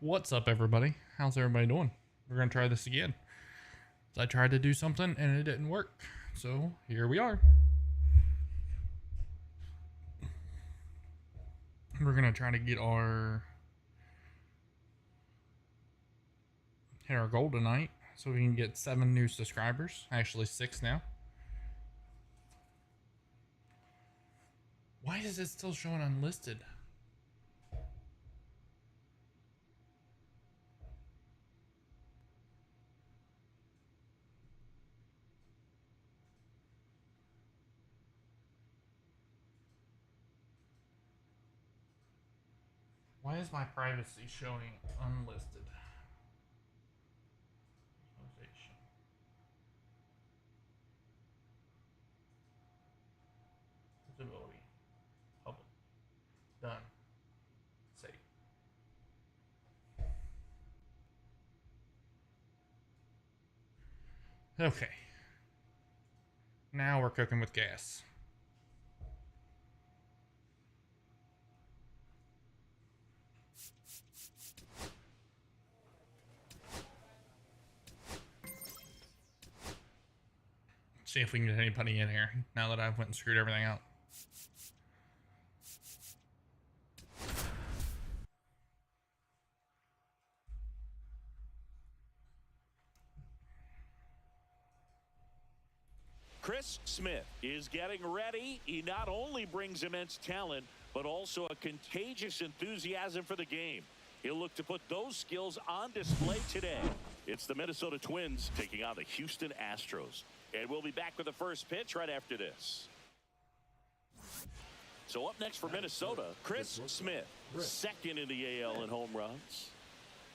What's up, everybody? How's everybody doing? We're gonna try this again. So I tried to do something and it didn't work, so here we are. We're gonna try to get hit our goal tonight, so we can get 7 new subscribers. Actually 6 now. Why is it still showing unlisted? Why is my privacy showing unlisted? Visualization. Visibility. Public. Done. Save. Okay. Now we're cooking with gas. See if we can get anybody in here now that I've went and screwed everything out. Chris Smith is getting ready. He not only brings immense talent, but also a contagious enthusiasm for the game. He'll look to put those skills on display today. It's the Minnesota Twins taking on the Houston Astros. And we'll be back with the first pitch right after this. So up next for Minnesota, Chris Smith, second in the AL in home runs.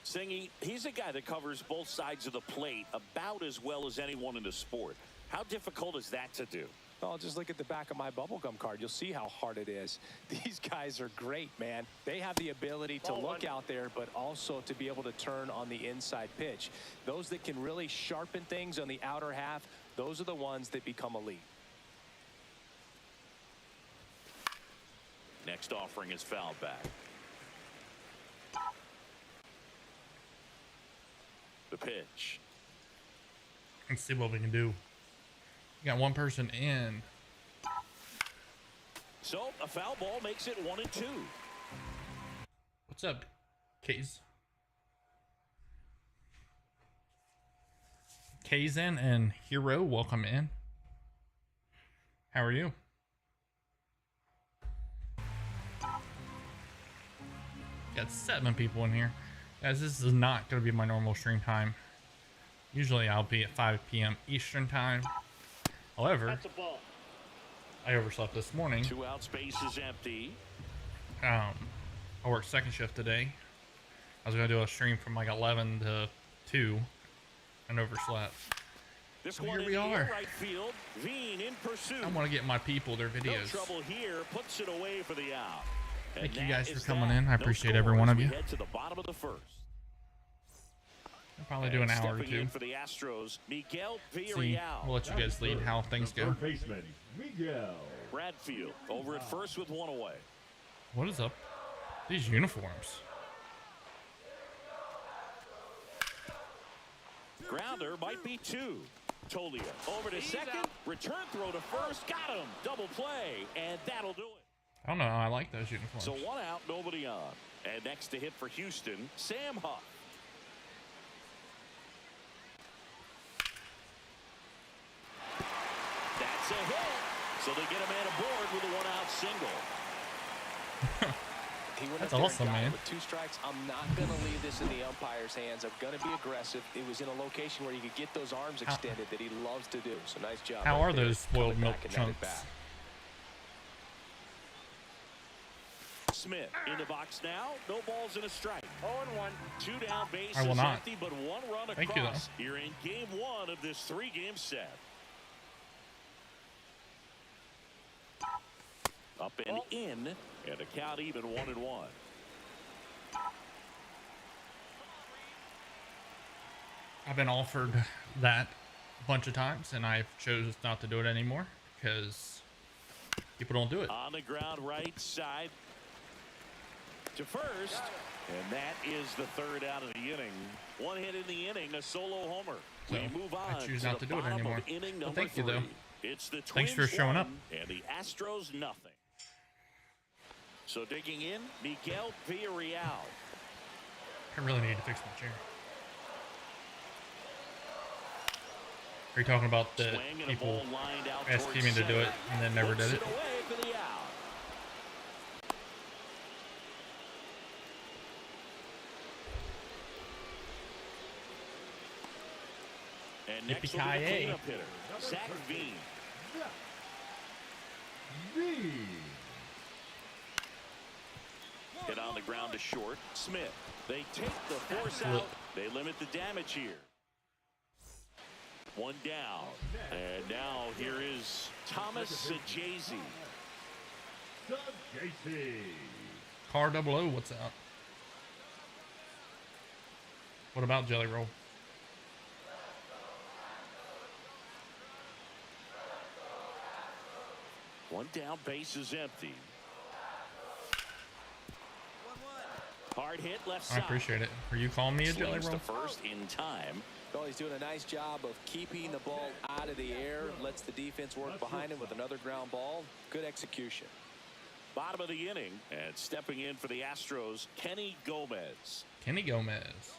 Singy, he's a guy that covers both sides of the plate about as well as anyone in the sport. How difficult is that to do? Well, just look at the back of my bubblegum card. You'll see how hard it is. These guys are great, man. They have the ability to look out there, but also to be able to turn on the inside pitch. Those that can really sharpen things on the outer half, those are the ones that become elite. Next offering is fouled back. The pitch. Let's see what we can do. We got one person in. So a foul ball makes it 1-2. What's up, Kays? Kaizen and Hero, welcome in. How are you? Got 7 people in here. Guys, this is not going to be my normal stream time. Usually I'll be at 5 p.m. Eastern time. However, I overslept this morning. 2 out, space is empty. I worked second shift today. I was going to do a stream from like 11 to 2 and overslept. This So one here we in the are. air, right field. Veen in pursuit. I want to get my people their No videos. trouble here. Puts it away for the out. And Thank you that guys for is coming that. in. I No appreciate score every one as of we you. Head to the bottom of the first. I'll probably do an hour or Stepping 2. in for the Astros, Miguel See, Villarreal. we'll let you guys lead how things go. Third baseman, Miguel. Bradfield over at first with 1 away. What is up? These uniforms. Grounder might be 2. Tolia over to second. Return throw to first. Got him. Double play. And that'll do it. I don't know. I like those uniforms. So 1 out, nobody on. And next to hit for Houston, Sam Huff. That's a hit. So they get a man aboard with a 1-out single. He went That's up there and awesome, got it man. with 2 strikes. I'm not going to leave this in the umpire's hands. I'm going to be aggressive. It was in a location where you could get those arms extended that he loves to do. So nice job. How right are there, those spoiled coming milk back in that chunks? at-bat. Smith in the box now. No balls and a strike. 0-1. 2 down, bases I will not. empty, but 1 run across. Thank you, though. Here in game 1 of this 3-game set. Up and in, and a count even 1-1. I've been offered that a bunch of times, and I've chose not to do it anymore because people don't do it. On the ground, right side. to first, and that is the third out of the inning. One hit in the inning, a solo homer. So, We move on I choose to not the to do it bottom anymore. of inning But number thank you, 3. though. It's the Thanks Twins for showing up. 1 and the Astros nothing. So digging in, Miguel Villarreal. I really need to fix my chair. Are you talking about the Swing and a people ball lined out asking towards me to do center. it and then never Looks did it? away for the out. And next will be the Yippee-ki-yay. cleanup hitter, Zach Veen. Hit on the ground to short. Smith. They take the force out. They limit the damage here. One down. And now here is Thomas Sajazi. Car 00, what's up? What about Jelly Roll? One down, base is empty. Hard hit left I side. appreciate it. Are you calling me a Jelly Swings Roll? to first in time. Well, he's doing a nice job of keeping the ball out of the air, lets the defense work behind him with another ground ball. Good execution. Bottom of the inning, and stepping in for the Astros, Kenny Gomez. Kenny Gomez.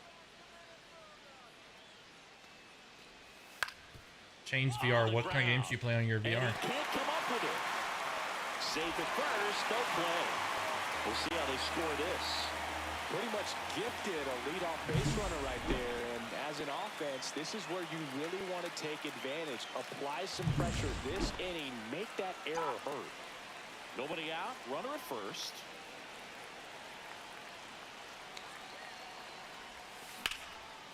Change VR. What kind of games do you play on your And VR? he can't come up with it. Safe at first, no play. We'll see how they score this. Pretty much gifted a leadoff base runner right there. And as an offense, this is where you really want to take advantage. Apply some pressure this inning. Make that error hurt. Nobody out, runner at first.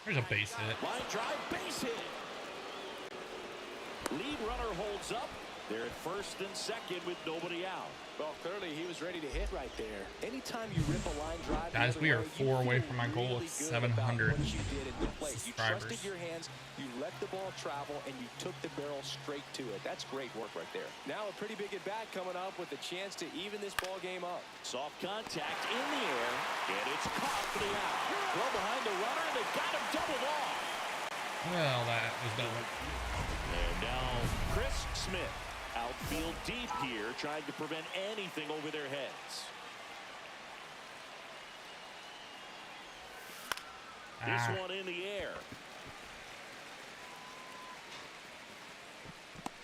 There's a base hit. Line drive, base hit. Lead runner holds up. They're at first and second with nobody out. Well, clearly he was ready to hit right there. Anytime you rip a line drive, Guys, we are you 4 away feel from my goal really of good 700 about what you did in the plate. You subscribers. trusted your hands, you let the ball travel, and you took the barrel straight to it. That's great work right there. Now a pretty big at bat coming up with a chance to even this ball game up. Soft contact in the air, and it's caught for the out. Throw behind the runner, and they got him doubled off. Well, that was done. And now Chris Smith. Outfield deep here, trying to prevent anything over their heads. This one in the air.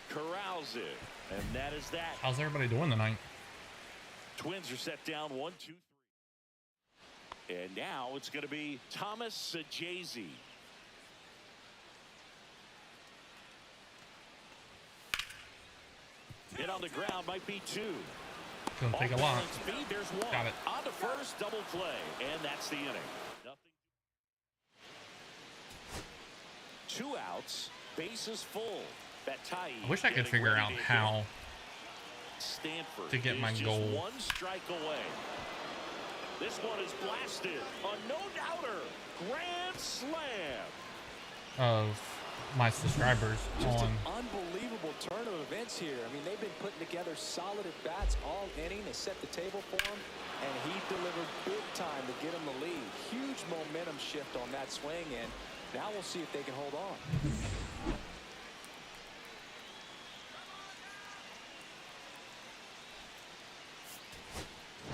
Corrals it, and that is that. How's everybody doing tonight? Twins are set down 1-2-3. And now it's going to be Thomas Sajazi. Hit on the ground might be 2. Gonna take a lot. Speed, there's 1. Got it. On to first, double play, and that's the inning. Nothing. 2 outs, bases full. Batai. I wish I could figure out how Stanford to get my is goal. Just 1 strike away. This one is blasted. A no-doubter. Grand slam. of my subscribers Just on an unbelievable turn of events here. I mean, they've been putting together solid at-bats all inning. They set the table for him, and he delivered big time to get him the lead. Huge momentum shift on that swing, and now we'll see if they can hold on.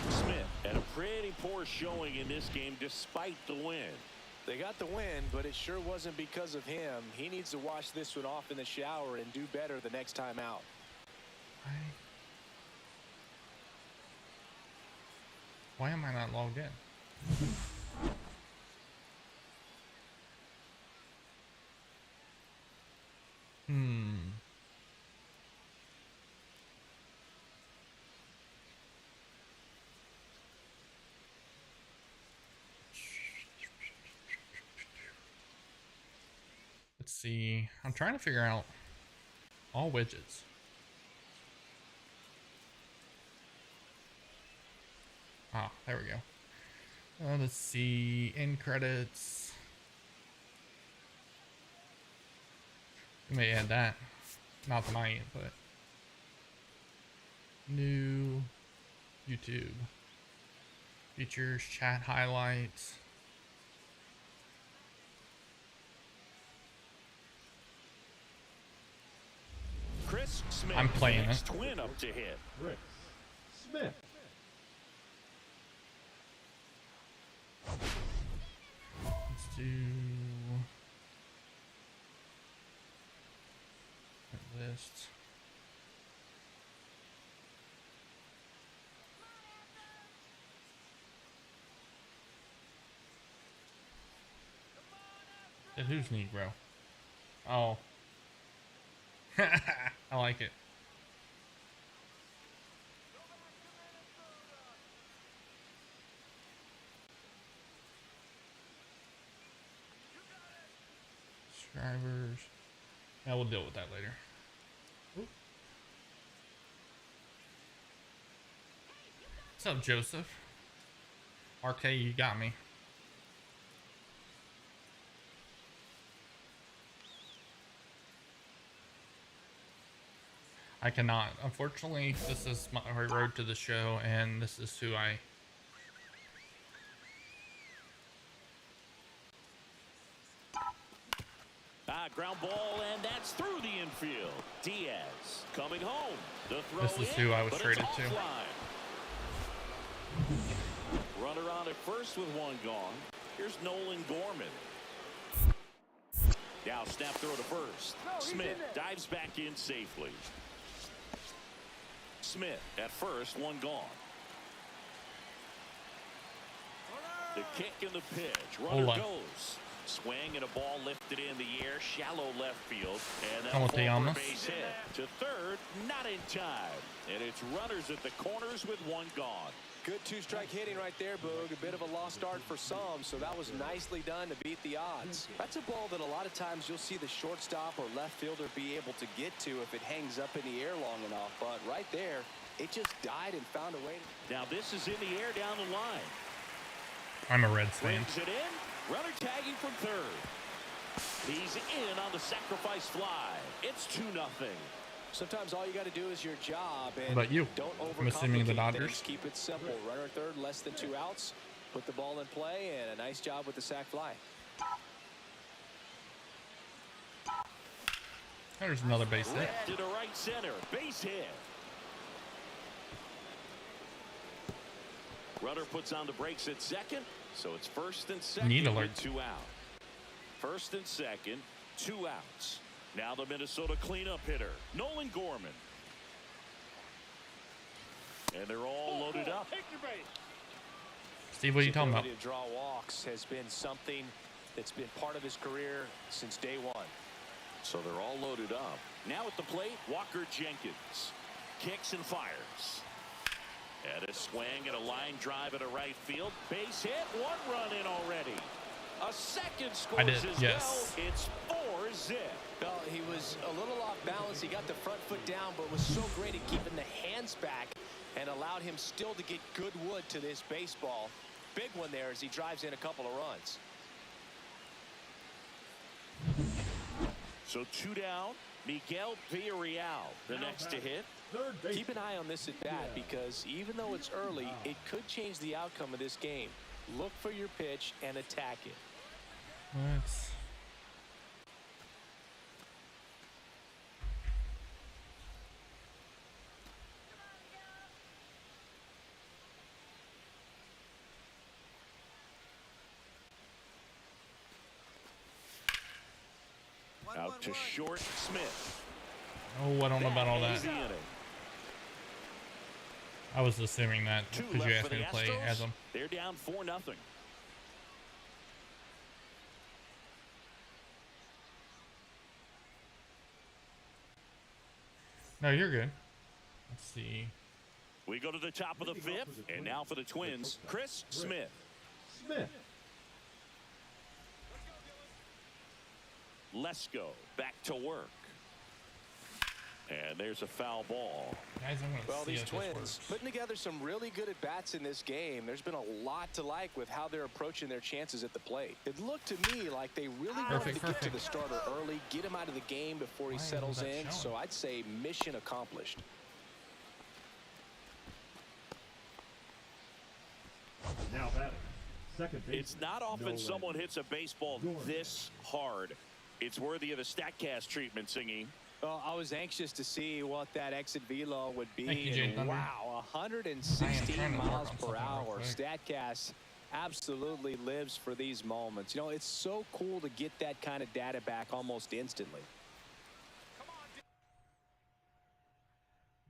Smith had a pretty poor showing in this game despite the win. They got the win, but it sure wasn't because of him. He needs to wash this one off in the shower and do better the next time out. Why am I not logged in? Let's see. I'm trying to figure out all widgets. Ah, there we go. Let's see. End credits. We may add that. Not tonight, but new YouTube. Features, chat highlights. Chris Smith, I'm playing it. next twin up to hit. Chris Smith. Let's do list. And who's Negro? Oh. I like it. Subscribers. Yeah, we'll deal with that later. Oop. What's up, Joseph? RK, you got me. I cannot. Unfortunately, this is my road to the show, and this is who I... Ground ball, and that's through the infield. Diaz coming home. The throw This is in, who I was but traded it's to. offline. Runner on at first with one gone. Here's Nolan Gorman. Now snap throw to first. Smith dives back in safely. Smith at first, one gone. The kick and the pitch. Runner goes. Swing and a ball lifted in the air, shallow left field, and that'll fall for a base hit. To third, not in time. And it's runners at the corners with one gone. Good two-strike hitting right there, Boog. A bit of a lost start for some, so that was nicely done to beat the odds. That's a ball that a lot of times you'll see the shortstop or left fielder be able to get to if it hangs up in the air long enough. But right there, it just died and found a way. Now this is in the air down the line. I'm a Reds fan. Brings it in. Runner tagging from third. He's in on the sacrifice fly. It's 2-0. Sometimes all you got to do is your job, and How about you? don't I'm assuming the overcomplicate Dodgers. things. Keep it simple. Runner third, less than 2 outs. Put the ball in play, and a nice job with the sac fly. There's another base hit. Left to the right center. Base hit. Runner puts on the brakes at second, so it's first and second Need alert. with 2 out. First and second, 2 outs. Now the Minnesota cleanup hitter, Nolan Gorman. And they're all loaded up. Steve, what are you talking about? His ability to draw walks has been something that's been part of his career since day one. So they're all loaded up. Now at the plate, Walker Jenkins kicks and fires. And a swing and a line drive at a right field. Base hit, 1 run in already. A second scores I did, as yes. well. It's 4-zip. Well, he was a little off balance. He got the front foot down, but was so great at keeping the hands back and allowed him still to get good wood to this baseball. Big one there as he drives in a couple of runs. So 2 down. Miguel Villarreal, the next to hit. Keep an eye on this at bat because even though it's early, it could change the outcome of this game. Look for your pitch and attack it. Let's... Out to short, Smith. Oh, I don't know about all that. Ends the inning. I was assuming that 2 because you left asked for me the to play Astros. as them. They're down 4-0. No, you're good. Let's see. We go to the top of the 5th, and now for the Twins, Chris Smith. Smith. Lesko back to work. And there's a foul ball. Guys, I'm gonna Well, see these if this Twins works. putting together some really good at-bats in this game. There's been a lot to like with how they're approaching their chances at the plate. It looked to me like they really wanted to get to the starter early, get him out of the game before he Why settles isn't that in. showing? So I'd say mission accomplished. Now batting. Second base. It's not often someone hits a baseball this hard. It's worthy of the StatCast treatment, Singy. Well, I was anxious to see what that exit velo would be. Thank you, Jane Thunder. Wow, I am 116 trying to work miles on per something real hour. quick. StatCast absolutely lives for these moments. You know, it's so cool to get that kind of data back almost instantly.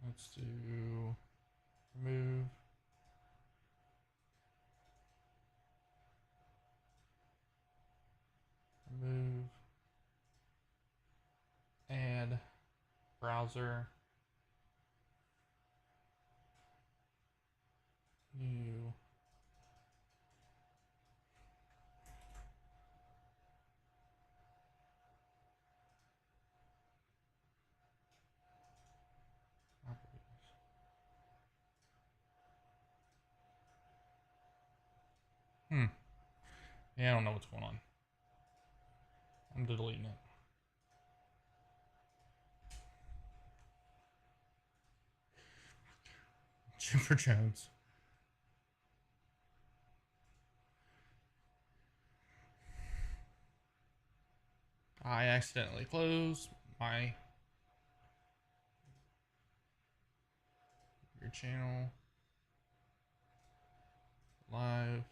Let's do remove. Remove. Add browser. New. Yeah, I don't know what's going on. I'm deleting it. Chipper Jones. I accidentally closed your channel live.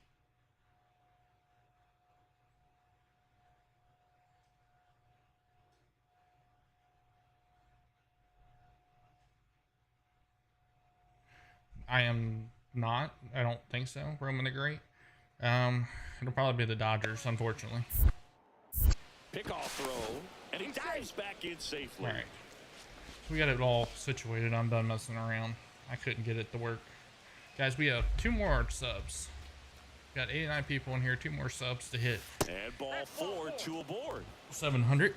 I am not. I don't think so. Roman the Great. It'll probably be the Dodgers, unfortunately. Pickoff throw, and he dives back in safely. All right. So we got it all situated. I'm done messing around. I couldn't get it to work. Guys, we have 2 more subs. Got 89 people in here. 2 more subs to hit. And ball 4, 2 aboard. 700.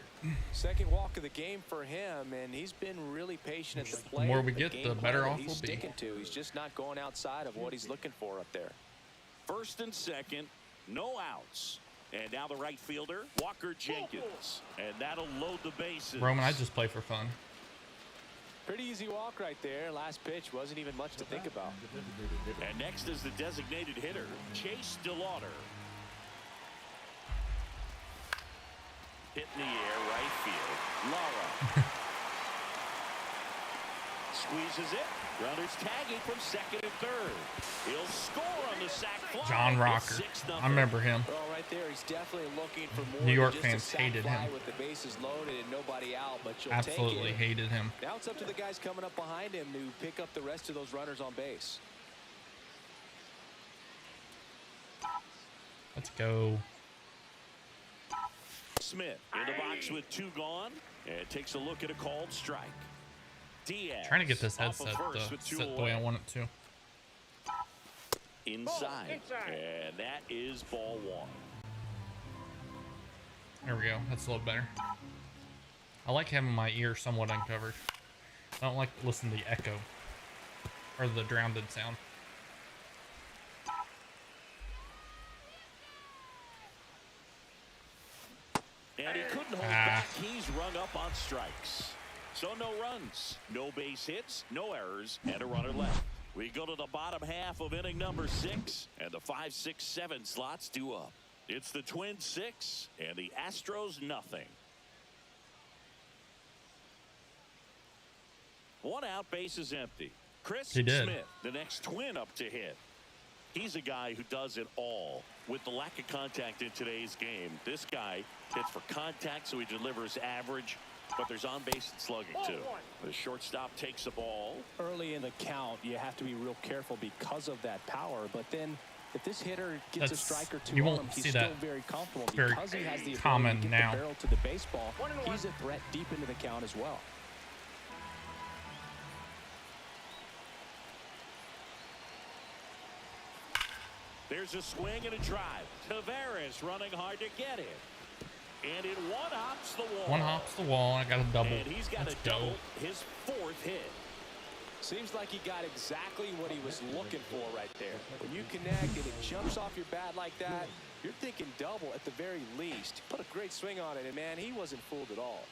Second walk of the game for him, and he's been really patient at the plate. The more we get, the better off he's we'll be. sticking to. He's just not going outside of what he's looking for up there. First and second, no outs. And now the right fielder, Walker Jenkins. And that'll load the bases. Roman, I just play for fun. Pretty easy walk right there. Last pitch wasn't even much to think about. And next is the designated hitter, Chase DeLauder. Hit in the air, right field. Lara. Squeezes it. Runners tagging from second and third. He'll score on the sac fly. John Rocker. I remember him. Well, right there, he's definitely looking for more. New York than just fans a sac hated fly him. with the bases loaded and nobody out, but you'll Absolutely take it. hated him. Now it's up to the guys coming up behind him to pick up the rest of those runners on base. Let's go. Smith in the box with 2 gone, and takes a look at a called strike. Diaz Trying to get this off of headset first to with 2 sit the way I want it to. inside, and that is ball 1. There we go. That's a little better. I like having my ear somewhat uncovered. I don't like to listen to the echo or the drowned sound. And he couldn't hold back. He's rung up on strikes. So no runs, no base hits, no errors, and a runner left. We go to the bottom half of inning number 6, and the 5, 6, 7 slots due up. It's the Twins 6 and the Astros nothing. 1 out, base is empty. Chris Smith, the next Twin up to hit. He's a guy who does it all. With the lack of contact in today's game, this guy hits for contact, so he delivers average, but there's on base and slugging too. The shortstop takes the ball. Early in the count, you have to be real careful because of that power, but then if this hitter gets a strike or 2 on him, he's still very comfortable because he has the ability to get the barrel to the baseball. He's a threat deep into the count as well. There's a swing and a drive. Tavares running hard to get it. And it one-hops the wall. One-hops the wall. I got a double. And he's got a double, his 4th hit. Seems like he got exactly what he was looking for right there. When you connect and it jumps off your bat like that, you're thinking double at the very least. Put a great swing on it, and man, he wasn't fooled at all.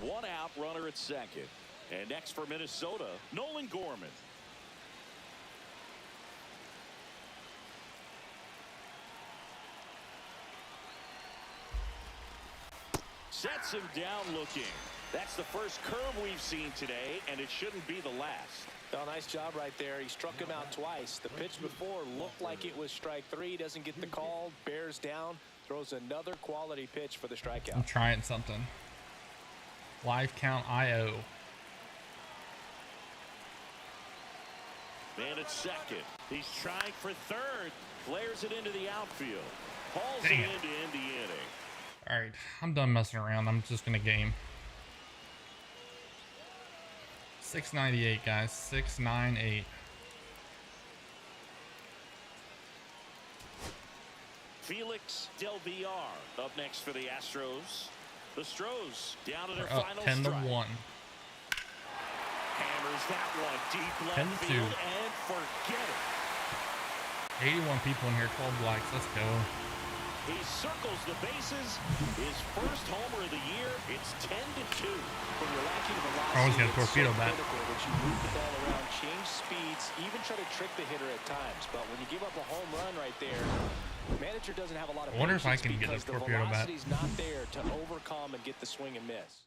One out, runner at second. And next for Minnesota, Nolan Gorman. Sets him down looking. That's the first curve we've seen today, and it shouldn't be the last. Oh, nice job right there. He struck him out twice. The pitch before looked like it was strike 3. Doesn't get the call. Bears down. Throws another quality pitch for the strikeout. I'm trying something. Live count IO. Man at second. He's trying for third. Flares it into the outfield. Hauls Dang it it. in to end the inning. All right, I'm done messing around. I'm just gonna game. 698, guys. 698. Felix Del Villar up next for the Astros. The Stros down to their We're up final 10 to strike. 1. Hammers that one deep 10 left to field 2. and forget it. 81 people in here. 12 likes. Let's go. He circles the bases. His first homer of the year. It's 10 to 2. When you're lacking velocity, Always got a it's torpedo so bat. critical that you move the ball around, change speeds, even try to trick the hitter at times. But when you give up a home run right there, manager doesn't have a lot of I wonder if I patience can get a because the torpedo bat. velocity's not there to overcome and get the swing and miss.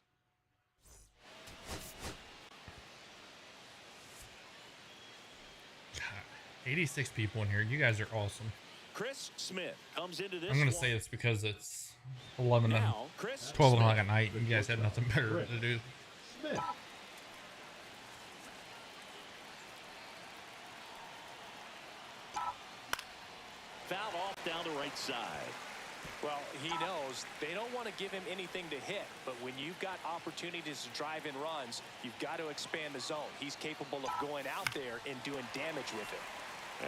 God, 86 people in here. You guys are awesome. Chris Smith comes into this I'm gonna one. say it's because it's 11 and Now, Chris 12 Smith. o'clock at night. You guys had nothing better to do. Smith. Foul off down the right side. Well, he knows they don't want to give him anything to hit, but when you've got opportunities to drive in runs, you've got to expand the zone. He's capable of going out there and doing damage with it.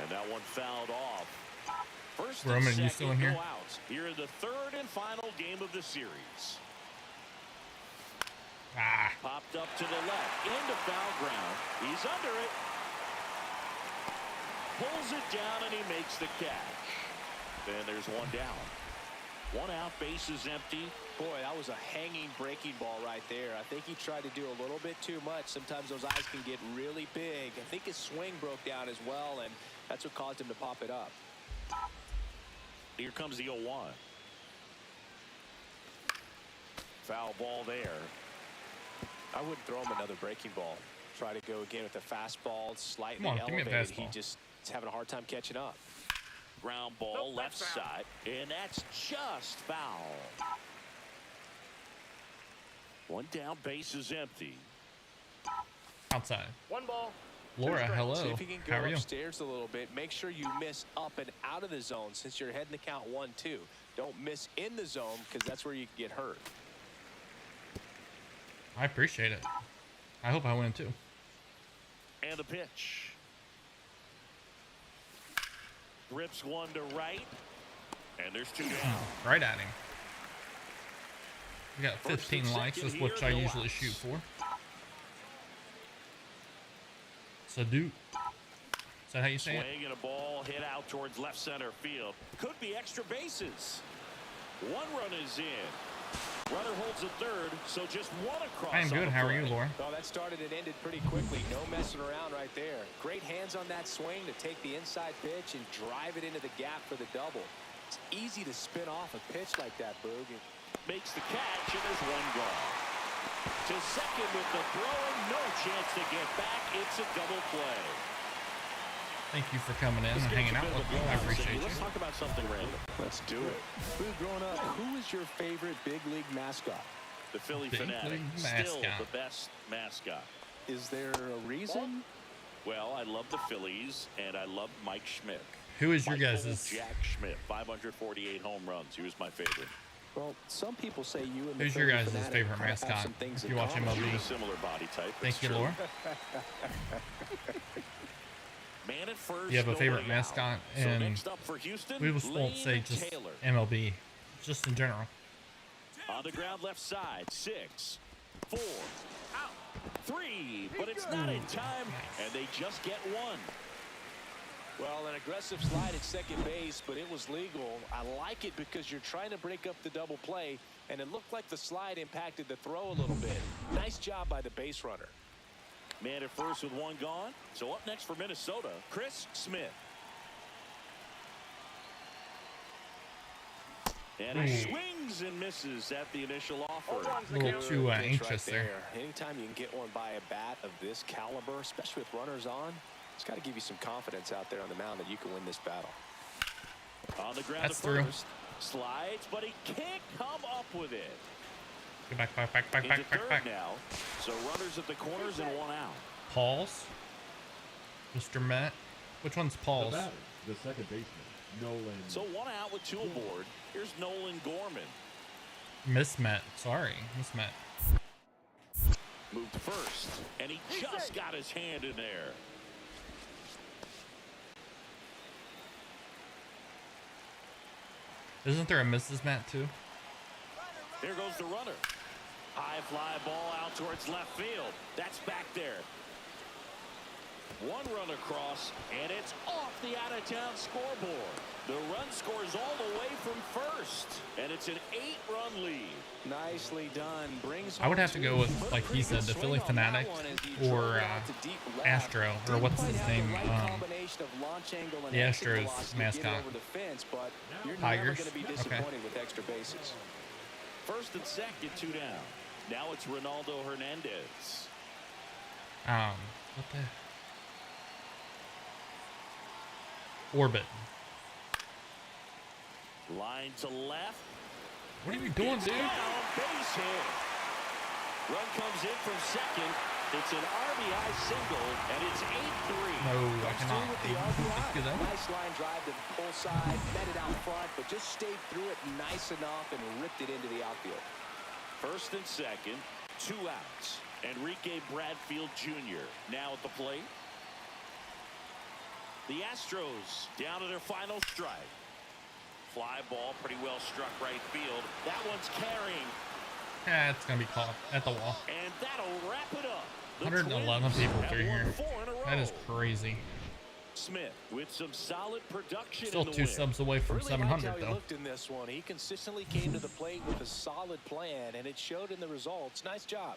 And that one fouled off. First Roman, and you second still in here? go out. Here in the third and final game of the series. Ah, Popped up to the left into foul ground. He's under it. Pulls it down and he makes the catch. Then there's one down. One out, bases empty. Boy, that was a hanging breaking ball right there. I think he tried to do a little bit too much. Sometimes those eyes can get really big. I think his swing broke down as well, and that's what caused him to pop it up. Here comes the 0-1. Foul ball there. I wouldn't throw him another breaking ball. Try to go again with the fastball, slightly Come on, give me a elevated. He fastball. just is having a hard time catching up. Ground ball left side, and that's just foul. One down, base is empty. outside. One ball. Laura, hello. See if you can go How are you? upstairs a little bit. Make sure you miss up and out of the zone since you're heading to count 1-2. Don't miss in the zone because that's where you can get hurt. I appreciate it. I hope I win too. And the pitch. Rips one to right. And there's two down. Right at him. We got First 15 and likes, second that's what here, I no usually outs. shoot for. Sadu. Is that how you say it? Swing and a ball hit out towards left center field. Could be extra bases. One run is in. Runner holds a third, so just one across. I am on good. the How are you, play. Laura? Well, that started and ended pretty quickly. No messing around right there. Great hands on that swing to take the inside pitch and drive it into the gap for the double. It's easy to spin off a pitch like that, Boog. Makes the catch, and there's one gone. To second with the throw, and no chance to get back. It's a double play. Thank you for coming in and hanging out with me. I appreciate you. Let's talk about something random. Let's do it. Boog, growing up, who is your favorite big league mascot? The Philly Big Fanatic, league still mascot. the best mascot. Is there a reason? Well, I love the Phillies, and I love Mike Schmidt. Who is your Michael guys'? Jack Schmidt, 548 home runs. He was my favorite. Well, some people say you and the Who's your Philly guys' Fanatic favorite kinda have mascot? some things If in you watch common. MLB. You're a similar body type. Thank it's you, true. Laura. Man at first, You have a favorite nobody out. mascot, So and next up for Houston, we just won't Lane say just Taylor. MLB, just in general. On the ground left side, 6, 4, out, 3, but it's not in time, and they just get one. Well, an aggressive slide at second base, but it was legal. I like it because you're trying to break up the double play, and it looked like the slide impacted the throw a little bit. Nice job by the base runner. Man at first with one gone. So up next for Minnesota, Chris Smith. And he swings and misses at the initial offer. A little too anxious there. Anytime you can get one by a bat of this caliber, especially with runners on, it's got to give you some confidence out there on the mound that you can win this battle. On the ground That's to first. Slides, but he can't come up with it. Get back. Now. So runners at the corners and one out. Paul's. Mr. Met. Which one's Paul's? The batter, the second baseman, Nolan. So one out with two aboard. Here's Nolan Gorman. Miss Met. Sorry, Miss Met. Moved to first, and he just got his hand in there. Isn't there a Mrs. Met too? Here goes the runner. High fly ball out towards left field. That's back there. One run across, and it's off the out-of-town scoreboard. The run scores all the way from first, and it's an 8-run lead. Nicely done. I would have to go with, like he said, the Philly Fanatic or Astro, or what's his name? The Astros mascot. Tigers. Okay. First and second, two down. Now it's Ronaldo Hernandez. What the? Orbit. Line to left. What are you doing, dude? Base hit. Run comes in from second. It's an RBI single, and it's 8-3. No, I cannot. Do that. Nice line drive to the pull side, met it out front, but just stayed through it nice enough and ripped it into the outfield. First and second, two outs. Enrique Bradfield Jr. now at the plate. The Astros down to their final strike. Fly ball pretty well struck right field. That one's carrying. Yeah, it's going to be caught at the wall. And that'll wrap it up. 111 people through here. That is crazy. Smith with some solid production. Still two subs away from 700 though. Looked in this one. He consistently came to the plate with a solid plan, and it showed in the results. Nice job.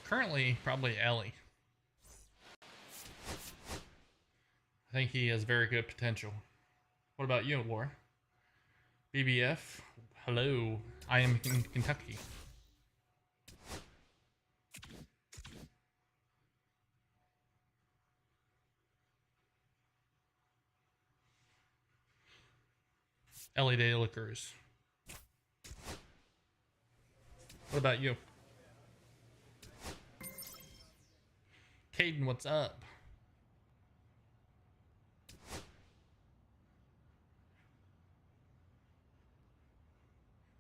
Currently probably Ellie. I think he has very good potential. What about you, Laura? BBF, hello. I am in Kentucky. Ellie De La Cruz. What about you? Caden, what's up?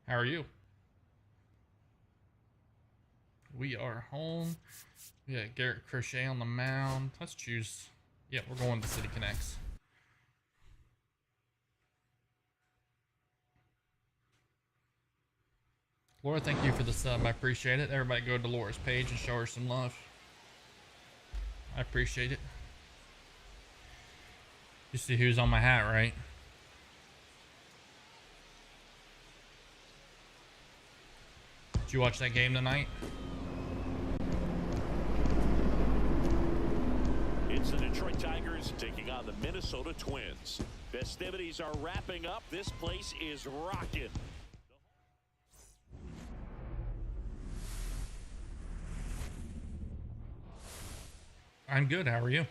How are you? We are home. We got Garrett Crochet on the mound. Let's choose. Yeah, we're going to City Connects. Laura, thank you for the sub. I appreciate it. Everybody go to Laura's page and show her some love. I appreciate it. You see who's on my hat, right? Did you watch that game tonight? It's the Detroit Tigers taking on the Minnesota Twins. Festivities are wrapping up. This place is rocking. I'm good. How are you?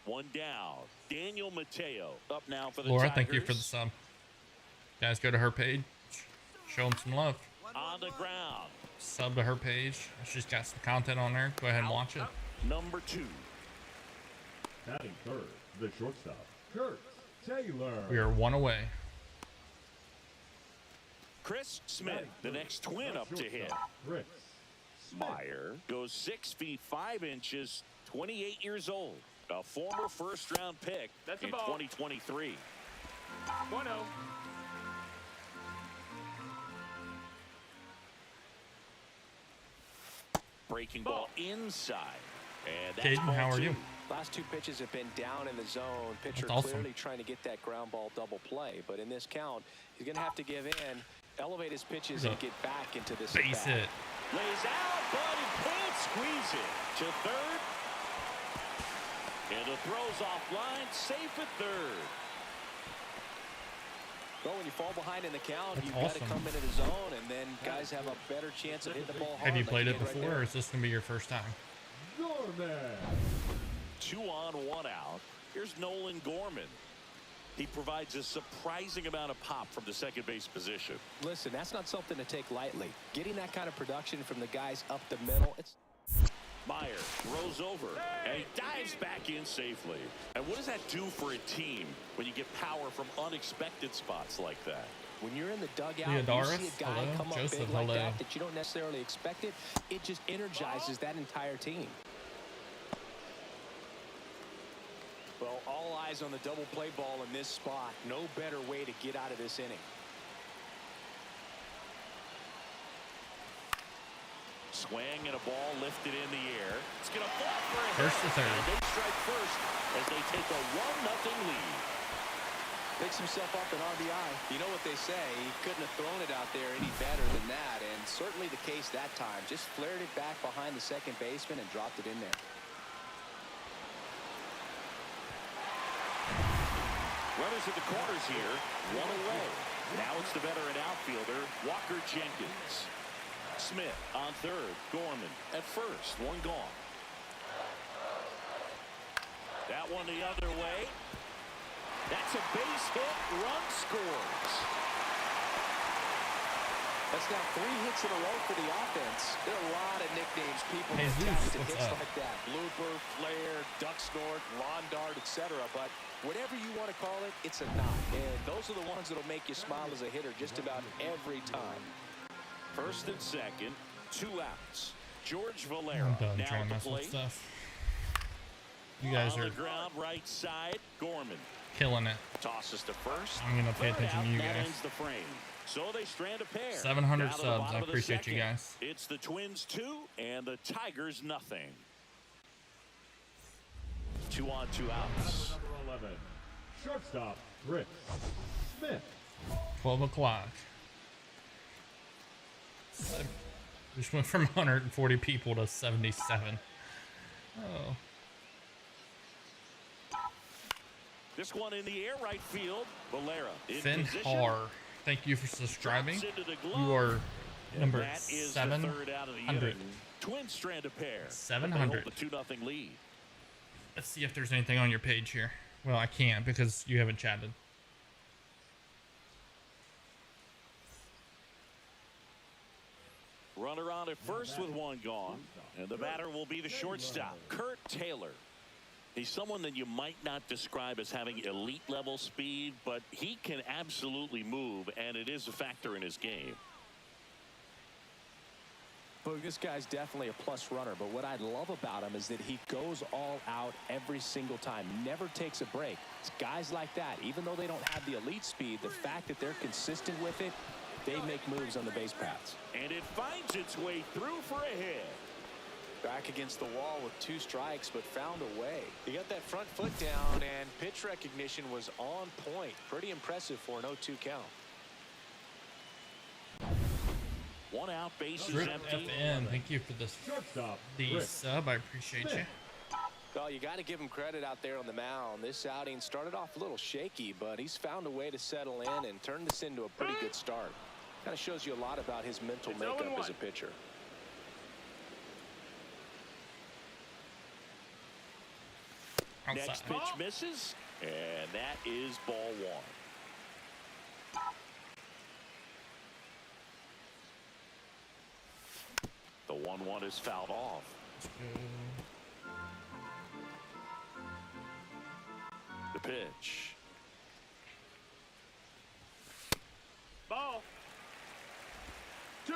One down. Daniel Mateo up now for the Laura, Tigers. thank you for the sub. Guys, go to her page. Show them some love. On the ground. Sub to her page. She's got some content on there. Go ahead and watch it. Number 2. Batting third, the shortstop, Kurt Taylor. We are one away. Chris Smith, the next Twin up to hit. Chris Meyer goes 6 feet 5 inches, 28 years old. A former first-round pick in 2023. 1-0. Breaking ball inside. And that's Caden, how are you? Last two pitches have been down in the zone. Pitcher That's awesome. clearly trying to get that ground ball double play. But in this count, he's going to have to give in. elevate his pitches and get back into this base at-bat. hit. Lays out, but he can't squeeze it to third. And the throw's offline, safe at third. Well, when you fall behind in the count, That's you've got to awesome. come into the zone, and then guys have a better chance of hitting the ball hard. Have you like played it did right before, there. or is this going to be your first time? Gorman. 2 on, 1 out. Here's Nolan Gorman. He provides a surprising amount of pop from the second base position. Listen, that's not something to take lightly. Getting that kind of production from the guys up the middle, it's... Meyer throws over, and he dives back in safely. And what does that do for a team when you get power from unexpected spots like that? When you're in the dugout, Theodoris, you see a guy hello. come up Joseph, big like hello. that you don't necessarily expect it. It just energizes that entire team. Well, all eyes on the double play ball in this spot. No better way to get out of this inning. Swing and a ball lifted in the air. It's going to fall for a First hit. to third. And they strike first as they take a 1-0 lead. Picks himself up an RBI. You know what they say, he couldn't have thrown it out there any better than that, and certainly the case that time. Just flared it back behind the second baseman and dropped it in there. Runners at the corners here, 1 away. Now it's the veteran outfielder, Walker Jenkins. Smith on third, Gorman at first, 1 gone. That one the other way. That's a base hit, run scores. That's now 3 hits in a row for the offense. There are a lot of nicknames people Hey, attach Zeus, to what's hits up? like that. Blooper, flare, duck snort, lawn dart, etc. But Whatever you want to call it, it's a knock. And those are the ones that'll make you smile as a hitter just about every time. first and second, 2 outs. George I'm Valera done now trying at to the mess with plate. stuff. You guys On are the ground, right side, Gorman killing it. tosses to first. I'm gonna pay Third attention out, to you that guys. ends the frame. So they strand a pair. 700 Down to the subs. bottom I of the appreciate you second. guys. It's the Twins 2 and the Tigers nothing. 2 on, 2 outs. Number 11, shortstop, Chris Smith. 12 o'clock. Just went from 140 people to 77. Oh. This one in the air, right field. Valera in Finn position. Har, thank you for subscribing. Drops into the glove. You are And number that is the third out of the 700. inning. Twins strand a pair. 700. They hold the 2-0 lead. Let's see if there's anything on your page here. Well, I can't because you haven't chatted. Runner on at first with 1 gone. And the batter will be the shortstop, Kurt Taylor. He's someone that you might not describe as having elite level speed, but he can absolutely move, and it is a factor in his game. Look, this guy's definitely a plus runner, but what I love about him is that he goes all out every single time, never takes a break. It's guys like that, even though they don't have the elite speed, the fact that they're consistent with it, they make moves on the base paths. And it finds its way through for a hit. Back against the wall with 2 strikes, but found a way. He got that front foot down, and pitch recognition was on point. Pretty impressive for an 0-2 count. 1 out, bases Rip empty. FN, thank you for this Shortstop, the Chris sub. I appreciate you. Well, you got to give him credit out there on the mound. This outing started off a little shaky, but he's found a way to settle in and turn this into a pretty good start. Kind of shows you a lot about his mental makeup as a pitcher. Outside. Next pitch misses, and that is ball 1. The 1-1 is fouled off. The pitch. Ball. 2-2.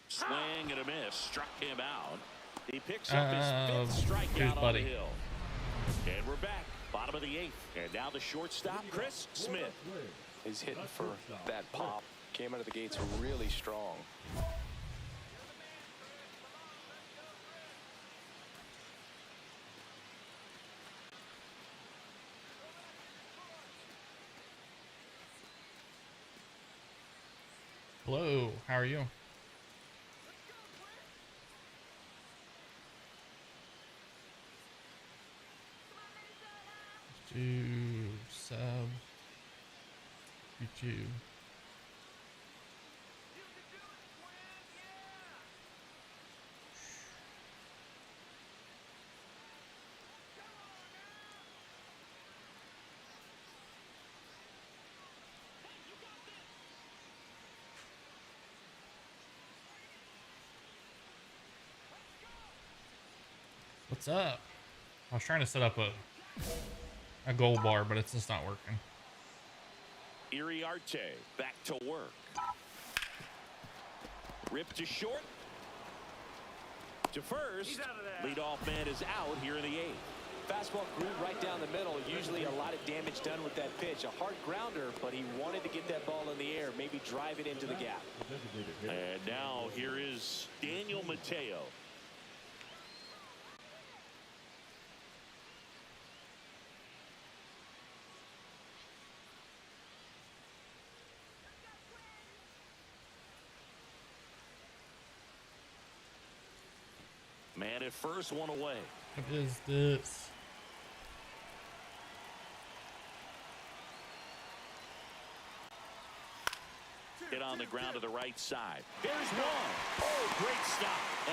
Swing and a miss. Struck him out. He picks up his 5th here's strikeout on the Buddy. hill. And we're back. Bottom of the 8th. And now the shortstop, Chris Smith. He's hitting for that pop. Came out of the gates really strong. Hello, how are you? 2 sub YouTube. What's up? I was trying to set up a goal bar, but it's just not working. Iriarte back to work. Ripped to short. To first. Leadoff man is out here in the 8th. Fastball grew right down the middle. Usually a lot of damage done with that pitch. A hard grounder, but he wanted to get that ball in the air, maybe drive it into the gap. And now here is Daniel Mateo. Man at first, one away. What is this? Hit on the ground to the right side. There's one. Oh, great stop.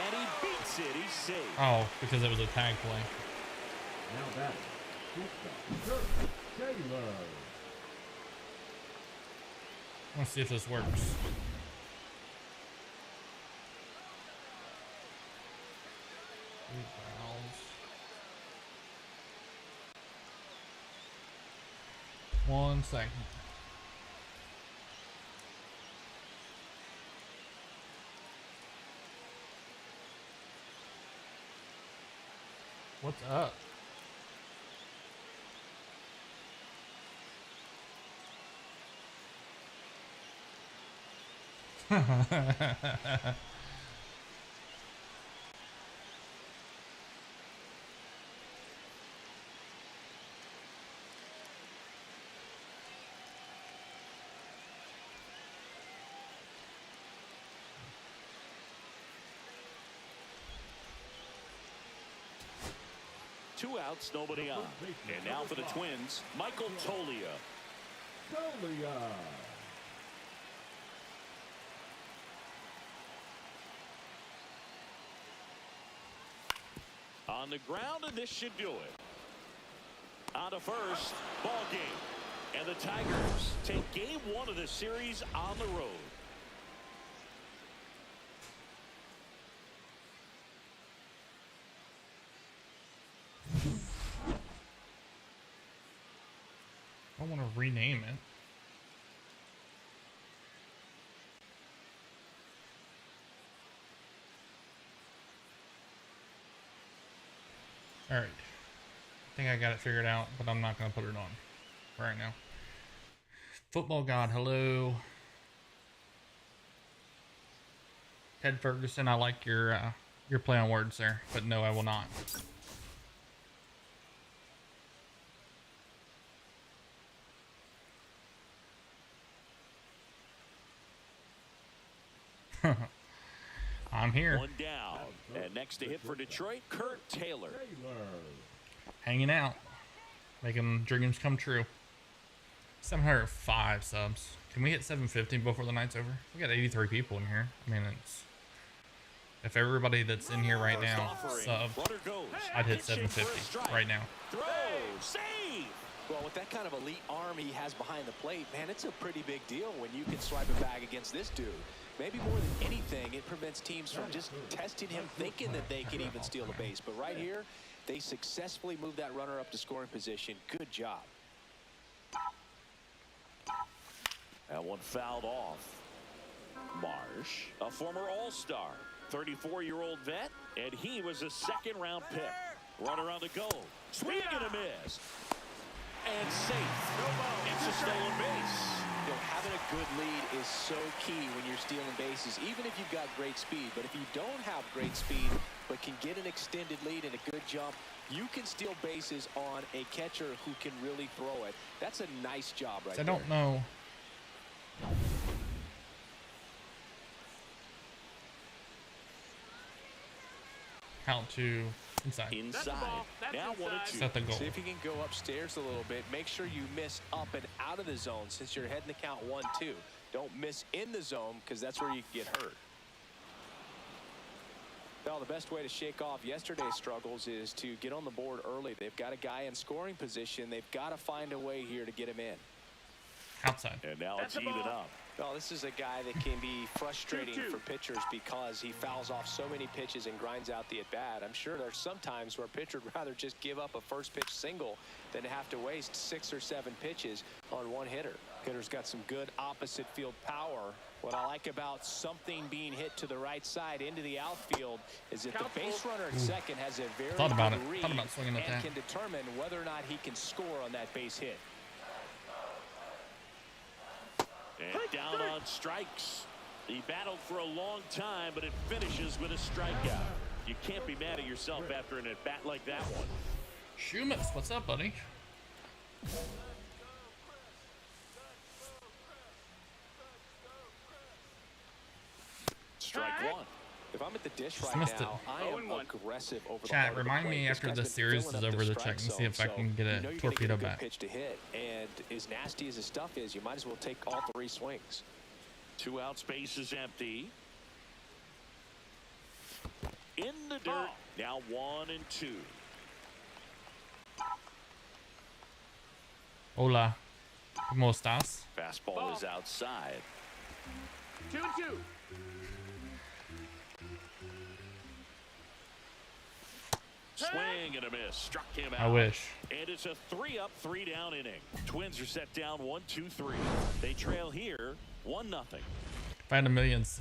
And he beats it. He's safe. Oh, because it was a tag play. Now batting, shortstop, Taylor. Let's see if this works. One second. What's up? Two outs, nobody on. And now for the Twins, Michael Toglia. On the ground, and this should do it. On to first, ball game. And the Tigers take game 1 of the series on the road. I want to rename it. All right. I think I got it figured out, but I'm not going to put it on right now. Football God, hello. Ted Ferguson, I like your play on words there, but no, I will not. I'm here. One down. And next to hit for Detroit, Kurt Taylor. Hanging out. Making dreams come true. 705 subs. Can we hit 750 before the night's over? We got 83 people in here. I mean, it's... If everybody that's in here right now sub, I'd hit 750 right now. Throw, save. Well, with that kind of elite arm he has behind the plate, man, it's a pretty big deal when you can swipe it back against this dude. Maybe more than anything, it prevents teams from just testing him, thinking that they can even steal a base. But right here, they successfully moved that runner up to scoring position. Good job. That one fouled off. Marsh, a former All-Star, 34-year-old vet, and he was a second-round pick. Runner on the go. Swing and a miss. And safe. It's a stolen base. You know, having a good lead is so key when you're stealing bases, even if you've got great speed. But if you don't have great speed, but can get an extended lead and a good jump, you can steal bases on a catcher who can really throw it. That's a nice job right there. I don't know. Count to inside. Inside. That's Now 1 and inside. 2. Set the goal. See if you can go upstairs a little bit. Make sure you miss up and out of the zone since you're heading to count 1-2. Don't miss in the zone because that's where you can get hurt. Well, the best way to shake off yesterday's struggles is to get on the board early. They've got a guy in scoring position. They've got to find a way here to get him in. Outside. And now That's it's the even ball. up. Well, this is a guy that can be frustrating 2-2. for pitchers because he fouls off so many pitches and grinds out the at-bat. I'm sure there's some times where a pitcher would rather just give up a first pitch single than have to waste 6 or 7 pitches on one hitter. Hitter's got some good opposite field power. What I like about something being hit to the right side into the outfield is that the base runner at second has a very Thought about good it. read Thought about swinging at and that. can determine whether or not he can score on that base hit. And down on strikes. He battled for a long time, but it finishes with a strikeout. You can't be mad at yourself after an at-bat like that one. Shumas, what's up, buddy? Strike one. If I'm at the dish Just right missed now, it. I am 0-1. aggressive over the Chat, heart of the remind plate. me This after guy's the been series filling is up over the to check strike and see if I zone, can get so a you know you're gonna torpedo get a good bat. pitch to hit, and as nasty as his stuff is, you might as well take all 3 swings. 2 out, space is empty. In the dirt. Ball. Now 1 and 2. Hola. ¿Cómo estás? Fastball Ball. is outside. 2-2. Swing and a miss. Struck him out. I wish. And it's a 3-up, 3-down inning. Twins are set down 1-2-3. They trail here 1-0. If I had a millions.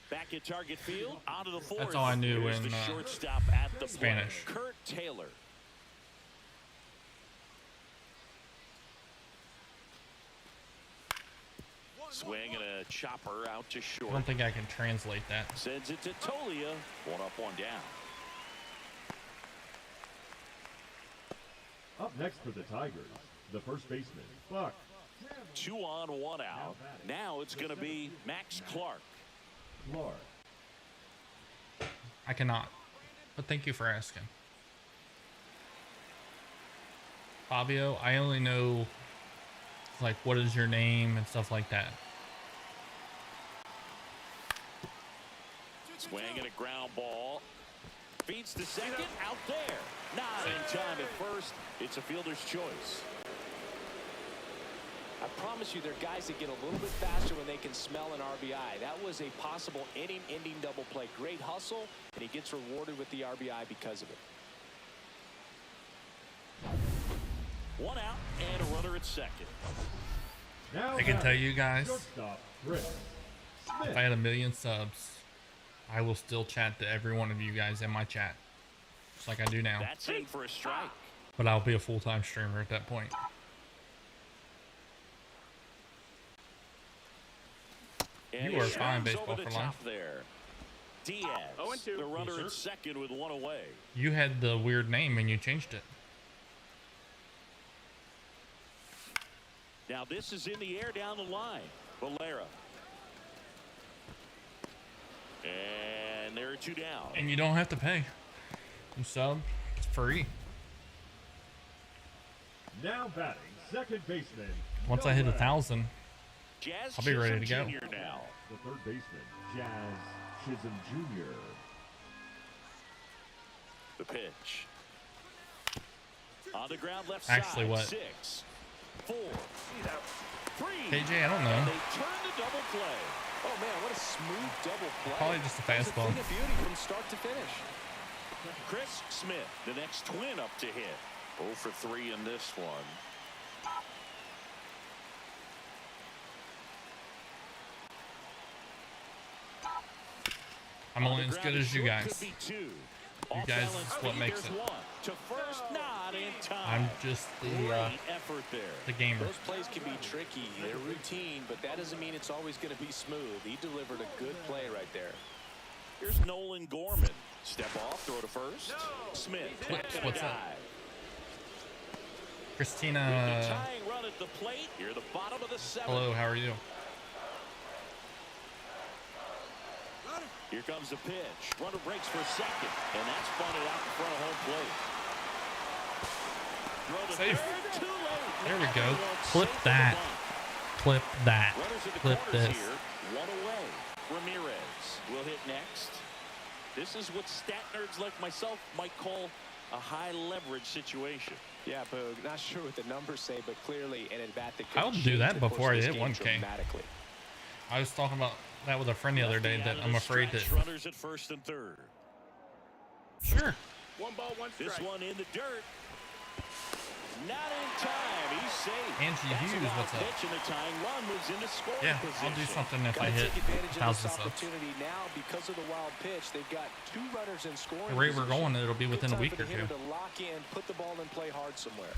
Back at Target Field, onto the fourth. That's all I knew Here's in the shortstop at the Spanish. plate, Kurt Taylor. Swing and a chopper out to I short. don't think I can translate that. Sends it to Tolia. 1 up, 1 down. Up next for the Tigers, the first baseman, Buck. 2 on, 1 out. Now it's going to be Max Clark. Clark. I cannot. But thank you for asking. Fabio, I only know like what is your name and stuff like that. Swing and a ground ball. Feeds to second. Out there. Not in time at first. It's a fielder's choice. I promise you, there are guys that get a little bit faster when they can smell an RBI. That was a possible inning-ending double play. Great hustle, and he gets rewarded with the RBI because of it. 1 out and a runner at second. Now I can tell you guys, shortstop, Chris Smith. if I had a million subs, I will still chat to every one of you guys in my chat. Just like I do now. That's in for a strike. But I'll be a full-time streamer at that point. And You are he fine, shoots baseball over the for life. top there. Diaz, 0-2. the runner Yes, at sir. second with 1 away. You had the weird name and you changed it. Now this is in the air down the line. Valera. And there are 2 down. And you don't have to pay. You sub, it's free. Now batting, second baseman. Once I hit Noah. 1,000, Jazz I'll be ready to Chisholm go. Jr. now. The third baseman, Jazz Chisholm Jr. The pitch. On the ground left Actually, side. what? 6, 4, 3. KJ, I don't And know. they turn the double play. Oh, man, what a smooth double play. Probably just a That was fastball. thing of beauty from start to finish. Chris Smith, the next twin up to hit. 0 for 3 in this one. I'm On only the as ground good as you short, guys. could be 2. You Off guys balance is what feed, makes there's it. 1. To first, not in time. I'm just the Great effort there. gamer. Those plays can be tricky. They're routine, but that doesn't mean it's always going to be smooth. He delivered a good play right there. Here's Nolan Gorman. Step off, throw to first. Smith. What's gonna that? dive. Christina, The tying run at the plate. Here, the bottom of the 7th. hello, how are you? Here comes the pitch. Runner breaks for second, and that's bunted out in front of home plate. Throw to Safe. third, too late. There we go. Everyone Clip safe at the that. bunt. Clip that. Runners at the Clip corners this. here. One away. Ramirez will hit next. This is what stat nerds like myself might call a high leverage situation. Yeah, Boog, not sure what the numbers say, but clearly an at-bat that could I'll do change that the course before of I this hit game 1K. dramatically. I was talking about that with a friend the other day that I'm afraid to. Runners at first and third. Sure. 1 ball, 1 strike. This one in the dirt. Not in time. He's safe. Angie That's a Hughes, wild what's up? pitch, and the tying run moves into scoring Yeah, position. I'll do something if I Gotta hit take advantage of 1,000 this subs. opportunity now because of the wild pitch. They've got 2 runners in scoring The rate we're position. going, it'll be within a Good time week for or the hitter two. to lock in, put the ball in play hard somewhere.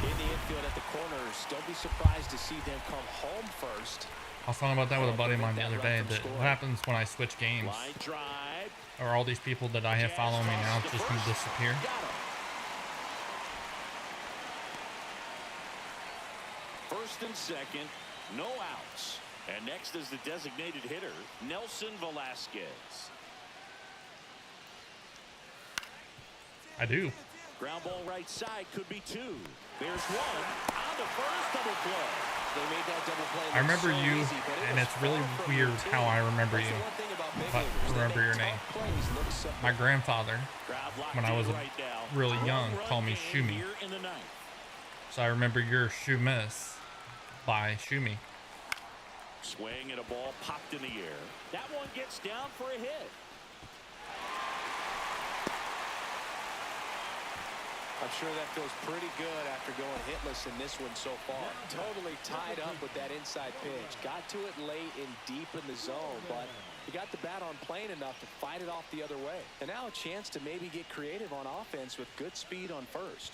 In the infield at the corners, don't be surprised to see them come home first. I was talking about that with a buddy of mine the other day. That what happens when I switch games? Line drive. Or all these people that I have following me now just gonna disappear? Got him. First and second, no outs. And next is the designated hitter, Nelson Velasquez. I do. Ground ball right side could be 2. There's one on the first double play. They made that double play. I remember look so you, easy, but it and was it's really far from weird routine. how I remember That's you. the one thing about big But leaguers. They remember make your tough name. plays look simple. My grandfather, Crowd locked when I in was right now. really young, One-run called me game Shoo Me. here in the ninth. So I remember your shoe miss by Shoo Me. Swing and a ball popped in the air. That one gets down for a hit. I'm sure that feels pretty good after going hitless in this one so far. Totally tied up with that inside pitch. Got to it late and deep in the zone, but he got the bat on plane enough to fight it off the other way. And now a chance to maybe get creative on offense with good speed on first.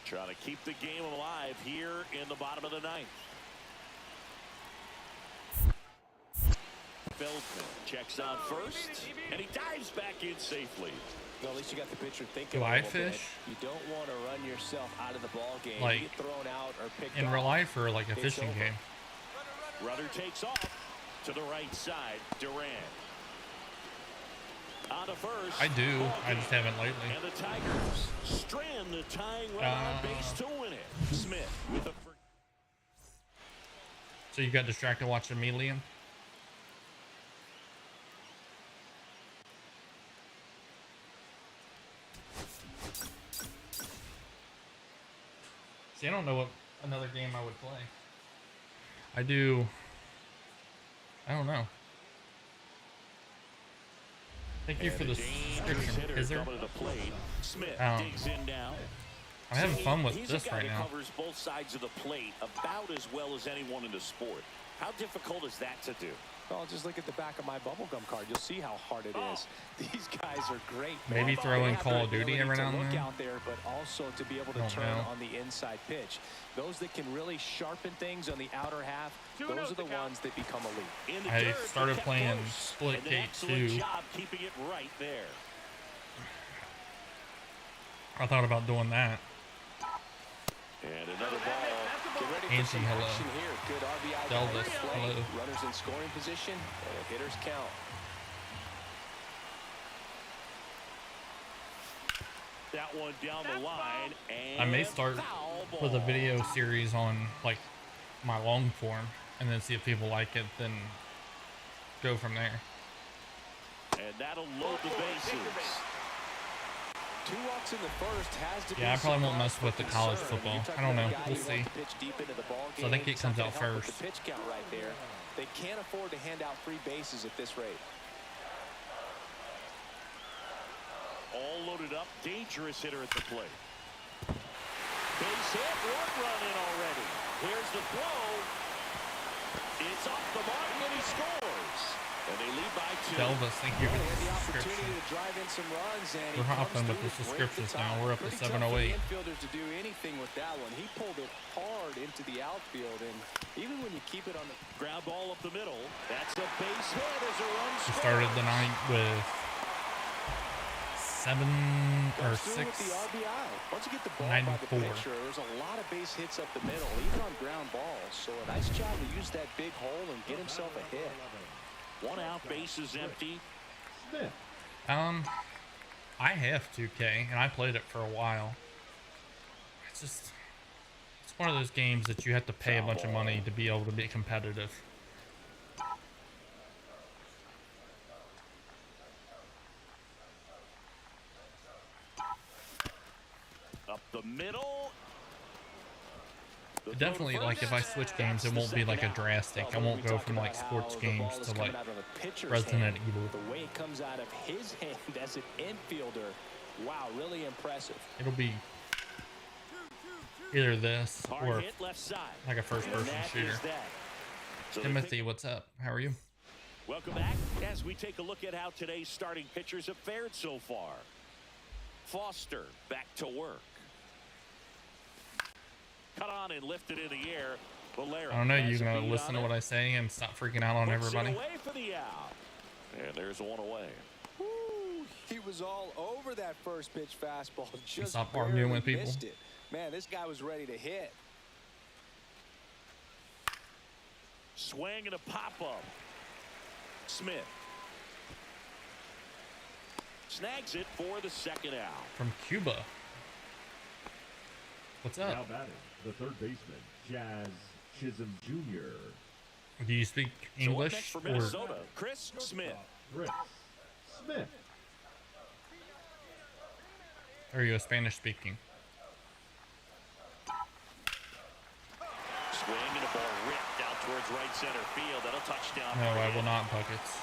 Trying to keep the game alive here in the bottom of the ninth. Feldman checks on first, and he dives back in safely. Well, at least you got the pitcher thinking Do a I little bit. fish? You don't want to run yourself out of the ball game. Like, you get thrown out or picked In off. real life or like a It's fishing over. game? Rudder takes off to the right side. Durant. On to first. I do. I just haven't lately. And the Tigers strand the tying run on base to win it. Smith with a. So you got distracted watching me, Liam? See, I don't know what another game I would play. I do. I don't know. Thank you for the subscription, Izzer. Smith Um, digs in now. I'm having fun with He's this a guy right that now. covers both sides of the plate about as well as anyone in the sport. How difficult is that to do? Well, just look at the back of my bubblegum card. You'll see how hard it is. These guys are great. Maybe man. throw in They have Call the of Duty ability every to now and look then. out there, but also to be able to Don't turn know. on the inside pitch. Those that can really sharpen things on the outer half, those are the ones that become elite. In the I dirt, started they kept playing close. Split And an K2. excellent job keeping it right there. I thought about doing that. And another ball. Get ready for Angie, some hello. action here. Good RBI. Delvis, behind the plate. hello. Runners in scoring position and hitters count. That one down the line. And I may start foul with a ball. video series on like my long form and then see if people like it, then go from there. And that'll load the bases. 2 walks in the first has to be Yeah, I probably won't some mess with the concern. college I mean, football. you're talking I don't about a know. guy We'll who wants see. to pitch deep into the ball So I think game. it comes out It's not gonna help with first. the pitch count right there. They can't afford to hand out free bases at this rate. All loaded up. Dangerous hitter at the plate. Base hit. One run in already. Here's the throw. It's off the mark and he scores. And they lead by 2. Delvis, thank you Well, for he had the the opportunity subscription. to drive in some runs, and he We're comes hopping with through the to break subscriptions the now. tie. We're up to Pretty tough for the 708. infielders to do anything with that one. He pulled it hard into the outfield, and even when you keep it on the Ground ball up the middle. That's a base hit as a run We scores. started the night with or Through with the RBI. Once you get the ball by the 94. pitcher, there's a lot of base hits up the middle, even on ground balls. So a nice job to use that big hole and get himself a hit. 1 out, base is empty. Smith. I have 2K and I played it for a while. It's one of those games that you have to pay a bunch of money to be able to be competitive. Up the middle. Definitely, like, if I switch games, it won't be like a drastic. I won't go from like sports games to like Resident Evil. The way it comes out of his hand as an infielder, wow, really impressive. It'll be either this Hard or hit left side. like a first-person And that shooter. is that. So they Timothy, pick- what's up? How are you? Welcome back as we take a look at how today's starting pitchers have fared so far. Foster back to work. Cut on and lifted in the air. Valera I don't know. You has a gonna beat listen on to it. what I say and stop freaking out on Puts it everybody? away for the out. And there's one away. Woo, he was all over that first pitch fastball. Just Stop arguing with barely people. missed it. Man, this guy was ready to hit. Swing and a pop-up. Smith snags it for the second out. From Cuba. What's Now up? batting, the third baseman, Jazz Chisholm Jr. Do you speak So up next English for or Minnesota, Chris Smith. Chris Smith. are you a Spanish speaking? Swing and a ball ripped out towards right center field. That'll touchdown. No, I will not, Buckets.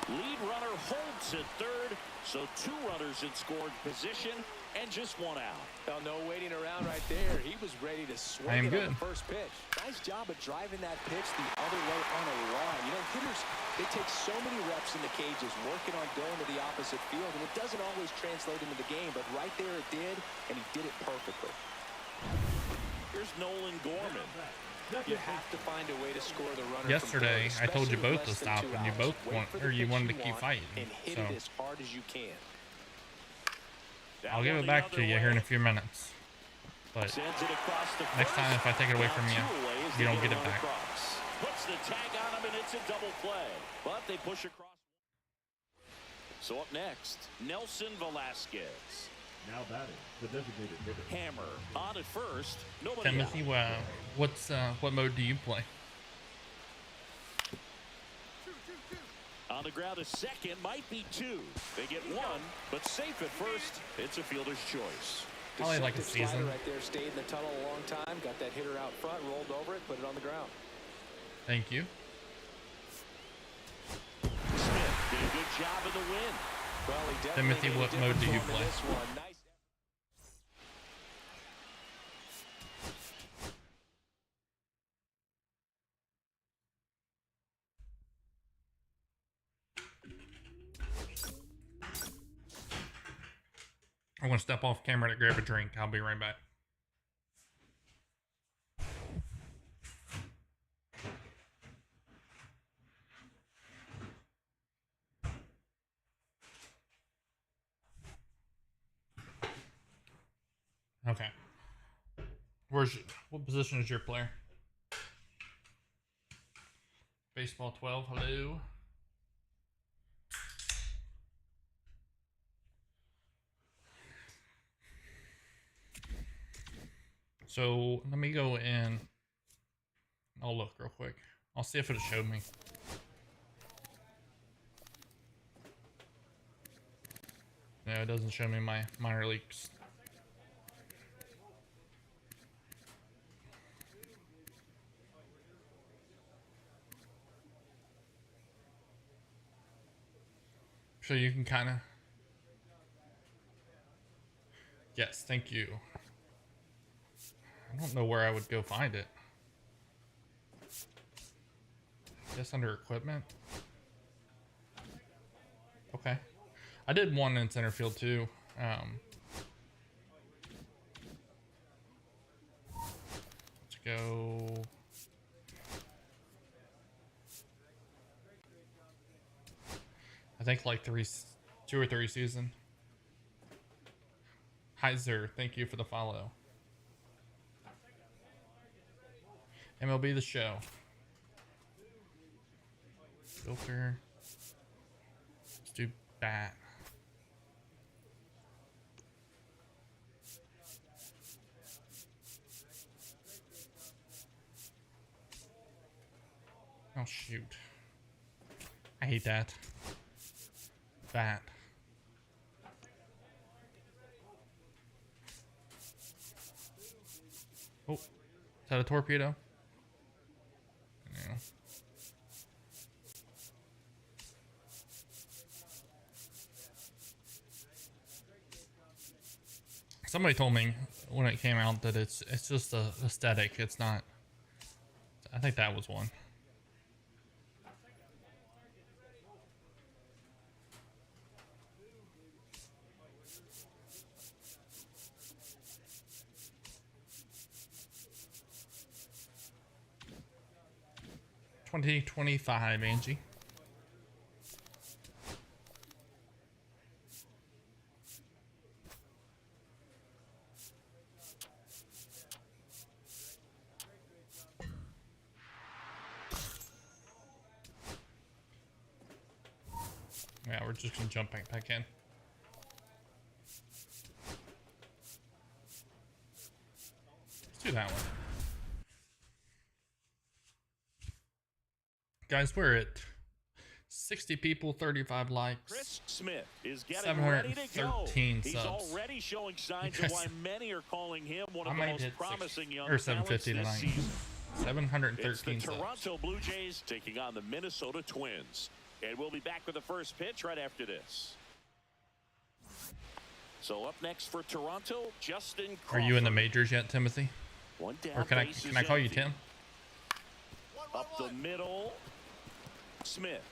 Lead runner holds at third, so 2 runners in scoring position and just 1 out. Well, no waiting around right there. He was ready to swing I am it good. on the first pitch. Nice job of driving that pitch the other way on a line. You know, hitters, they take so many reps in the cages working on going to the opposite field, and it doesn't always translate into the game, but right there it did, and he did it perfectly. Here's Nolan Gorman. You have to find a way to score the runner. Yesterday, from third, I told you especially both with to less stop, than 2 and you outs. both Wait want, for the or you pitch wanted to you keep want fighting. and hit So it as hard as you can. I'll give it back to you here in a few minutes. But Sends it across the next time, if I take it away Now from you, 2 away as you they don't get it run back. across. Puts the tag on him, and it's a double play. But they push across. So up next, Nelson Velasquez. Now batting, the designated hitter. Hammer on at first. Nobody Timothy, out. what mode do you play? On the ground, a second, might be 2. They get 1, but safe at first. It's a fielder's choice. Probably like a Deceptive slider season. right there, stayed in the tunnel a long time, got that hitter out front, rolled over it, put it on the ground. Thank you. Smith did a good job in the win. Well, he definitely Timothy, made a what difference mode do you for him in play? this one. Nice. I'm gonna step off camera to grab a drink. I'll be right back. Okay. What position is your player? Baseball 12, hello. So let me go in. I'll look real quick. I'll see if it'll show me. No, it doesn't show me my minor leagues. So you can kind of... Yes, thank you. I don't know where I would go find it. I guess under equipment. Okay. I did one in center field too. Let's go. I think like 2 or 3 seasons. Heiser, thank you for the follow. MLB The Show. Filter. Let's do bat. Oh shoot. I hate that. Bat. Oh, is that a torpedo? No. Somebody told me when it came out that it's just a aesthetic. It's not. I think that was one. $20.25, Angie. Yeah, we're just gonna jump back in. Let's do that one. Guys, we're at 60 people, 35 likes. Chris Smith is getting ready to go. 713 He's subs. already showing signs of why many are calling him one I of the might most hit promising young or talents 750 this tonight. season. 713 It's the subs. Toronto Blue Jays taking on the Minnesota Twins. And we'll be back with the first pitch right after this. So up next for Toronto, Justin Are you in the majors yet, Timothy? One down, Or can I call you empty. Tim? Up the middle, Smith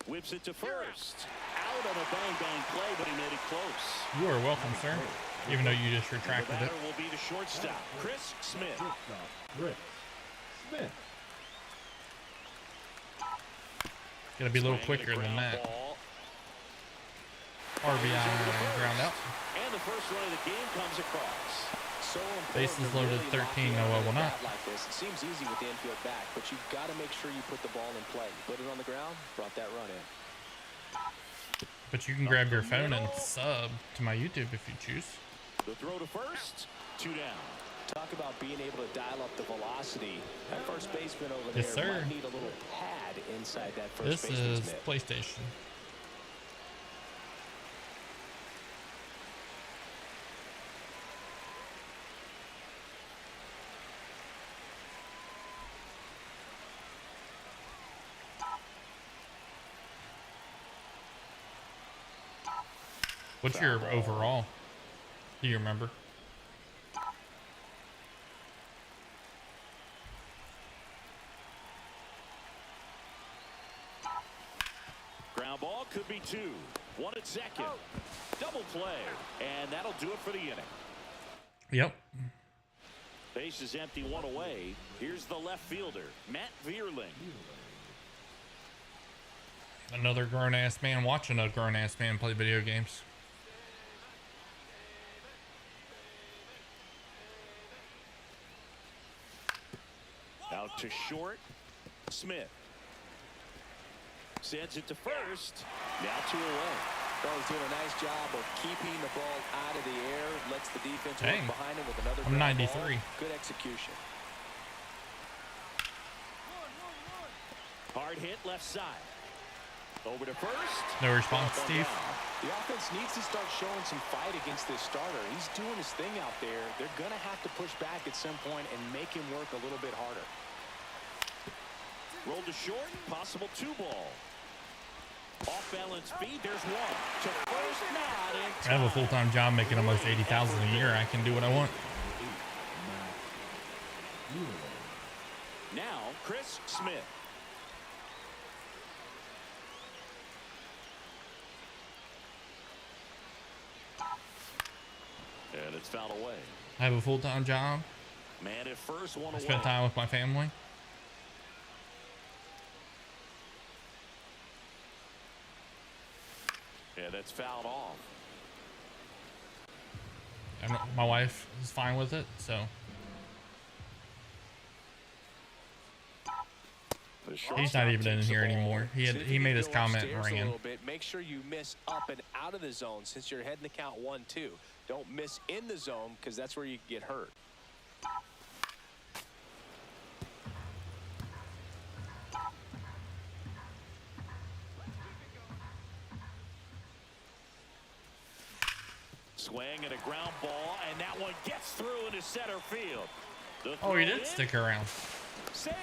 whips it to first. Out on a bang play, but he made it close. You are welcome, sir. Even though you just The retracted it. batter will be the shortstop, Chris Smith. Shortstop, Chris Smith. Gotta be a little Swing and quicker than ground that. ball. RBI ground out. And the first run of the game comes across. So important Bases to loaded, really lock 13, in no, on I a will not. bat like this. It seems easy with the infield back, but you've got to make sure you put the ball in play. Put it on the ground, brought that run in. But you can grab your phone and sub to my YouTube if you choose. The throw to first, 2 down. Talk about being able to dial up the velocity. That first baseman over Yes, there sir. might need a little pad inside that first This baseman's is mitt. PlayStation. What's your overall? Do you remember? Ground ball could be 2. 1 at second. Double play. And that'll do it for the inning. Yep. Base is empty, 1 away. Here's the left fielder, Matt Vierling. Another grown-ass man watching a grown-ass man play video games. Out to short, Smith. Sends it to first. Now 2 away. Well, he's doing a nice job of keeping the ball out of the air. Lets the defense Dang. work behind him with another I'm ground 93. ball. Good execution. Hard hit left side. Over to first. No response, One Steve. down. The offense needs to start showing some fight against this starter. He's doing his thing out there. They're going to have to push back at some point and make him work a little bit harder. Rolled to short, possible 2 ball. Off balance feed, there's 1. To first, not in I have a time. full-time job making almost 80,000 a year. I can do what I want. Now, Chris Smith. And it's fouled away. I have a full-time job. Man at first, 1 I away. spend time with my family. Yeah, that's fouled off. and my wife is fine with it. So he's not even in here anymore. He made his comment and ran. Make sure you miss up and out of the zone since you're heading to count 1-2. Don't miss in the zone because that's where you get hurt. Swing and a ground ball, and that one gets through into center field. Oh, he did stick around. Save.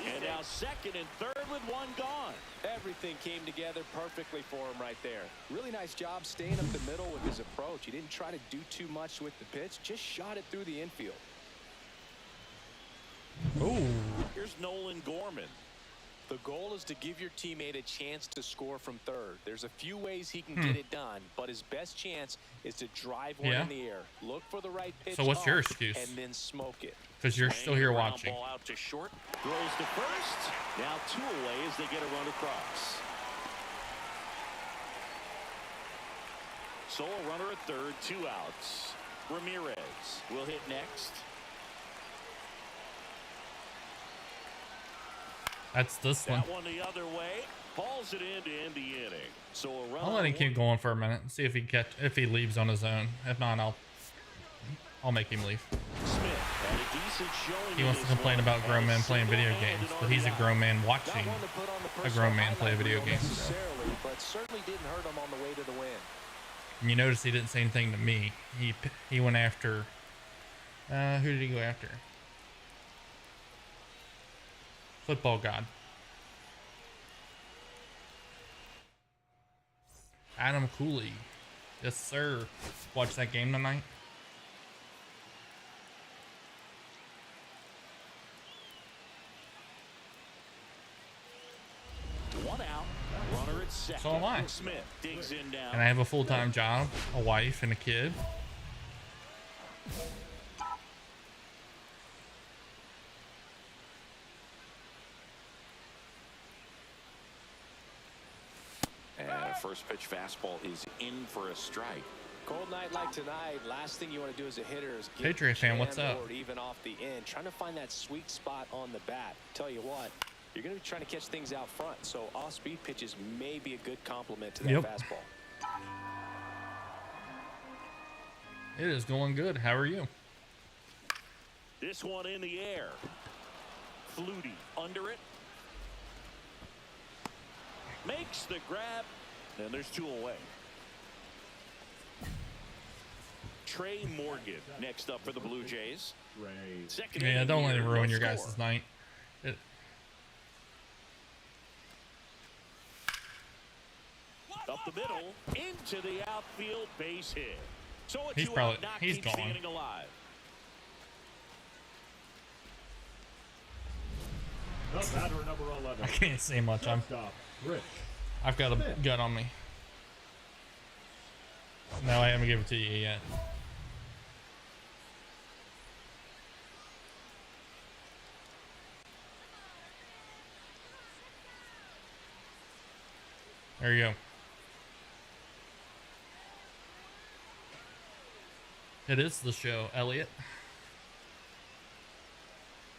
And now second and third with one gone. Everything came together perfectly for him right there. Really nice job staying up the middle with his approach. He didn't try to do too much with the pitch, just shot it through the infield. Ooh. Here's Nolan Gorman. The goal is to give your teammate a chance to score from third. There's a few ways he can get it done, but his best chance is to drive one in the air. Look for the right pitch. So what's your excuse? And then smoke it. Because you're still here watching. Ball out to short. Throws to first. Now 2 away as they get a run across. So a runner at third, 2 outs. Ramirez will hit next. That's this one. That one the other way. Hauls it in to end the inning. So a run. I'll let him keep going for a minute and see if he leaves on his own. If not, I'll make him leave. Smith had a decent showing. He wants to complain about grown men playing video games, but he's a grown man watching a grown man play video games. So. But certainly didn't hurt him on the way to the win. And you notice he didn't say anything to me. He went after. Who did he go after? Football God. Adam Cooley. Yes, sir. Watch that game tonight. One out. Runner at second. So am I. Smith digs in down. And I have a full-time job, a wife, and a kid. First pitch fastball is in for a strike. Cold night like tonight, last thing you want to do as a hitter is get Patriot fan, what's up? Or even off the end, trying to find that sweet spot on the bat. Tell you what, you're going to be trying to catch things out front, so off-speed pitches may be a good complement to that fastball. It is going good. How are you? This one in the air. Flutie under it. Makes the grab. And there's 2 away. Trey Morgan next up for the Blue Jays. Second Yeah, don't let it ruin your guys' night. Up the middle, into the outfield, base hit. So a He's 2-out probably knock he's keeps the gone. inning alive. The batter number 11. I can't say much. Stop. Rich. I've got a gut on me. No, I haven't given it to you yet. There you go. It is the show, Elliot.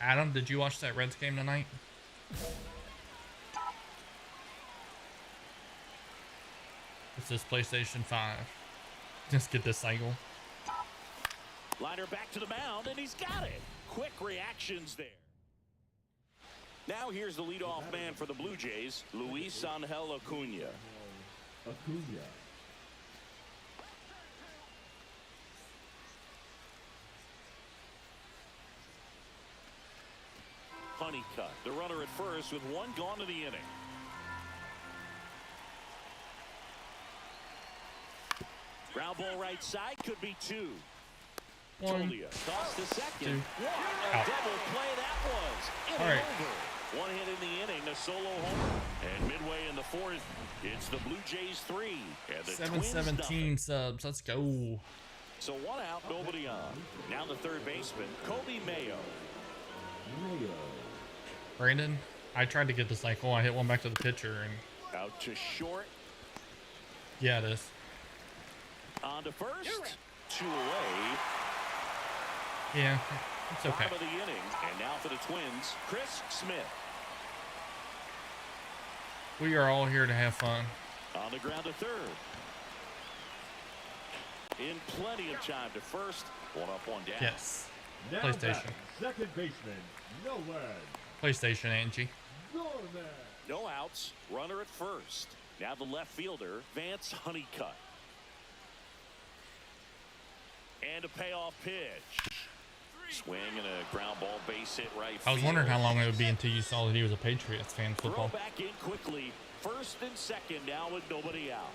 Adam, did you watch that Reds game tonight? It's this PlayStation 5. Just get this cycle. Liner back to the mound, and he's got it. Quick reactions there. Now here's the leadoff man for the Blue Jays, Luis Angel Acuna. Acuna. Honeycutt, the runner at first with 1 gone to the inning. Ground ball right side, could be 2. Tolia toss to second. 2. What a Out. double play that was. All right. Over. 1 hit in the inning, a solo homer. And midway in the 4th, it's the Blue Jays 3. And the 717 subs. Let's go. So 1 out, nobody on. Now the third baseman, Kobe Mayo. Brandon, I tried to get the cycle. I hit one back to the pitcher, and Out to short. yeah, it is. On to first. 2 away. Yeah, it's okay. Bottom of the inning, and now for the Twins, Chris Smith. We are all here to have fun. On the ground to third. In plenty of time to first. One up, one down. Yes. Now PlayStation. batting, second baseman, Nolan PlayStation, Angie. Gorman. No outs. Runner at first. Now the left fielder, Vance Honeycutt. And a payoff pitch. Swing and a ground ball base hit right I was field. wondering how long it would be until you saw that he was a Patriots fan Throw football. back in quickly. First and second now with nobody out.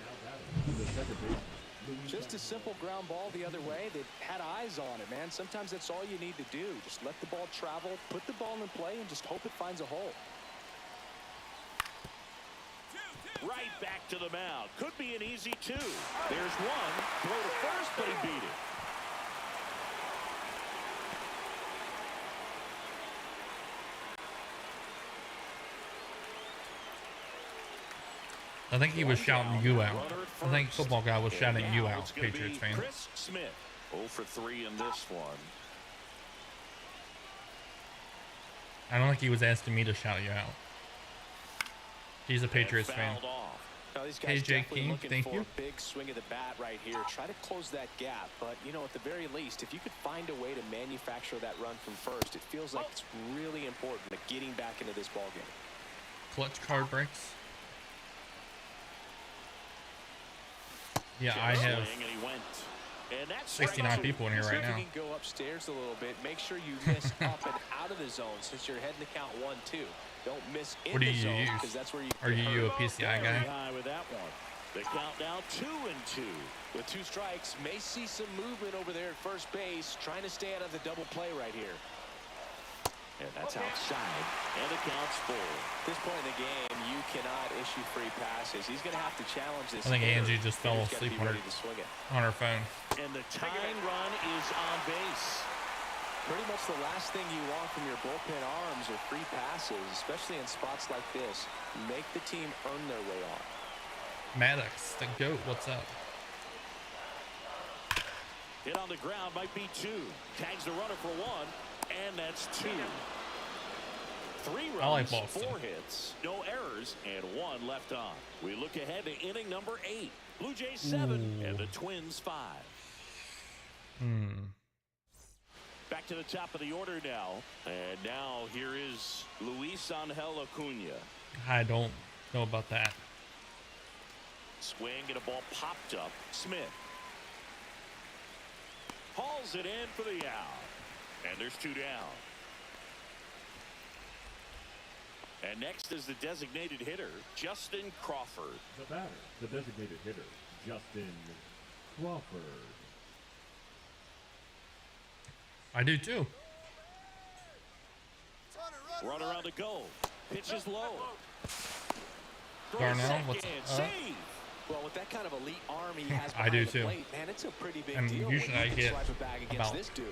The second baseman, Just a simple ground ball the other way that had eyes on it, man. Sometimes that's all you need to do. Just let the ball travel, put the ball in play, and just hope it finds a hole. Right back to the mound. Could be an easy two. There's one. Throw to first, but he beat it. I think he was shouting you out. I think football guy was shouting you out, Patriots fan. Chris Smith, 0 for 3 in this one. I don't think he was asking me to shout you out. He's a Patriots fan. Fouled off. Now, these guys KJ definitely King, looking thank for you. a big swing of the bat right here. Try to close that gap, but you know, at the very least, if you could find a way to manufacture that run from first, it feels like it's really important to getting back into this ball game. Clutch card breaks. Yeah, I have Swing, and he went. And that's 69 strike people in here See right if you now. can go upstairs a little bit. Make sure you miss up and out of the zone since you're heading to count 1-2. Don't miss in What do the you zone use? because that's where you Are get you a hurt. PCI Very guy? high with that one. The count now 2-2. With 2 strikes, may see some movement over there at first base, trying to stay out of the double play right here. And that's outside. And the count's full. At this point in the game, you cannot issue free passes. He's going to have to challenge this. I think hitter. Angie just fell Hitter's gotta asleep be on her, ready to swing it. on her phone. And the tying run is on base. Pretty much the last thing you want from your bullpen arms are free passes, especially in spots like this. Make the team earn their way on. Maddox, the GOAT, what's up? Hit on the ground might be 2. Tags the runner for 1. And that's 2. 3 runs, I like Boston. 4 hits, no errors, and 1 left on. We look ahead to inning number 8. Blue Jays 7 and the Twins 5. Back to the top of the order now. And now here is Luis Angel Acuna. I don't know about that. Swing and a ball popped up. Smith hauls it in for the out. And there's 2 down. And next is the designated hitter, Justin Crawford. the batter, the designated hitter, Justin Crawford. I do too. Runner on the go. Pitch is low. Darnell, Second, what's up? save. Well, with that kind of elite arm he has I do behind the too. plate, man, it's a pretty big And deal usually when I you can get swipe it back against about, this dude.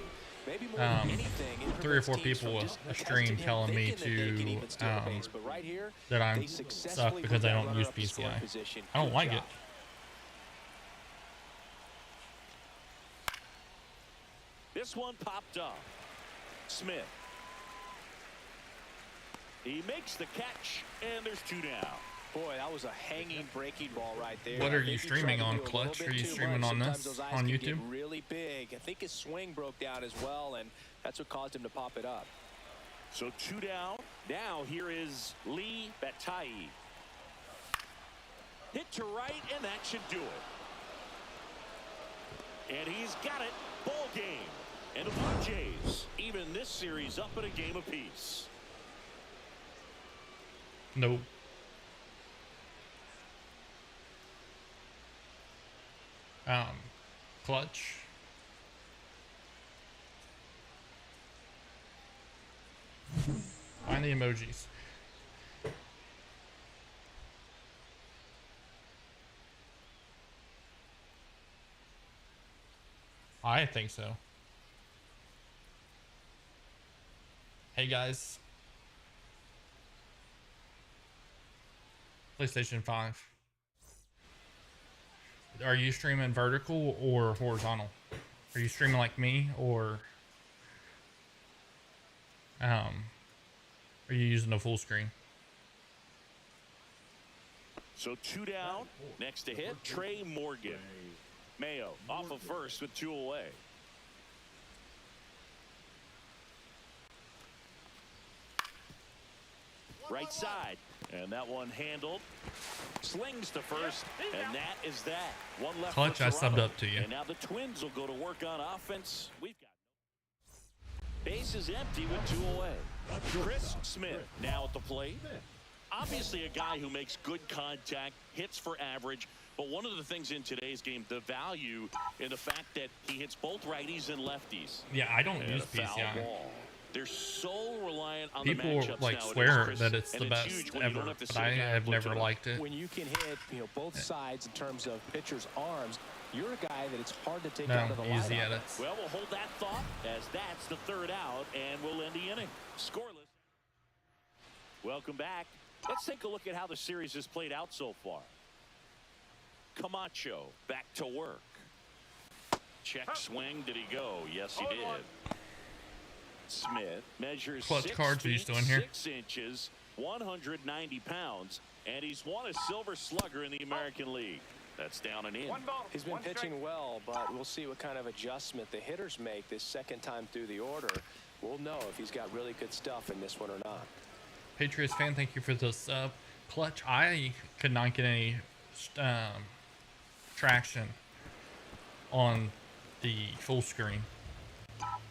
Maybe more than anything, it 3 or prevents 4 teams people from a just stream testing him, telling me thinking that they can even to steal the base. But right here, that I'm they suck successfully because put I that don't runner use up in scoring PCI. position. I don't Good like job. it. This one popped up. Smith. He makes the catch, and there's 2 down. Boy, that was a hanging breaking ball right there. What are I think you he tried streaming to on, do a little Clutch? bit Are you too streaming much. on Sometimes this, those eyes on can YouTube? get really big. I think his swing broke down as well, and that's what caused him to pop it up. So 2 down. Now here is Lee Batai. Hit to right, and that should do it. And he's got it. Ball game. And the Blue Jays even this series up at a game apiece. Nope. Clutch. Find the emojis. I think so. Hey guys. PlayStation 5. Are you streaming vertical or horizontal? Are you streaming like me, or Are you using a full screen? So 2 down. Next to hit, Trey Morgan. Mayo off of first with 2 away. Right side. And that one handled. Slings to first. And that is that. One left. Clutch, I subbed up to you. And now the Twins will go to work on offense. We've got base is empty with 2 away. Chris Smith now at the plate. Obviously a guy who makes good contact, hits for average. But one of the things in today's game, the value in the fact that he hits both righties and lefties. Yeah, I don't use And a foul PCI. ball. They're so reliant on People the matchups like nowadays, swear Chris, that it's and the best huge when you don't ever, have to but sit I down and have look never at it. liked it. When you can hit, both sides in terms of pitcher's arms, you're a guy that it's hard to take No, out of the easy lineup. edits. Well, we'll hold that thought as that's the 3rd out, and we'll end the inning. Scoreless. Welcome back. Let's take a look at how the series has played out so far. Camacho back to work. Check swing. Did he go? Yes, he did. Smith measures Clutch 6 cards are you feet, still in here? 6 inches, 190 pounds, and he's won a Silver Slugger in the American League. That's down and in. He's been pitching well, but we'll see what kind of adjustment the hitters make this second time through the order. We'll know if he's got really good stuff in this one or not. Patriots fan, thank you for the sub. Clutch, I could not get any traction on the full screen.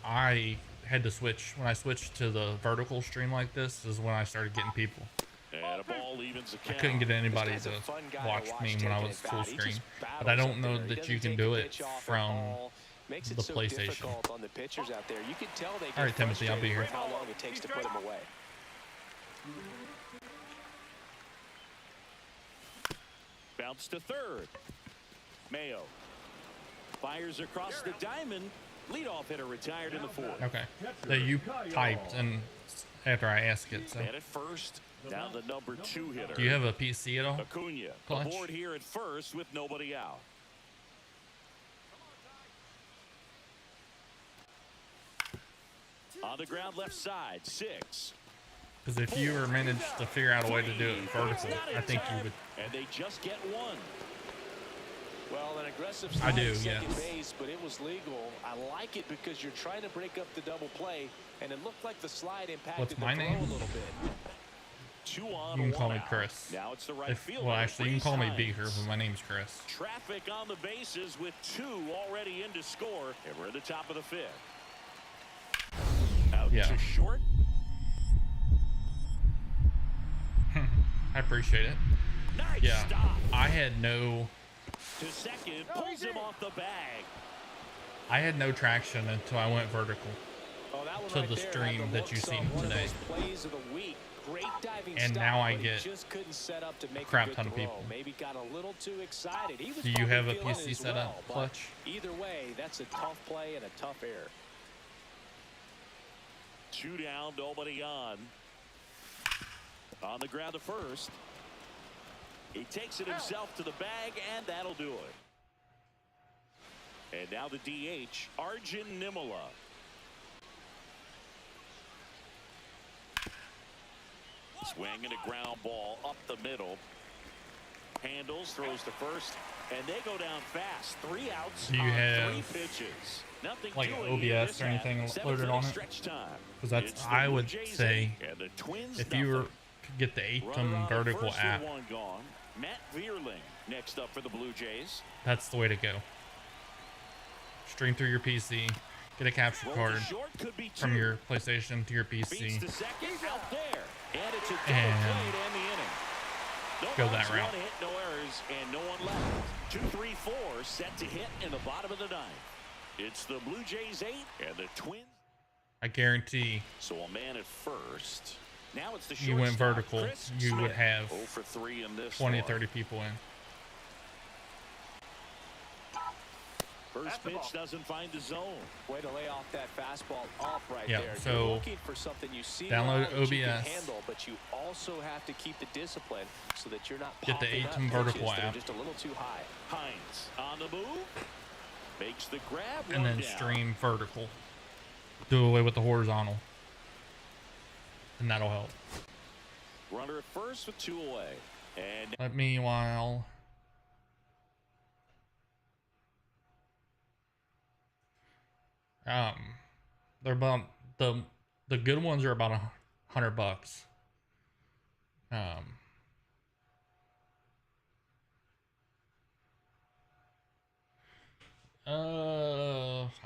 I had to switch. When I switched to the vertical stream like this is when I started getting people. And a ball evens the I count. couldn't get anybody This to guy's a fun guy to watch me when I taking was it full back. He screen. just But I battles don't up know there. He that you doesn't can take do a it pitch off at from all. Makes it the so PlayStation. difficult on the pitchers out there. You can tell they get All right, Timothy, I'll be here. frustrated with how long it takes to put them away. Bounce to third. Mayo fires across the diamond. Leadoff hitter retired in the 4th. Okay. That you typed and after I asked it. So, And at first, now the number 2 hitter. do you have a PC at all? Acuna Clutch? aboard here at first with nobody out. On the ground left side, 6. Because if you were managed to figure out a way to do it vertical, I think you would. And they just get 1. Well, an aggressive I slide do, at second yes. base, but it was legal. I like it because you're trying to break up the double play, and it looked like the slide impacted What's my the throw name? a little bit. 2 on, You can 1 call me out. Chris. Now it's the right If, field. well, actually, you can call me Hines. Beaker, but my name's Chris. Traffic on the bases with 2 already in to score, and we're at the top of the 5th. Out Yeah. to short. I appreciate it. Nice Yeah. stop. I had no traction until I went vertical. Oh, that one To right the there had stream that looks you've of seen one of today. those plays of the week. Great diving And stop, now I but he get just couldn't set up to make crap a good ton of throw. people. Maybe got a little too excited. He was Do you probably have a feeling it PC as set up, well, but Clutch? either way, that's a tough play and a tough error. 2 down, nobody on. On the ground to first. He takes it himself to the bag, and that'll do it. And now the DH, Arjun Nimala. Swing and a ground ball up the middle. Handles, throws to first, and they go down fast. 3 outs Do you on have, 3 pitches. Nothing like, doing here OBS this or anything half. loaded 7th on it? stretch time. Because that's, It's the I Blue would Jays say, 8 and the Twins if you were nothing. could get the Runner Atom on vertical first with app, 1 gone. Matt Vierling next up for the Blue Jays. that's the way to go. Stream through your PC, get a capture Roll to card short, could be 2. from your PlayStation to your Beats PC. the second, out there. And it's a double And play to end the inning. No go runs, that route. 1 hit, no errors, and no one left. 2, 3, 4 set to hit in the bottom of the 9th. It's the Blue Jays 8 and the Twins. I guarantee So a man at first. Now it's the you went shortstop, vertical, Chris you would Smith. have 0 for 3 in this 20, one. 30 people in. First pitch doesn't find the zone. Way to lay off that fastball off right Yeah, there. so You're looking for something you see download around that you can OBS. handle, but you also have to keep the discipline so that you're not Get the popping up Atom pitches vertical that are app. just a little too high. Hines on the move. Makes the grab. And 1 then down. stream vertical. Do away with the horizontal. and that'll help. Runner at first with 2 away. And But meanwhile, they're about the good ones are about $100.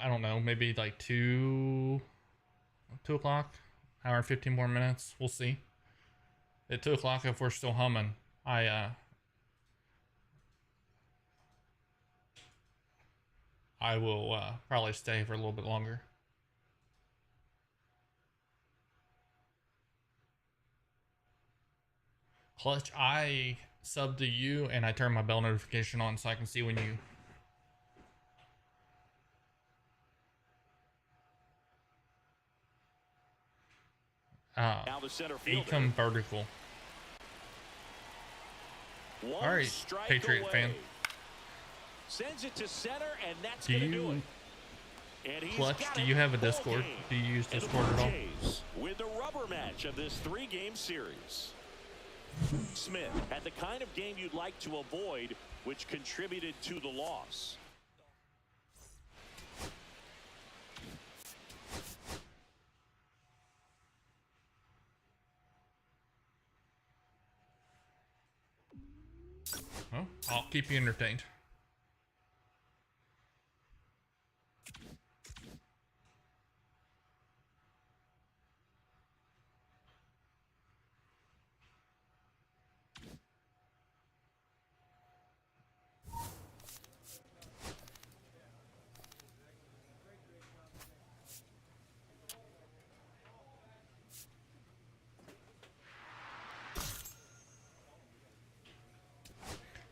I don't know, maybe like 2 o'clock, hour and 15 more minutes. We'll see. At 2 o'clock, if we're still humming, I will probably stay for a little bit longer. Clutch, I sub to you and I turn my bell notification on so I can see when you. now the center fielder. Acom vertical. One All right, strike Patriot away. fan. Sends it to center, and that's Do going to do you, it. And he's Clutch, got do it. you have a Ball Discord? game. Do you use And the Discord at Blue all? Jays with the rubber match of this 3-game series. Smith had the kind of game you'd like to avoid, which contributed to the loss. Well, I'll keep you entertained.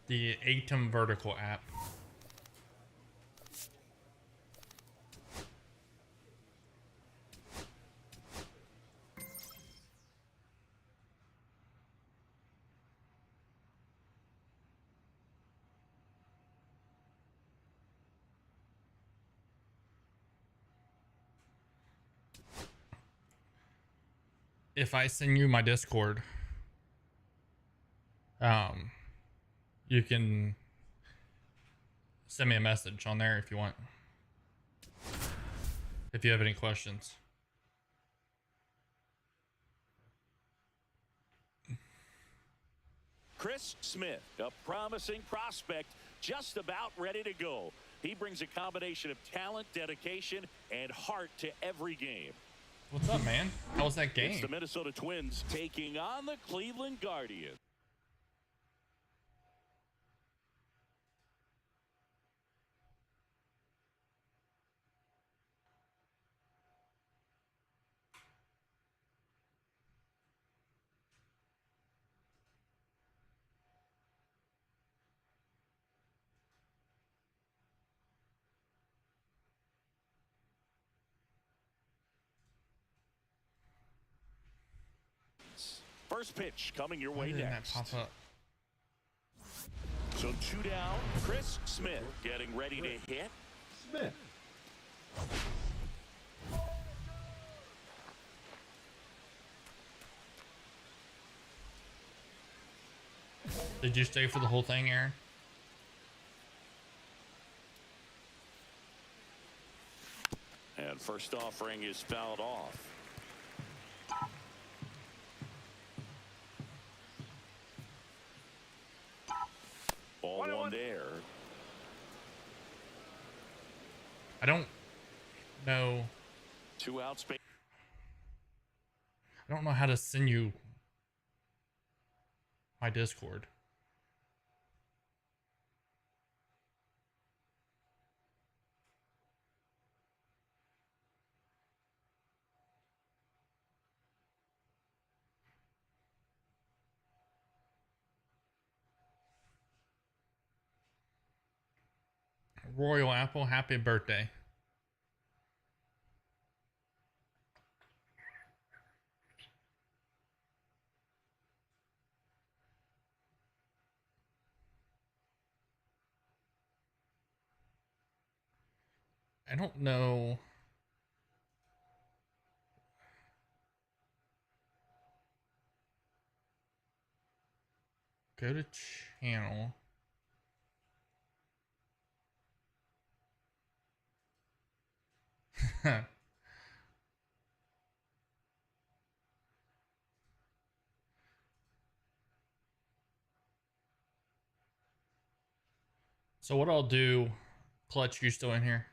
The Atom Vertical app. If I send you my Discord, you can send me a message on there if you want. If you have any questions. Chris Smith, a promising prospect, just about ready to go. He brings a combination of talent, dedication, and heart to every game. What's up, man? How was that game? It's the Minnesota Twins taking on the Cleveland Guardians. First pitch coming your Why way didn't that next. pop up? So 2 down. Chris Smith getting ready to hit. Smith. Did you stay for the whole thing, Aaron? And first offering is fouled off. Ball one there. I don't know. 2 out space. I don't know how to send you my Discord. Royal Apple, happy birthday. I don't know. Go to channel. So what I'll do, Clutch, you still in here?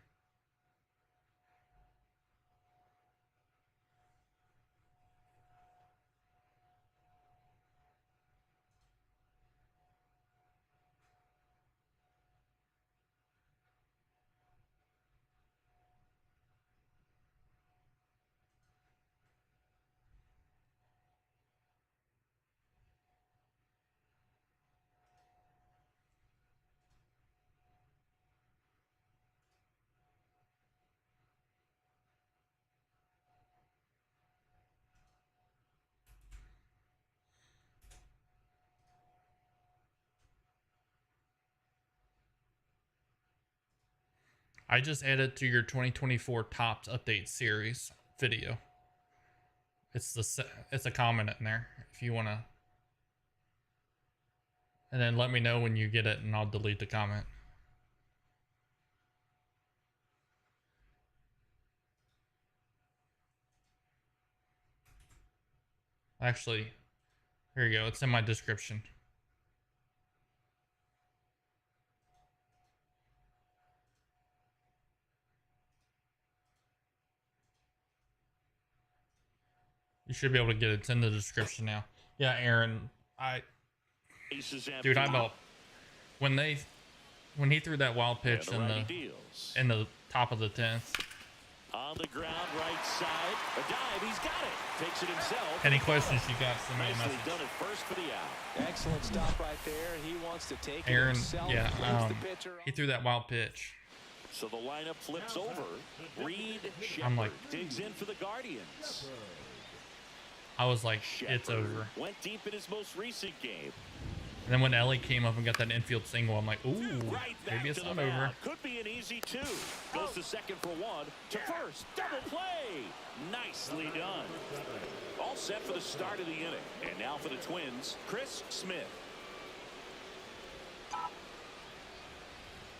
I just added to your 2024 Tops Update series video. It's a comment in there if you want to. And then let me know when you get it and I'll delete the comment. Actually, here you go. It's in my description. You should be able to get it. It's in the description now. Yeah, Aaron, dude, I about when he threw that wild pitch in the top of the 10th. On the ground, right side, a dive. He's got it. Takes it himself. Any questions you got? Send me a Nicely message. done at first for the out. Excellent stop right there. He wants to take Aaron, it himself. yeah, The pitcher. he threw that wild pitch. So the lineup flips over. Reed I'm like, digs in for the Guardians. I was like, it's Shepard over. went deep in his most recent game. And then when Ellie came up and got that infield single, I'm like, ooh, Right back maybe it's to the not over. mound. Could be an easy 2. Goes to second for 1. To first. Double play. Nicely done. All set for the start of the inning. And now for the Twins, Chris Smith.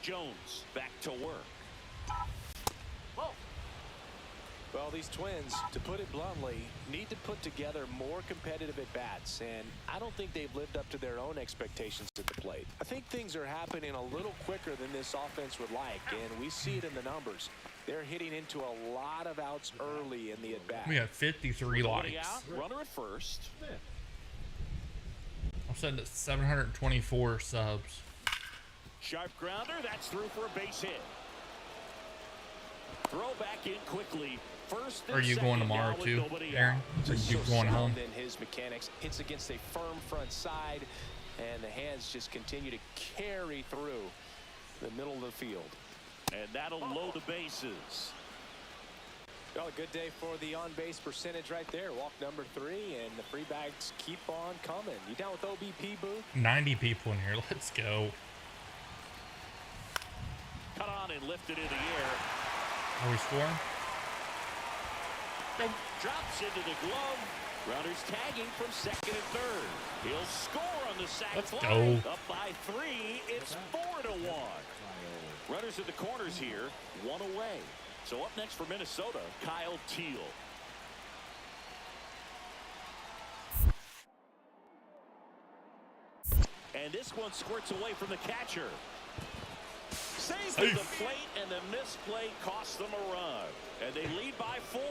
Jones back to work. Well, these Twins, to put it bluntly, need to put together more competitive at-bats, and I don't think they've lived up to their own expectations at the plate. I think things are happening a little quicker than this offense would like, and we see it in the numbers. They're hitting into a lot of outs early in the at-bat. We have 53 Nobody likes. out, runner at first. I'm setting at 724 subs. Sharp grounder, that's through for a base hit. Throw back in quickly. First and Are you going second tomorrow now with too, nobody Aaron? out. Are you So going home? sound in his mechanics. Hits against a firm front side, and the hands just continue to carry through the middle of the field. And that'll load the bases. Well, a good day for the on-base percentage right there. Walk number 3, and the free bags keep on coming. You down with OBP, Boo? 90 people in here. Let's go. Cut on and lifted in the air. Are we scoring? Drops into the glove. Runners tagging from second and third. He'll score on the sac Let's fly. go. Up by 3. It's 4-1. Runners at the corners here. 1 away. So up next for Minnesota, Kyle Teal. And this one squirts away from the catcher. Safe to the plate, and the misplay costs them a run. And they lead by 4.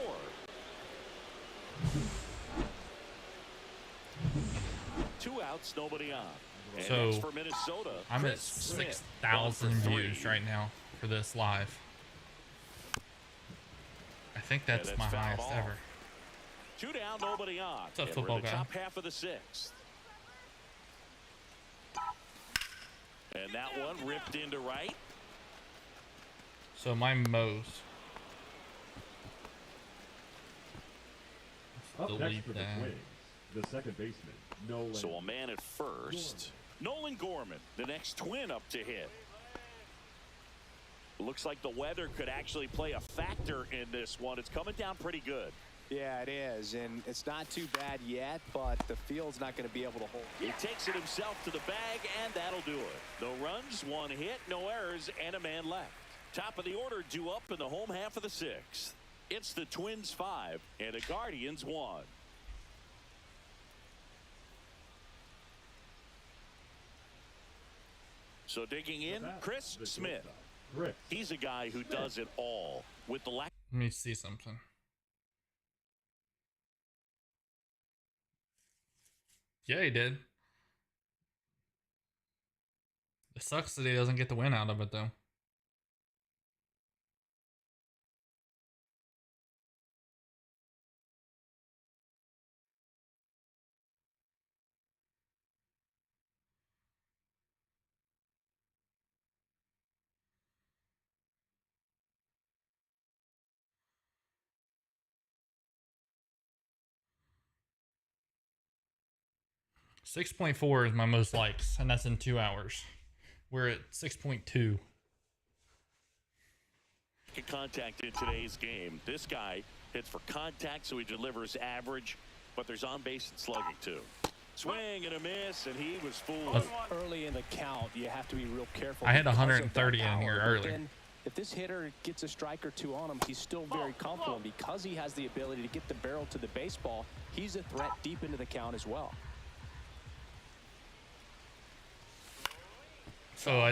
Two outs, nobody on. And So, next for Minnesota, I'm at Chris Smith. 6,000 1 for 3. views right now for this live. I think that's that's my fouled highest off. ever. 2 down, nobody on. What's up, And football we're in the guy? top half of the 6th. And that one ripped into right. So my most. Up next Delete for the that. Twins, the second baseman, Nolan. So a man at first. Nolan Gorman, the next Twin up to hit. Looks like the weather could actually play a factor in this one. It's coming down pretty good. Yeah, it is, and it's not too bad yet, but the field's not going to be able to hold. He takes it himself to the bag, and that'll do it. No runs, one hit, no errors, and a man left. Top of the order due up in the home half of the sixth. It's the Twins 5 and the Guardians 1. So digging in, Chris Smith. He's a guy who does it all with the lack. Let me see something. Yeah, he did. It sucks that he doesn't get the win out of it, though. .4 is my most likes, and that's in 2 hours. We're at 6.2. Contact in today's game. This guy hits for contact, so he delivers average, but there's on base and slugging too. Swing and a miss, and he was fooled. Early in the count, you have to be real careful. I had 130 in here early. If this hitter gets a strike or two on him, he's still very comfortable. And because he has the ability to get the barrel to the baseball, he's a threat deep into the count as well. So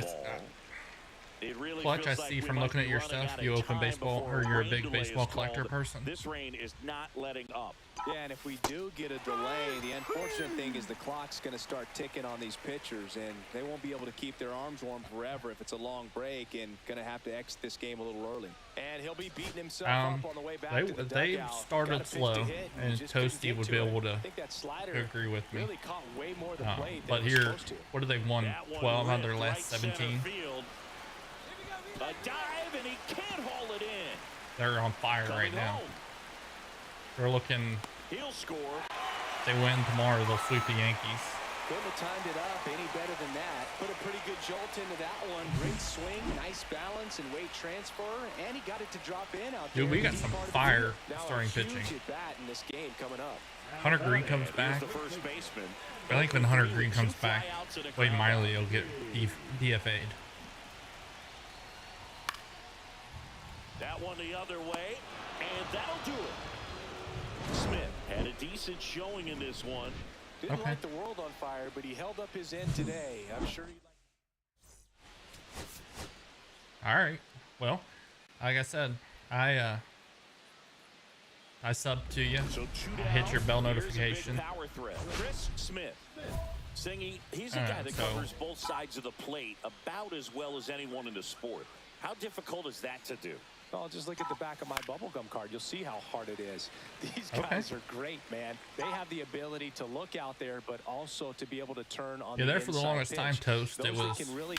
Really Clutch, I see from looking at your stuff, you open baseball, or you're a big baseball collector person. This rain is not letting up. Yeah, and if we do get a delay, the unfortunate thing is the clock's going to start ticking on these pitchers, and they won't be able to keep their arms warm forever if it's a long break, and going to have to exit this game a little early. And he'll be beating himself up on the way back to the they dugout. started slow, and Toasty would be able to agree with me. Really caught way more than played but than here, what have they won? 12 out of their last 17. A dive, and he can't haul it in. They're on fire right now. They're looking. He'll score. If they win tomorrow, they'll sweep the Yankees. Couldn't have timed it up any better than that. Put a pretty good jolt into that one. Great swing, nice balance and weight transfer, and he got it to drop in out there. Dude, we got some fire starting pitching. In this game coming up. Hunter Green comes back. I think when Hunter Green comes back, Wade Miley will get DFA'd. That one the other way, and that'll do it. Smith had a decent showing in this one. Didn't light the world on fire, but he held up his end today. I'm sure he. All right. Well, like I said, I subbed to you. So I hit your bell notification. Power threat. Chris Smith. Singy, he's a guy that covers both sides of the plate about as well as anyone in the sport. How difficult is that to do? Well, just look at the back of my bubblegum card. You'll see how hard it is. These guys are great, man. They have the ability to look out there, but also to be able to turn on the there for the longest pitch. time, Toast. It was really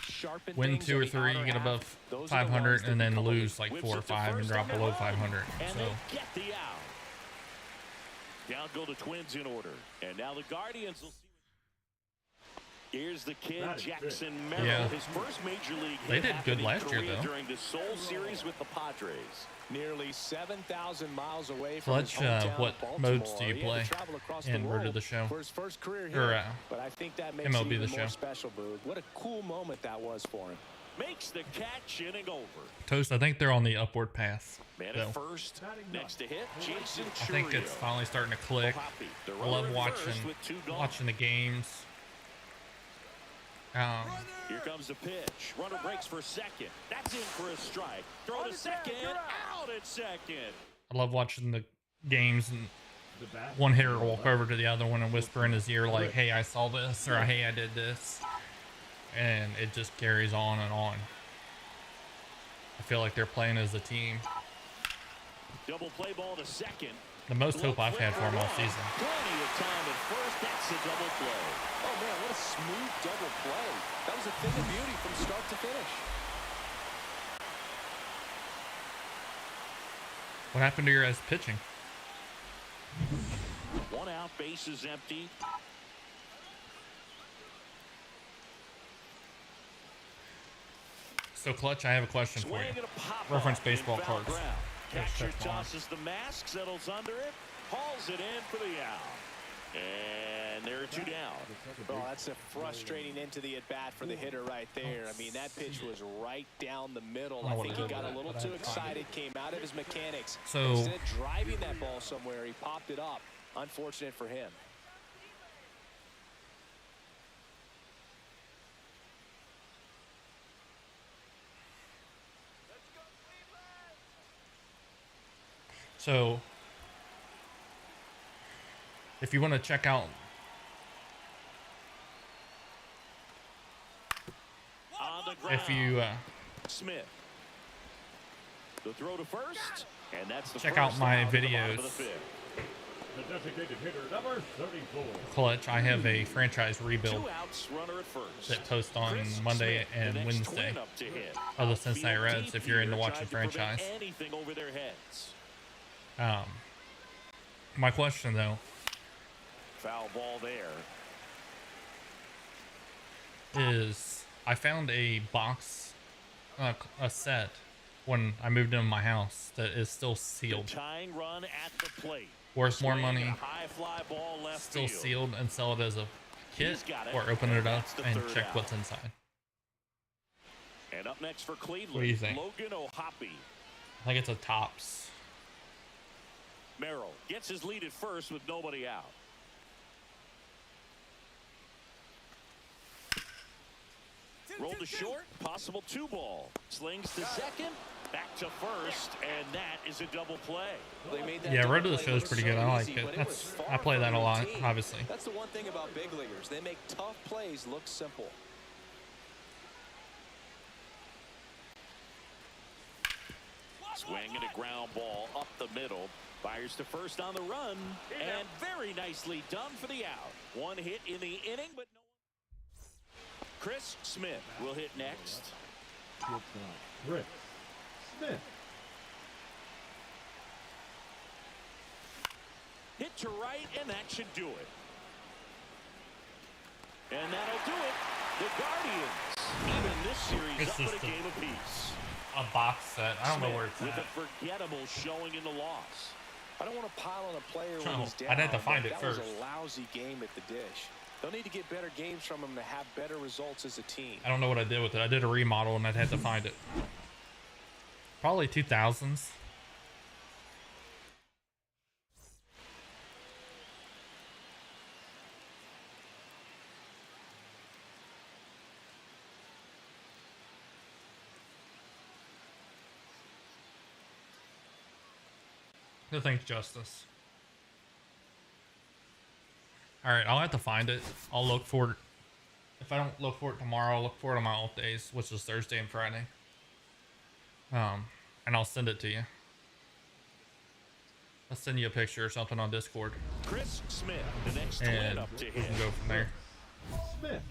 win 2 or 3, get above 500, and then lose like 4 or 5 and drop below 500. So get the out. Down go the Twins in order, and now the Guardians will see. Here's the kid, Jackson Merrill. Yeah. His first major league they did good last year, though. During the sole series with the Padres. Nearly 7,000 miles away from Clutch, what modes do you play in MLB The Show? For his first career Or here, but I think that makes MLB it The even more Show. special, Boog. What a cool moment that was for him. Makes the catch, inning over. Toast, I think they're on the upward path. Man at first, next to hit, Jason I think it's finally starting to click. I love watching the games. Here comes the pitch. Runner breaks for second. That's in for a strike. Throw to second. Out at second. I love watching the games, and one hitter will walk over to the other one and whisper in his ear like, "Hey, I saw this," or "Hey, I did this," and it just carries on and on. I feel like they're playing as a team. Double play ball to second. The most hope I've had for them all season. Plenty of time at first. That's a double play. Oh, man, what a smooth double play. That was a thing of beauty from start to finish. What happened to your guys' pitching? One out, base is empty. So, Clutch, I have a question for you. Reference baseball cards. Catcher tosses the mask, settles under it, hauls it in for the out. And there are 2 down. Oh, that's a frustrating into the at-bat for the hitter right there. I mean, that pitch was right down the middle. I think he got a little too excited, came out of his mechanics. So instead of driving that ball somewhere, he popped it up. Unfortunate for him. So if you want to check out if you Smith. The throw to first, and that's the check out my videos The designated hitter, number 34. clutch, I have a franchise rebuild 2 outs, runner at first. that posts on Monday and Wednesday of the Cincinnati Reds if you're into watching franchise. Anything over their heads. My question though, Foul ball there. is I found a box, a set when I moved into my house that is still sealed. Tying run at the plate. Worth more money, High fly ball left still field. sealed, and sell it as a kit, He's got it. or open it up That's the and third check out. what's inside. And up next for Cleveland, What do you think? Logan O'Hoppe. I think it's a tops. Merrill gets his lead at first with nobody out. Rolled to short, possible 2-ball. Slings to second, back to first, and that is a double play. Yeah, Road to the Show is pretty good. I like it. I play that a lot, obviously. That's the one thing about big leaguers. They make tough plays look simple. Swing and a ground ball up the middle. Fires to first on the run, and very nicely done for the out. 1 hit in the inning, but no one. Chris Smith will hit next. Chris Smith. Hit to right, and that should do it. And that'll do it. The Guardians, even this series, It's up just at a game apiece. A box set. I don't know where it's With at. a forgettable showing in the loss. I don't want to pile on a player when No, he's down. I'd have to find but it that was first. a lousy game at the dish. They'll need to get better games from him to have better results as a team. I don't know what I did with it. I did a remodel and I'd had to find it. Probably 2000s. No thanks, Justice. Alright, I'll have to find it. I'll look for it. If I don't look for it tomorrow, I'll look for it on my off days, which is Thursday and Friday. And I'll send it to you. I'll send you a picture or something on Discord. Chris Smith, the next And up to we can hit. go from there. Smith.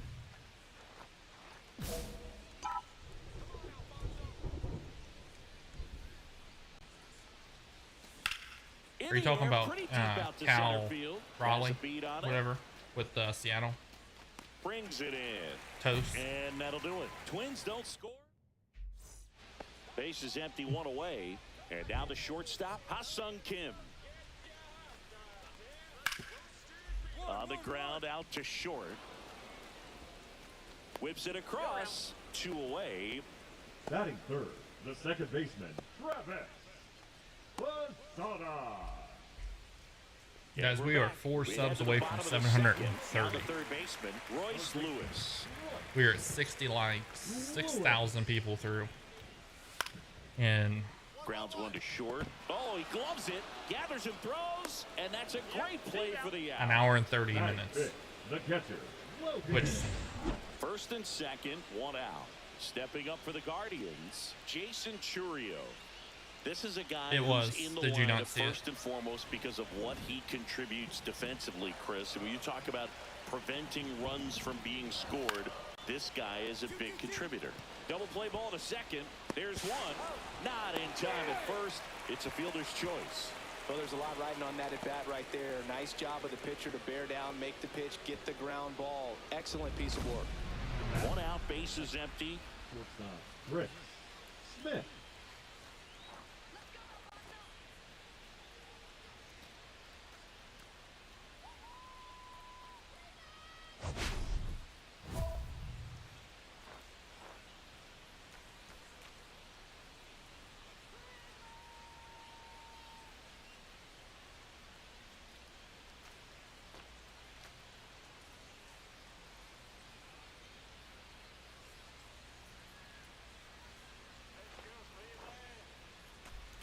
In Are you the talking air, about pretty deep out to Cal center field. Raleigh, Has a beat on it. whatever, with Seattle? Brings it in. Toast. And that'll do it. Twins don't score. Base is empty, 1 away. And down to shortstop, Ha-Sung Kim. On the ground, out to short. Whips it across, 2 away. Batting third, the second baseman, Travis Posada. Guys, we are 4 We head subs to the away bottom from of the second. Now 730. the third baseman, Royce Lewis. We are at 60 likes, 6,000 people through. And Grounds 1 to short. Oh, he gloves it, gathers and throws, and that's a great play for the out. an hour and 30 Batting minutes. fifth, the catcher, Logan. Which, First and second, 1 out. Stepping up for the Guardians, Jason Churio. This is a guy It who's was. in the Did you lineup not see it? first and foremost because of what he contributes defensively, Chris. And when you talk about preventing runs from being scored, this guy is a big contributor. Double play ball to second. There's one. Not in time at first. It's a fielder's choice. Well, there's a lot riding on that at bat right there. Nice job of the pitcher to bear down, make the pitch, get the ground ball. Excellent piece of work. 1 out, base is empty. Shortstop, Chris Smith.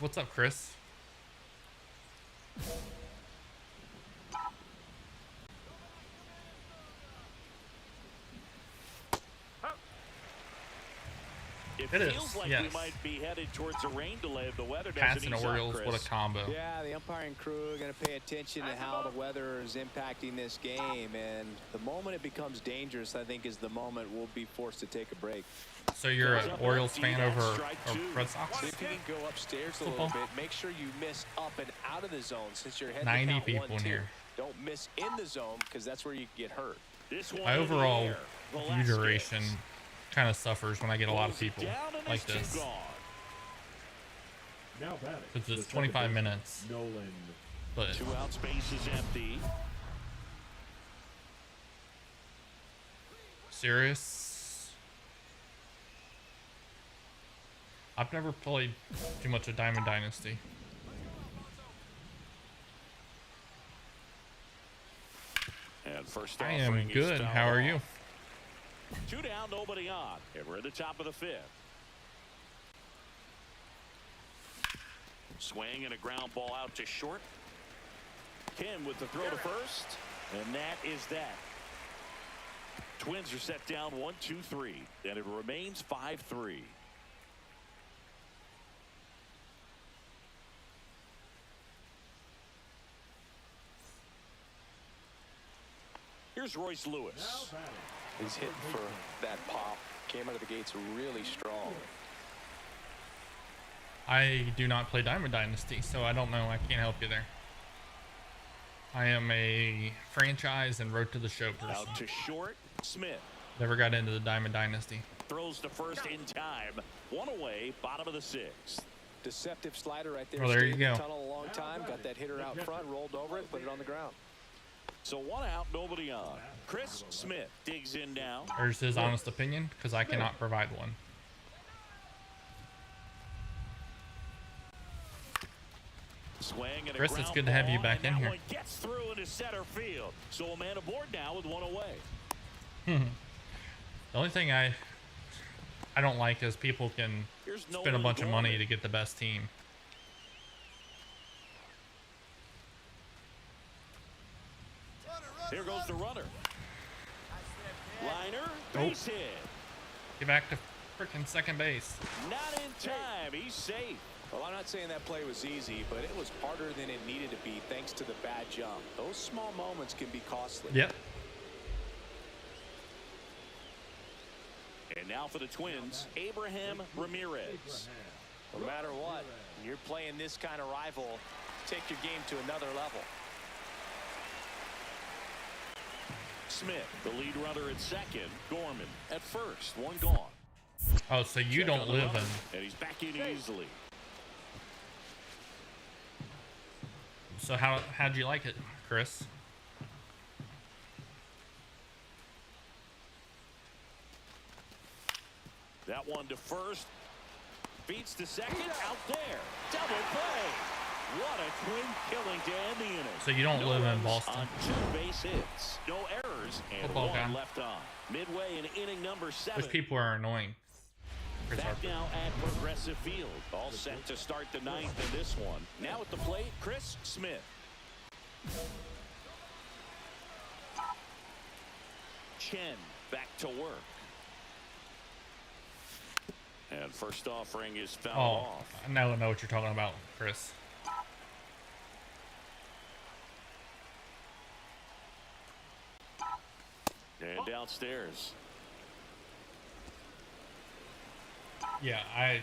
What's up, Chris? It It feels is, like yes. we might be headed towards a rain delay if the weather Pats doesn't and ease up, Orioles, Chris. what a combo. Yeah, the umpiring crew are going to pay attention to how the weather is impacting this game, and the moment it becomes dangerous, I think, is the moment we'll be forced to take a break. So you're an Orioles fan over Red Sox? See if you can go upstairs a Football? little bit. Make sure you miss up and out of the zone since you're heading 90 to count people 1, in 2. here. Don't miss in the zone because that's where you get hurt. This one My in the overall air. view Velasquez. duration kind of suffers when I get a lot of people Down and like there's this. two gone. Now batting. Because the it's second 25 baseman, minutes. Nolan. But 2 out, space is empty. serious? I've never played too much of Diamond Dynasty. And first I am offering is good. fouled How are off. you? 2 down, nobody on. And we're at the top of the 5th. Swing and a ground ball out to short. Kim with the throw to first. And that is that. Twins are set down 1-2-3. And it remains 5-3. Here's Royce Lewis. Now batting. He's hitting for that pop. Came out of the gates really strong. I do not play Diamond Dynasty, so I don't know. I can't help you there. I am a franchise and road to the show person. Out to short. Smith Never got into the Diamond Dynasty. throws to first in time. 1 away, bottom of the 6th. Deceptive slider right there. Well, there Stayed you in the go. tunnel a long time. Got that hitter out front, rolled over it, put it on the ground. So 1 out, nobody on. Chris Smith digs in now. There's his honest opinion, because I cannot provide one. Swing and a Chris, it's ground good to have you ball, back and in that here. one gets through into center field. So a man aboard now with 1 away. The only thing I don't like is people can Here's spend a Nolan bunch of money Gorman. to get the best team. Here goes the runner. Liner, Nope. base hit. Get back to freaking second base. Not in time. He's safe. Well, I'm not saying that play was easy, but it was harder than it needed to be thanks to the bad jump. Those small moments can be costly. Yep. And now for the Twins, Abraham Ramirez. No matter what, when you're playing this kind of rival, take your game to another level. Smith, the lead runner at second. Gorman at first. 1 gone. Oh, so you Check don't on the live runner, in. and he's back in easily. So how'd you like it, Chris? That one to first. Beats to second. Out there. Double play. What a twin killing to end the inning. So you don't No live in runs Boston? on 2 base hits. No errors. And Football 1 guy. left on. Midway in inning number 7. Those people are annoying. Chris Back Harper. now at Progressive Field. All set to start the 9th in this one. Now at the plate, Chris Smith. Chen back to work. And first offering is fouled Oh, off. I now know what you're talking about, Chris. And downstairs. Yeah, I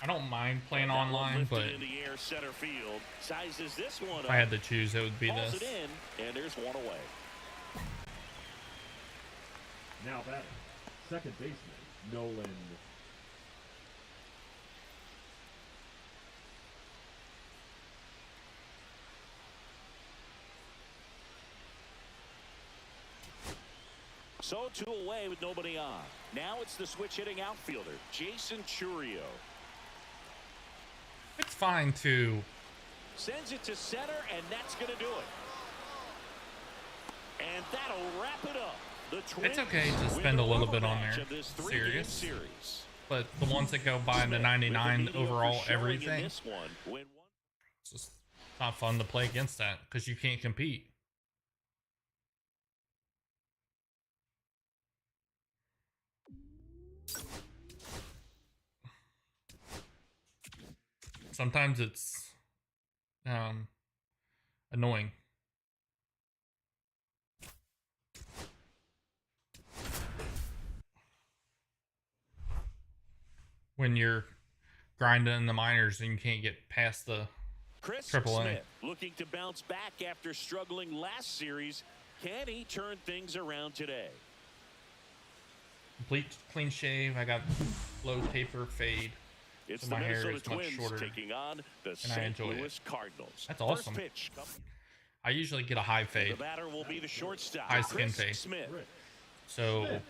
don't mind playing That one online, lifted but in the air, center field. Sizes this one if I had to choose, it would be Calls this. it in, and there's 1 away. Now batting. Second baseman, Nolan. So 2 away with nobody on. Now it's the switch hitting outfielder, Jason Churio. It's fine to Sends it to center, and that's going to do it. And that'll wrap it up. It's okay to spend a little bit on there. Serious. But the ones that go by the 99 overall everything, it's just not fun to play against that because you can't compete. Sometimes it's annoying. When you're grinding in the minors and you can't get past the Triple A. Smith looking to bounce back after struggling last series. Can he turn things around today? Complete clean shave. I got low taper fade. It's So the my hair Minnesota is much Twins shorter, taking on the and I St. enjoy it. Louis Cardinals. That's awesome. First pitch. I usually get a high The fade, batter will be the shortstop. high skin Chris fade. Smith. So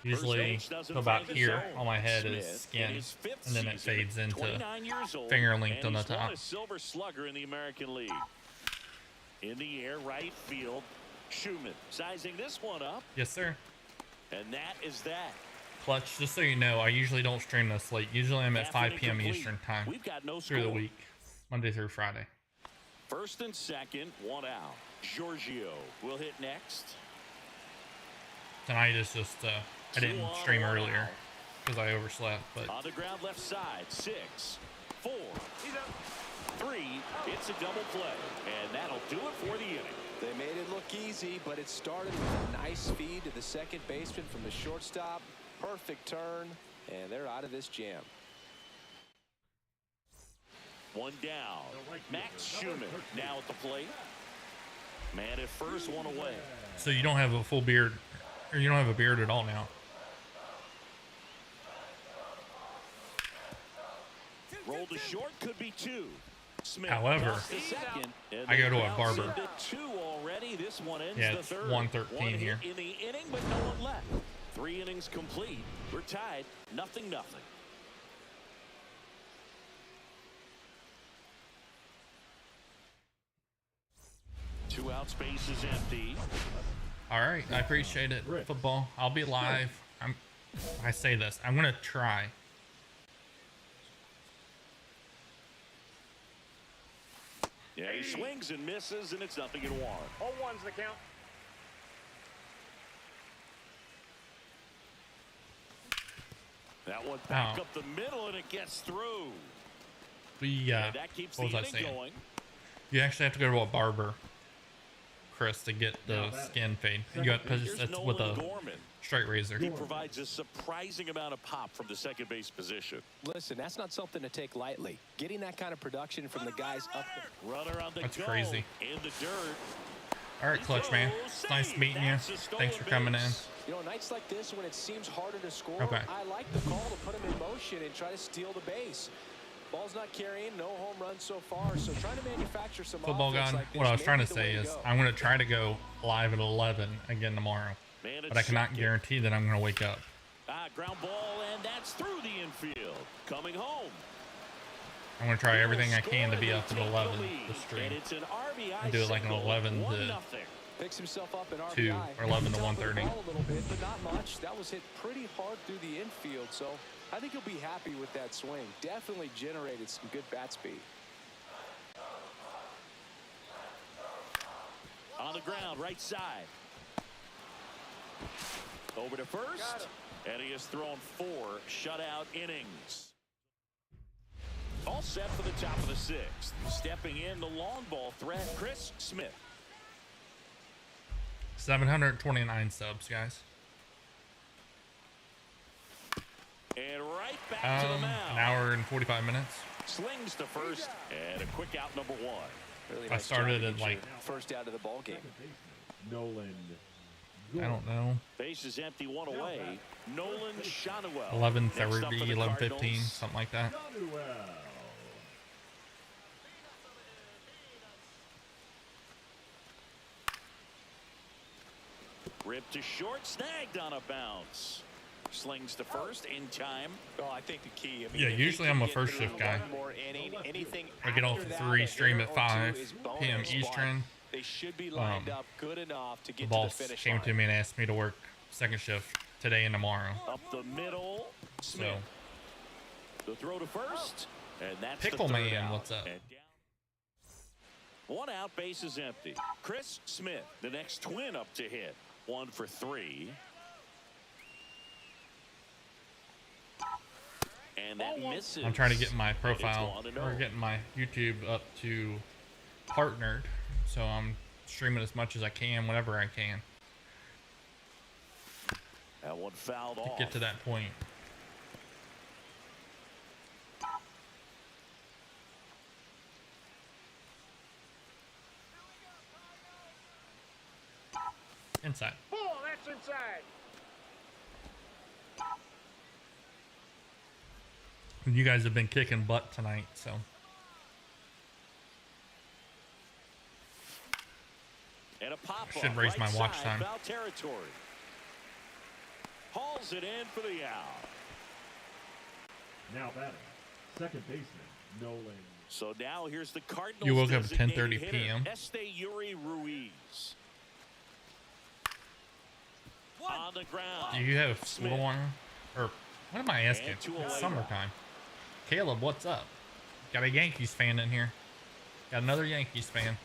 usually about here on my head is skin, and then it fades into finger length on the top. A silver slugger in the American League. In the air, right field. Schumann sizing this one up, Yes, sir. and that is that. Clutch, just so you know, I usually don't stream this late. Usually I'm at Half 5 inning p.m. complete. Eastern time We've got no through the score. week, Monday through Friday. First and second, one out. Giorgio will hit next. Tonight is just I didn't stream earlier because I overslept, but On the ground left side, 6, 4, 3. It's a double play, and that'll do it for the inning. They made it look easy, but it started with a nice feed to the second baseman from the shortstop. Perfect turn, and they're out of this jam. One down. Max Schumann now at the plate. Man at first, one away. so you don't have a full beard, or you don't have a beard at all now. Roll to short, could be 2. Smith However, lost the second, and I go they to a bounce barber. into 2 already. This one ends Yeah, the it's third. 1:13 One hit here. in the inning, but no one left. 3 innings complete. We're tied, 0-0. Two out, space is empty. All right, I appreciate it. Football. I'll be live. I say this. I'm gonna try. Yeah, he swings and misses, and it's 0-1. 0-1's the count. That one back Oh. up the middle, and it gets through. We And that keeps what the was I inning saying? going. You actually have to go to a barber, Chris, to get the skin fade. You got because Here's it's Nolan with a Gorman. straight razor. He provides a surprising amount of pop from the second base position. Listen, that's not something to take lightly. Getting that kind of production from the guys up there. Runner on the That's go crazy. in the dirt. All right, Clutch man. It's nice meeting you. Thanks for coming in. You know, nights like this when it seems harder to score, Okay. I like the call to put him in motion and try to steal the base. Ball's not carrying, no home runs so far, so trying to manufacture some Football offense gun. like this What I was may trying be to the way say to is go. I'm going to try to go live at 11 again tomorrow, Man, but I cannot guarantee that I'm going to wake up. Ground ball, and that's through the infield. Coming home. I'm going to try everything I can to be up at 11 to And stream. it's an RBI And do it like an single, 11 to 1-0. Picks himself up in 2 RBI. or 11 to Top of the 1:30. ball a little bit, but not much. That was hit pretty hard through the infield, so I think he'll be happy with that swing. Definitely generated some good bat speed. On the ground, right side. Over to first. And he has thrown 4 shutout innings. All set for the top of the 6th. Stepping in, the long ball threat, Chris Smith. 729 subs, guys. And right back to the mound. An hour and 45 minutes. Slings to first, and a quick out, number 1. Really I nice started job at to get like, your first out of the ball game. Nolan. I don't know, Base is empty, 1 away. Nolan Schanuel. 11:30, 11:15, something like that. Ripped to short, snagged on a bounce. Slings to first in time. Well, I think the key. I mean, Yeah, if usually he can I'm a get first through shift guy. one more inning, anything I get off after at that, 3, a stream error at or 5 two is bonus, p.m. but Eastern. They should be lined up good enough to The get to the boss finish came line. to me and asked me to work second shift today and tomorrow. Up the middle, Smith. So The throw to first, and that's Pickle the third Man, out. what's up? And down. One out, base is empty. Chris Smith, the next twin up to hit. 1 for 3. And that misses. I'm trying to get my And it's profile 1-0. or getting my YouTube up to partnered, so I'm streaming as much as I can whenever I can That one fouled to off. get to that point. Inside. Ball, that's inside. You guys have been kicking butt tonight, so And a pop should raise my watch time. Foul territory. Hauls it in for the out. Now batting, second baseman, Nolan. So now here's the Cardinals. You woke up at designated 10:30 hitter, p.m. Yuri Ruiz. On the ground. Do you have Smith. school on? Or what am I asking? And 2 It's away. summertime. Caleb, what's up? Got a Yankees fan in here. Got another Yankees fan.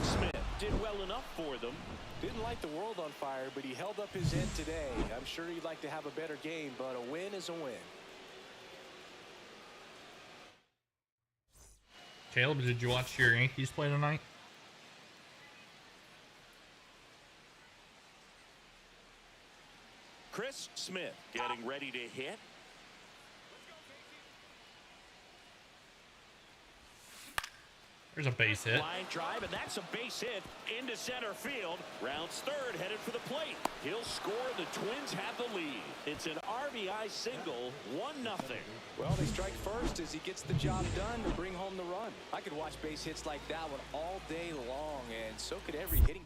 Smith did well enough for them. Didn't light the world on fire, but he held up his end today. I'm sure he'd like to have a better game, but a win is a win. Caleb, did you watch your Yankees play tonight? Chris Smith getting ready to hit. There's a base hit. Line drive, and that's a base hit into center field. Rounds third, headed for the plate. He'll score. The Twins have the lead. It's an RBI single, 1-0. Well, they strike first as he gets the job done to bring home the run. I could watch base hits like that one all day long, and so could every hitting.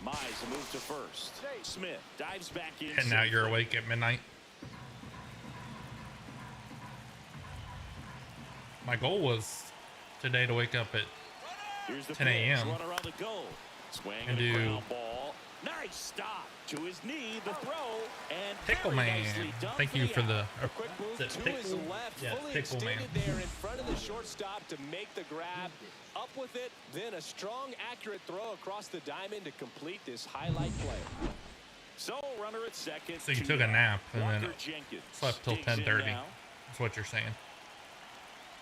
Mize moves to first. Smith dives back in. And now you're awake at midnight. My goal was today to wake up at Here's the 10 pitch, a.m. runner on the go. Swing and and a do ground ball. Nice stop to his knee. The throw and Pickle very Man. nicely done Thank for you the for out. the A quick move is it to his pickle? left, Yeah, fully Pickle Man. extended there in front of the shortstop to make the grab. Up with it, then a strong, accurate throw across the diamond to complete this highlight play. So runner at second. So you two took a down. nap and then Walker Jenkins slept till digs in 10:30. now. That's what you're saying.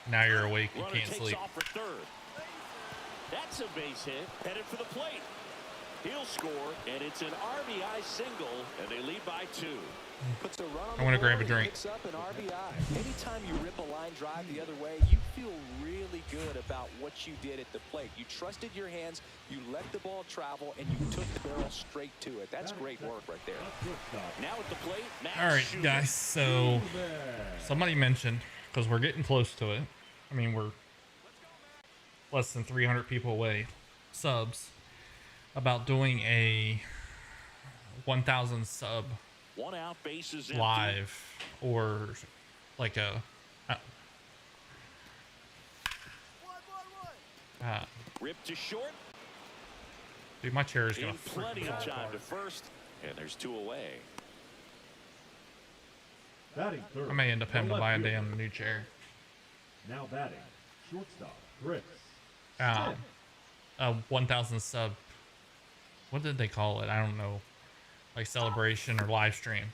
Now you're awake. You Runner can't takes sleep. off for third. That's a base hit, headed for the plate. He'll score, and it's an RBI single, and they lead by 2. Puts a run on I the wanna board grab a and drink. Picks up an RBI. Anytime you rip a line drive the other way, you feel really good about what you did at the plate. You trusted your hands, you let the ball travel, and you took the barrel straight to it. That's great work right there. Now at the plate, Matt All right, Schumann. guys. So somebody mentioned, because we're getting close to it. I mean, we're less than 300 people away, subs, about doing a 1,000 sub 1 out, bases empty. live, or like a Ripped to short. dude, my chair is gonna In plenty freaking of fall time apart. to first, and there's 2 away. Batting third. I may end up having to the buy a left damn fielder. new chair. Now batting, shortstop, Chris. 1,000 sub. What did they call it? I don't know. Like celebration or live stream.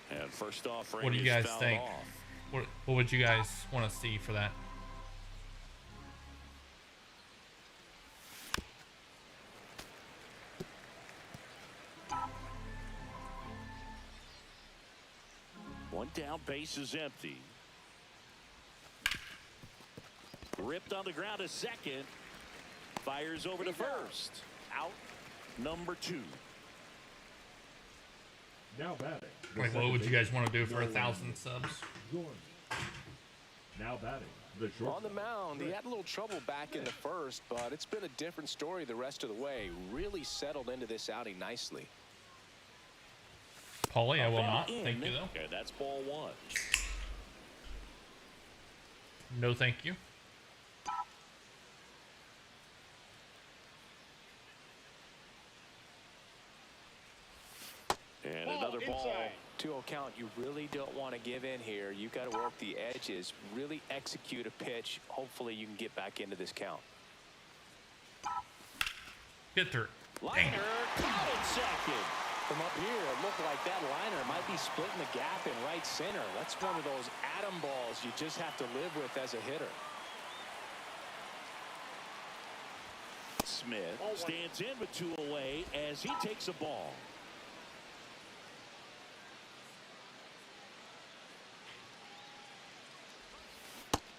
And first off, What do you Rangers guys fouled think? off. What would you guys want to see for that? One down, base is empty. Ripped on the ground to second. Fires over to first. Out number 2. Now batting. the Like, what second would you guys baseman, want to do for Nolan 1,000 subs? Gordon. Now batting, the On shortstop. the mound, he had a little trouble back in the first, but it's been a different story the rest of the way. Really settled into this outing nicely. Paulie, I will Up not. and Thank in. you, though. And that's ball 1. No, thank you. 2-0 count. You really don't want to give in here. You got to work the edges, really execute a pitch. Hopefully you can get back into this count. Get through. Liner caught in second. From up here, it looked like that liner might be splitting the gap in right center. That's one of those atom balls you just have to live with as a hitter. Smith stands in with 2 away as he takes a ball.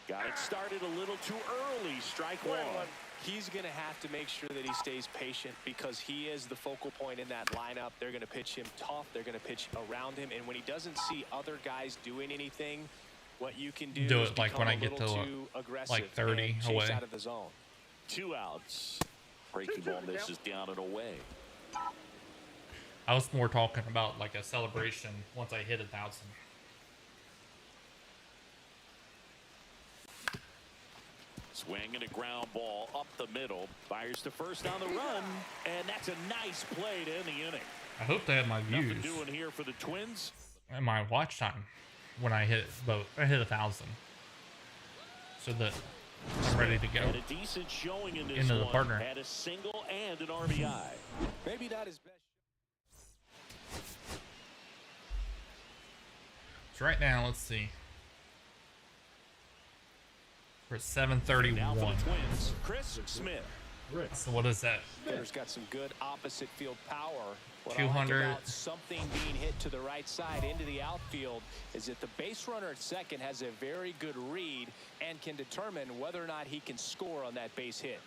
Got it started a little too early. Strike one. He's going to have to make sure that he stays patient because he is the focal point in that lineup. They're going to pitch him tough. They're going to pitch around him. And when he doesn't see other guys doing anything, what you can do is it like when I get to like 30 away. Out of the zone. 2 outs. Breaking ball misses down and away. I was more talking about like a celebration once I hit 1,000. Swing and a ground ball up the middle. Fires to first on the run. And that's a nice play to end the inning. I hope they have my views Nothing doing here for the Twins. and my watch time when I hit both. I hit 1,000. So that I'm ready to go. Had a decent showing in this into the one. partner. Had a single and an RBI. Maybe not his best. So right now, let's see. We're at Now for 731. the Twins, Chris Smith. So what is that? Hitter's got some good opposite field power. What 200. I like about something being hit to the right side into the outfield is that the base runner at second has a very good read and can determine whether or not he can score on that base hit.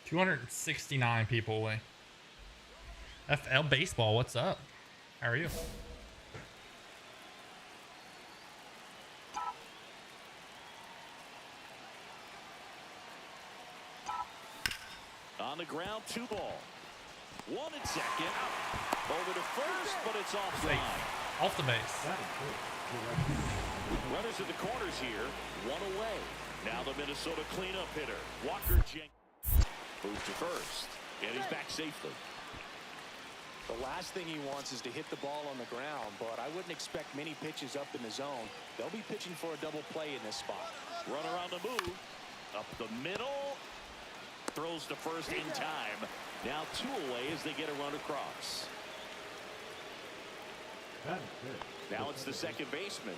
269 people away. FL Baseball, what's up? How are you? On the ground, 2 ball. 1 at second. Over to first, but it's offside. Off the base. Runners at the corners here. 1 away. Now the Minnesota cleanup hitter, Walker Jenkins, moves to first, and he's back safely. The last thing he wants is to hit the ball on the ground, but I wouldn't expect many pitches up in the zone. They'll be pitching for a double play in this spot. Runner on the move. Up the middle. Throws to first in time. Now 2 away as they get a run across. Now it's the second baseman.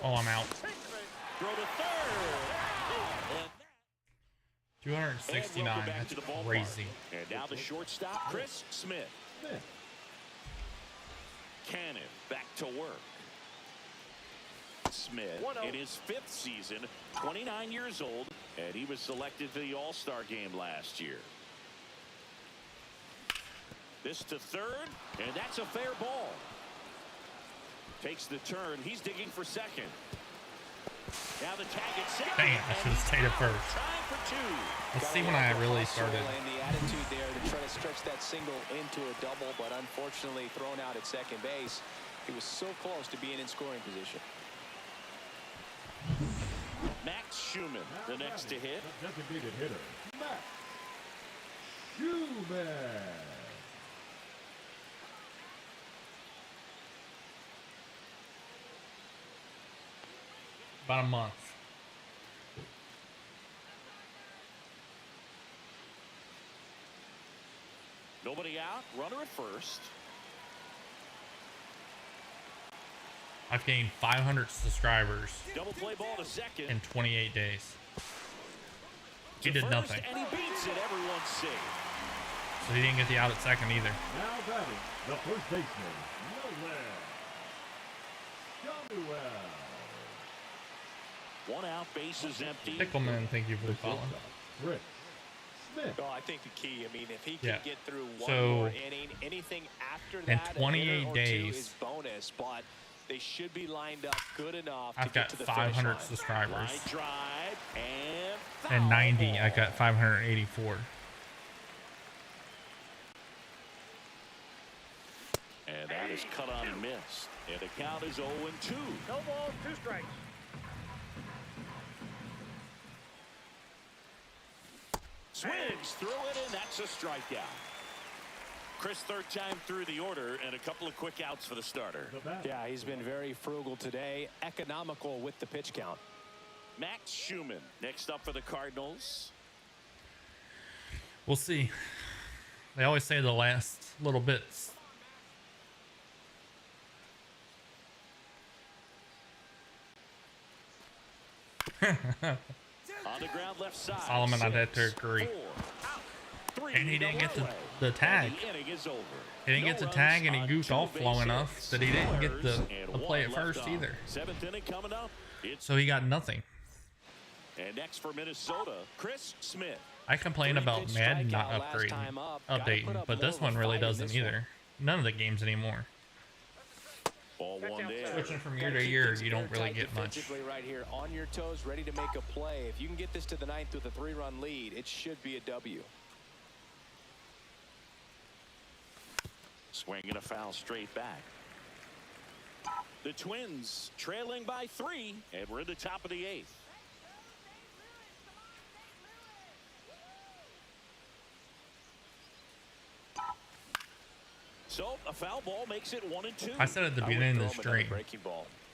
Oh, I'm out. Throw to third. And 269. welcome back That's to the ballpark. crazy. And now the shortstop, Chris Smith. Cannon back to work. Smith in his 5th season, 29 years old, and he was selected for the All-Star game last year. This to third, and that's a fair ball. Takes the turn. He's digging for second. Now the tag at second. Dang, I should have stayed at first. Trying for 2. Let's see when I really started. And the attitude there to try to stretch that single into a double, but unfortunately thrown out at second base. He was so close to being in scoring position. Max Schumann, the next to hit. Designated hitter, Max Schumann. About a month. Nobody out. Runner at first. I've gained 500 subscribers Double play ball to second. in 28 days. He To did first, nothing. And he beats it. Everyone's safe. So he didn't get the out at second either. Now batting, the first baseman, Samuel. 1 out, base is empty. Pickleman, thank you for the follow. Chris Smith. Well, I think the key, I mean, if he can Yeah. get through one So, more inning, anything after in that, 28 a hitter or days, 2 is bonus, but they should be lined up good enough to I've get got to the 500 finish line. subscribers. Line drive and foul And 90, ball. I got 584. And that is cut on and missed. And the count is 0-2. No balls, 2 strikes. Swings through it, and that's a strikeout. Chris, third time through the order, and a couple of quick outs for the starter. Yeah, he's been very frugal today, economical with the pitch count. Max Schumann next up for the Cardinals. We'll see. They always say the last little bits. On the ground left side. Solomon, I'd have to agree. 4, 3, And he didn't get no the tag. The inning is over. He didn't get the tag, and he goofed off low enough that he didn't get the play at first either. Seventh inning coming up. So he got nothing. And next for Minnesota, Chris Smith. I complain about Madden not updating, but this one really doesn't either. None of the games anymore. Ball one there. Switching from year to year, you don't really get much. Right here, on your toes, ready to make a play. If you can get this to the ninth with a 3-run lead, it should be a W. Swing and a foul straight back. The Twins trailing by 3, and we're in the top of the 8th. So a foul ball makes it 1-2. I said at the beginning of the stream,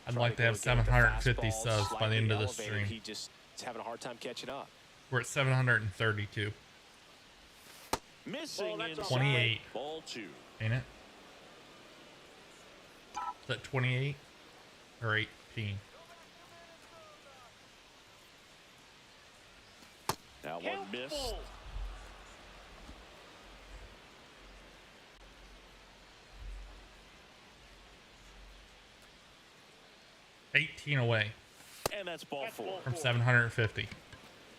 I'd like to have 750 subs by the end of the stream. He just is having a hard time catching up. We're at 732. Missing inside. 28. Ball 2. Ain't it? Is that 28 or 18? Now one missed. $18 away And that's ball 4. from 750.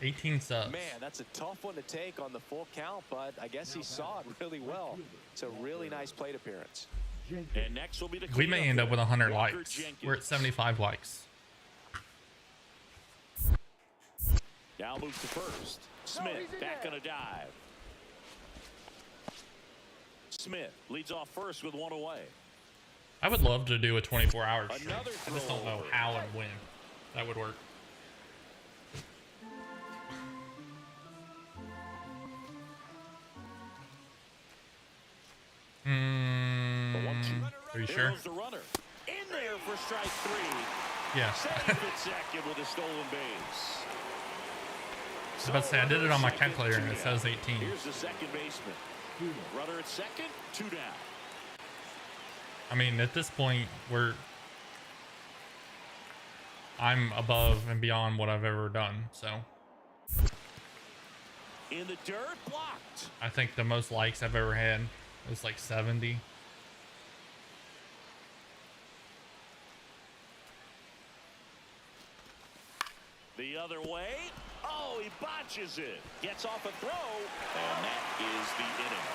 18 subs. Man, that's a tough one to take on the full count, but I guess he saw it really well. It's a really nice plate appearance. And next will be the We may end up with 100 Walker likes. Jenkins. We're at 75 likes. Now moves to first. Smith back on a dive. Smith leads off first with 1 away. I would love to do a 24-hour stream. Another I just don't know throw. how and when that would work. Are you sure? There's the runner. In there for strike 3. Yeah. Safe at second with a stolen base. I was about to say, I did it on my calculator and it says 18. Here's the second baseman. Runner at second, 2 down. I mean, at this point, I'm above and beyond what I've ever done, so. In the dirt, blocked. I think the most likes I've ever had was like 70. The other way. Oh, he botches it. Gets off a throw. And that is the inning.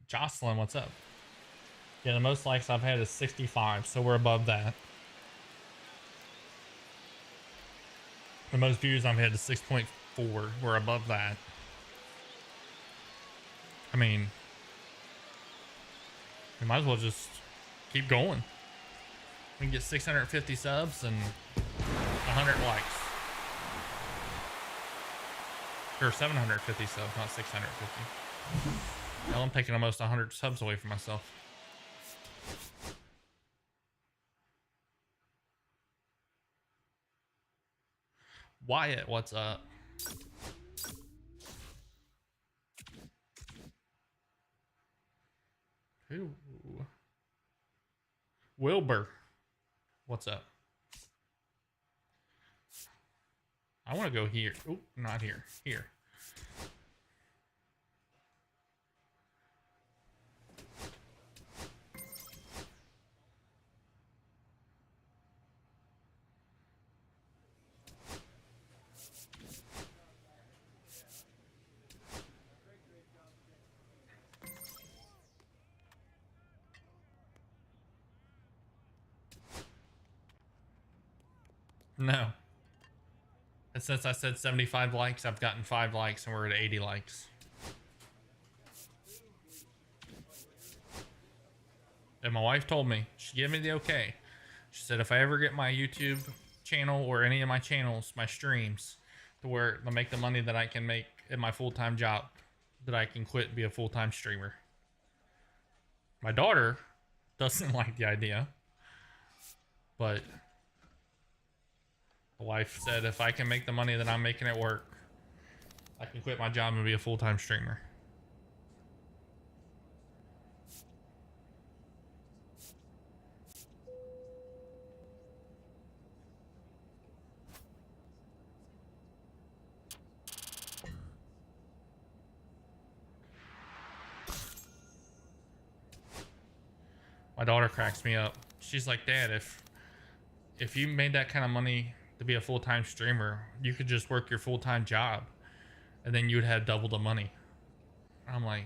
Jocelyn, what's up? Yeah, the most likes I've had is 65, so we're above that. The most views I've had is 6.4. We're above that. I mean, we might as well just keep going. We can get 650 subs and 100 likes. Or 750 subs, not 650. Hell, I'm taking almost 100 subs away from myself. Wyatt, what's up? Who? Wilbur, what's up? I want to go here. Oh, not here. Here. No. And since I said 75 likes, I've gotten 5 likes and we're at 80 likes. And my wife told me, she gave me the okay. She said if I ever get my YouTube channel or any of my channels, my streams, to where to make the money that I can make at my full-time job, that I can quit and be a full-time streamer. My daughter doesn't like the idea, but the wife said if I can make the money that I'm making at work, I can quit my job and be a full-time streamer. My daughter cracks me up. She's like, Dad, if you made that kind of money to be a full-time streamer, you could just work your full-time job and then you'd have double the money. I'm like,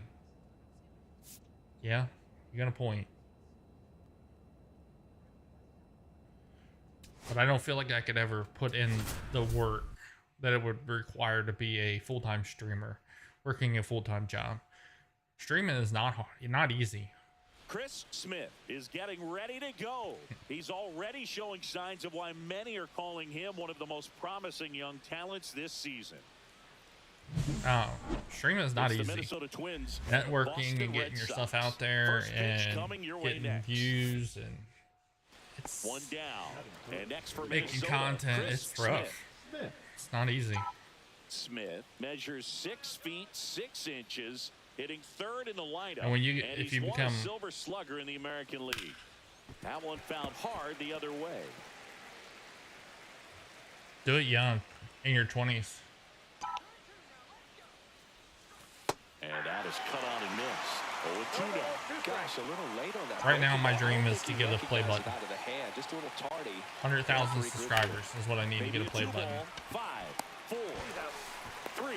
yeah, you got a point. But I don't feel like I could ever put in the work that it would require to be a full-time streamer, working a full-time job. Streaming is not hard, not easy. Chris Smith is getting ready to go. He's already showing signs of why many are calling him one of the most promising young talents this season. Oh, streaming is not It's the easy. Minnesota Twins, Networking Boston and getting Red yourself Sox. out there First pitch and coming your way getting next. views, and it's One down. And next for making Minnesota, content. Chris It's rough. Smith. It's not easy. Smith measures 6 feet 6 inches, hitting third in the lineup. And when you, and if he's you won become, a Silver Slugger in the American League. That one found hard the other way. do it young, in your 20s. And that is cut on and missed. 0-2 now. Gosh, a little late on that. Right now, my I don't dream is think to he get a play recognized button. it out of the hand, just a little tardy. 100,000 subscribers is what I need to Maybe get a play 2 button. ball, 5, 4, 3.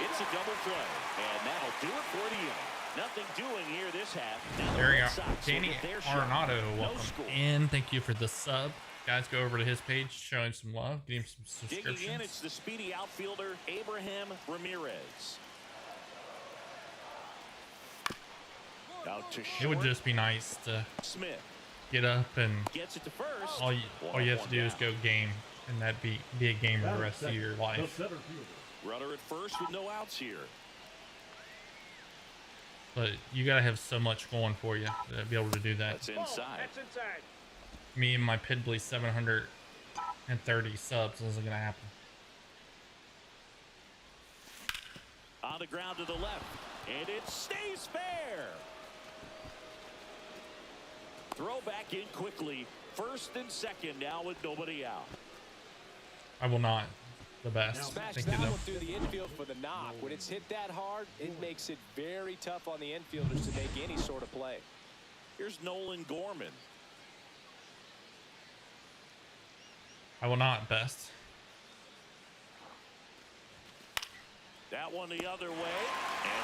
It's a double play. And that'll do it for the inning. Nothing doing here this half. Now the There we Red go. Sox will Danny get their shot. Arenado, No welcome score. in. Thank you for the sub. Guys, go over to his page, show him some love, give him some Digging in, subscriptions. it's the speedy outfielder, Abraham Ramirez. Out to short. It would just be nice to Smith get up and gets it to first. all you have to do is go game, and that'd be a game for the rest of your The life. center fielder. Runner at first with no outs here. But you gotta have so much going for you to be able to do that. That's inside. That's inside. Me and my piddly 730 subs isn't gonna happen. On the ground to the left, and it stays fair. Throw back in quickly. First and second now with nobody out. I will not. The best. Smash Thank that you though. one through the infield for the knock. When it's hit that hard, it makes it very tough on the infielders to make any sort of play. Here's Nolan Gorman. I will not. Best. That one the other way.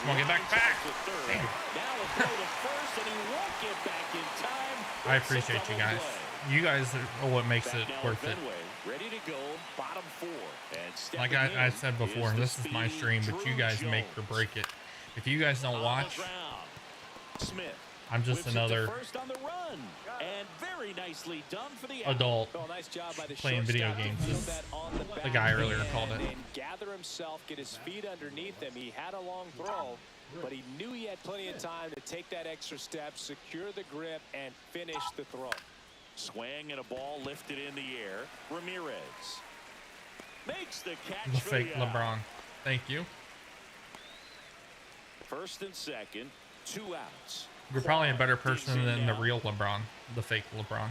Come on, get back. To third. Damn. Now a throw to first, and he won't get back in time. I It's a appreciate you double guys. play. You guys are what makes Back it now worth at it. Fenway, ready to go, bottom 4. And Like stepping I in said before, is the this is my speedy stream, but you Drew guys make or Jones. break it. If you guys don't On the watch, ground. Smith I'm just whips it to another first on the run, and very nicely done for the out. adult Well, nice job by the playing video shortstop to games. field This that on the the guy back earlier end called it. And gather himself, get his feet underneath him. He had a long throw, but he knew he had plenty of time to take that extra step, secure the grip, and finish the throw. Swing and a ball lifted in the air. Ramirez makes the catch The for fake the out. LeBron. Thank you. First and second, 2 outs. You're probably a better Digs person in than the now. real LeBron, the fake LeBron.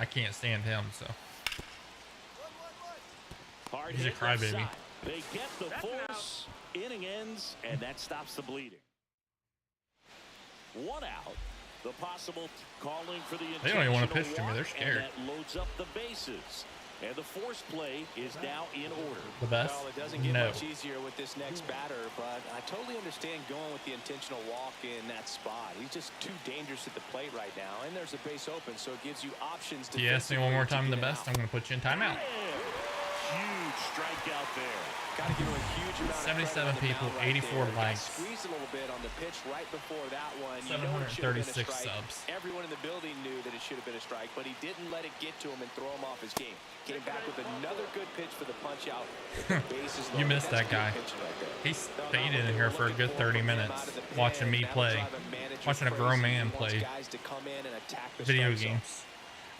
I can't stand him, so. Hard He's a hit left crybaby. side. They get the force. Inning ends, and that stops the bleeding. 1 out. The possible calling for the They don't even want to intentional pitch to me. They're walk, scared. and that loads up the bases. And the force play is now in order. The best? Well, it doesn't get No. much easier with this next batter, but I totally understand going with the intentional walk in that spot. He's just too dangerous at the plate right now, and there's a base open, so it gives you options. If you ask me one more time the defensively to get best, him I'm going to put you in timeout. Yeah. huge strikeout there. Got to give him a huge amount of 77 credit on the people, mound right 84 there. Got likes. Squeezed a little bit on the pitch right before that one. You know it should have been a 736 strike. subs. Everyone in the building knew that it should have been a strike, but he didn't let it get to him and throw him off his game. Came back with another good pitch for the punch out. You missed that guy. He stayed in here for a good 30 minutes watching me play, watching a grown man play video games,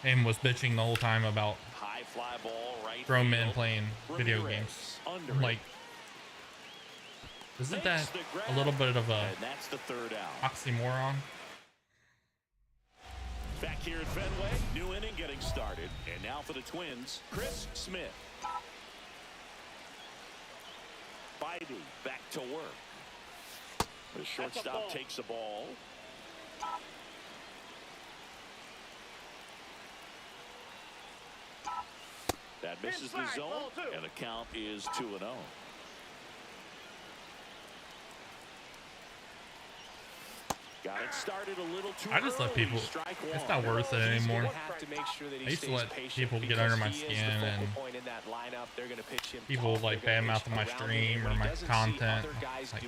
and was bitching the whole time about High fly ball right grown men field. playing video games. I'm like, isn't that a little bit of a And that's the third out. oxymoron? Back here at Fenway, new inning getting started. And now for the Twins, Chris Smith. Bidey back to work. The shortstop takes the ball. That misses the zone, and the count is 2-0. Got it started a little too I just let early. people, Strike it's one. not worth it anymore. I used to let people get under my skin and people like badmouth my stream or my content. Like,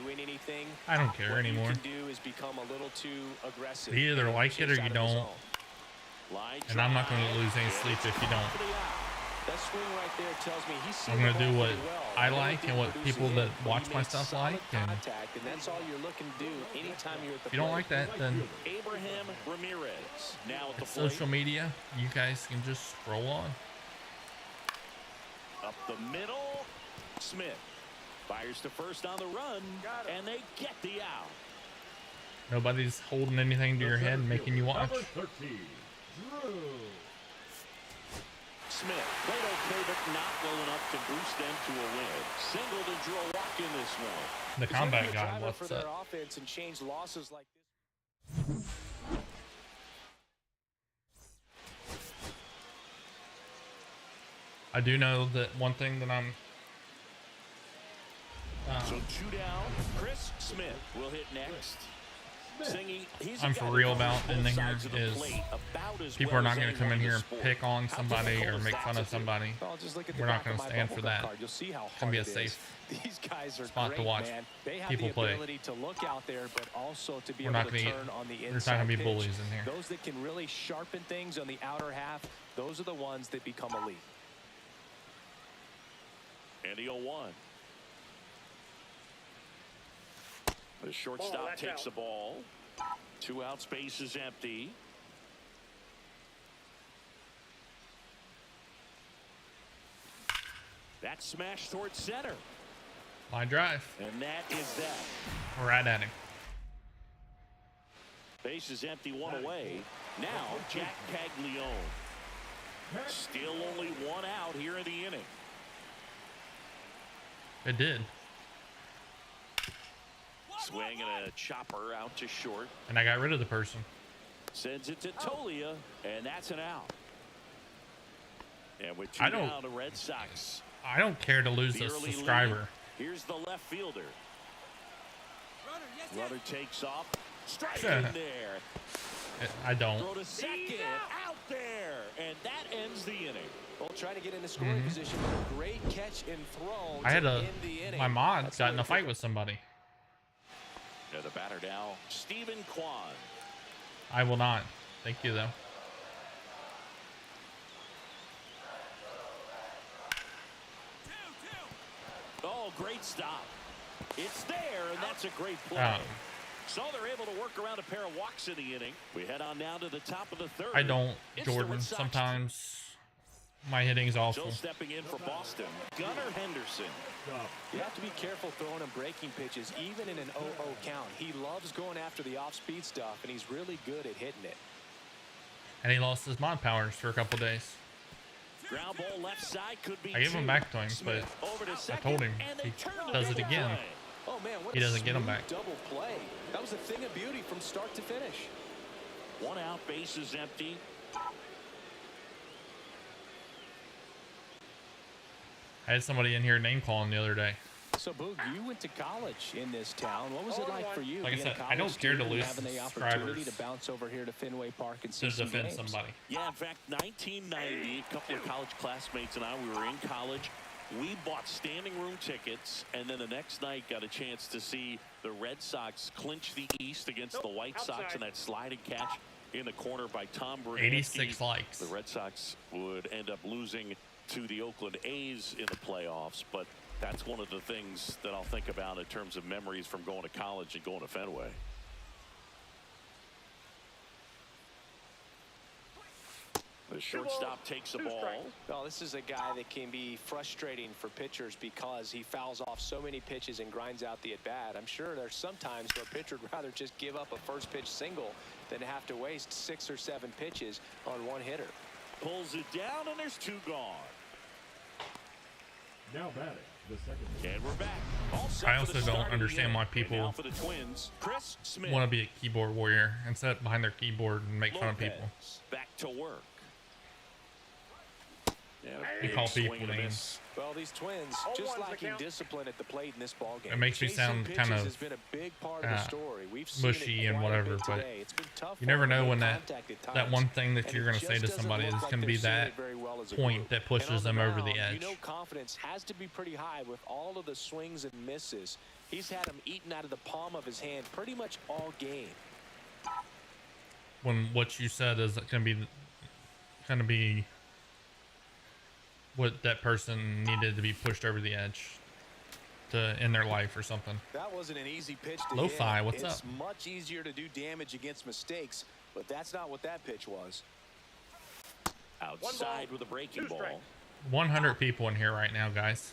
I don't care anymore. You either like it or you don't. And I'm not going to lose any sleep if you don't. That swing right there tells me he's I'm going to do what I like and what people that watch my stuff like. And that's all you're looking to do anytime you're at the if you don't like that, then Abraham Ramirez now at the it's social media. You guys can just scroll on. Up the middle, Smith fires to first on the run, and they get the out. Nobody's holding anything to your head and making you watch. Number 13, Drew. Smith played okay, but not well enough to boost them to a win. Singled and drew a walk in this one. The combat guy, what's their up? offense and change losses like this. I do know that one thing that I'm So 2 down. Chris Smith will hit next. I'm for real about in here is people are not going to come in here and pick on somebody or make fun of somebody. We're not going to stand for that. It's going to be a safe spot to watch people play. We're not going to there's not going to be bullies in here. Those that can really sharpen things on the outer half, those are the ones that become elite. And the 0-1. The shortstop takes the ball. 2 outs, base is empty. That smash towards center. Line drive. And that is that. Right at him. Base is empty, 1 away. Now Jack Caglione. Still only 1 out here in the inning. It did. Swing and a chopper out to short. And I got rid of the person. Sends it to Tolia, and that's an out. And with 2 I don't- down, the Red Sox. I don't care to lose The a early subscriber. lead. Here's the left fielder. Runner takes off. Strike in there. I don't. Throw to second. Out there. And that ends the inning. Well, trying to get into scoring position, but a great catch and throw. I had to a end the inning. my mod That's got in the a fight with somebody. Yeah, the batter now, Stephen Kwan. I will not. Thank you though. Oh, great stop. It's there, and that's a great play. So they're able to work around a pair of walks in the inning. We head on down to the top of the third. I don't, It's the Jordan. Red Sox. Sometimes my hitting's awful. Still stepping in for Boston, Gunnar Henderson. You have to be careful throwing him breaking pitches, even in an 0-0 count. He loves going after the off-speed stuff, and he's really good at hitting it. And he lost his mod powers for a couple days. Ground ball left side could be I gave him back to him, but I told him he does it again. Oh man, what He doesn't get him back. Double play. That was a thing of beauty from start to finish. 1 out, base is empty. I had somebody in here name calling the other day. So, Boog, you went to college in this town. What was it like for you? Like I being a said, I don't college care to student, lose having the opportunity subscribers to bounce over here to Fenway Park and see to some defend games. somebody. Yeah, in fact, 1990, a couple of college classmates and I, we were in college. We bought standing room tickets, and then the next night got a chance to see the Red Sox clinch the East against the White Sox and that sliding catch in the corner by Tom Brady. 86 likes. The Red Sox would end up losing to the Oakland A's in the playoffs, but that's one of the things that I'll think about in terms of memories from going to college and going to Fenway. The shortstop takes the ball. Well, this is a guy that can be frustrating for pitchers because he fouls off so many pitches and grinds out the at-bat. I'm sure there's some times where a pitcher would rather just give up a first pitch single than to have to waste 6 or 7 pitches on one hitter. Pulls it down, and there's 2 gone. Now batting, the second. And we're back. I also don't understand why people want to be a keyboard warrior and sit behind their keyboard and make fun of people. Back to work. You call people names. Well, these Twins just lacking discipline at the plate in this ballgame. It makes me sound kind of mushy and whatever, but you never know when that one thing that you're going to say to somebody is going to be that point that pushes them over the edge. You know, confidence has to be pretty high with all of the swings and misses. He's had them eaten out of the palm of his hand pretty much all game. When what you said is going to be what that person needed to be pushed over the edge to in their life or something. That wasn't an easy pitch to Lo-fi, hit. what's up? It's much easier to do damage against mistakes, but that's not what that pitch was. Outside with a breaking ball. 100 people in here right now, guys.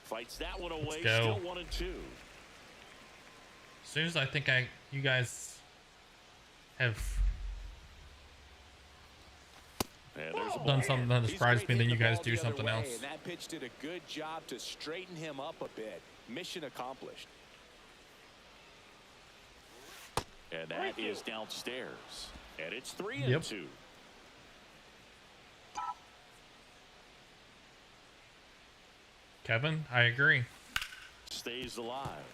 Fights that one away. Let's go. Still 1 and 2. As soon as I think you guys have done something that surprised me, then you guys do something else. And that pitch did a good job to straighten him up a bit. Mission accomplished. And that is downstairs. And it's 3 Yep. and 2. Kevin, I agree. Stays alive.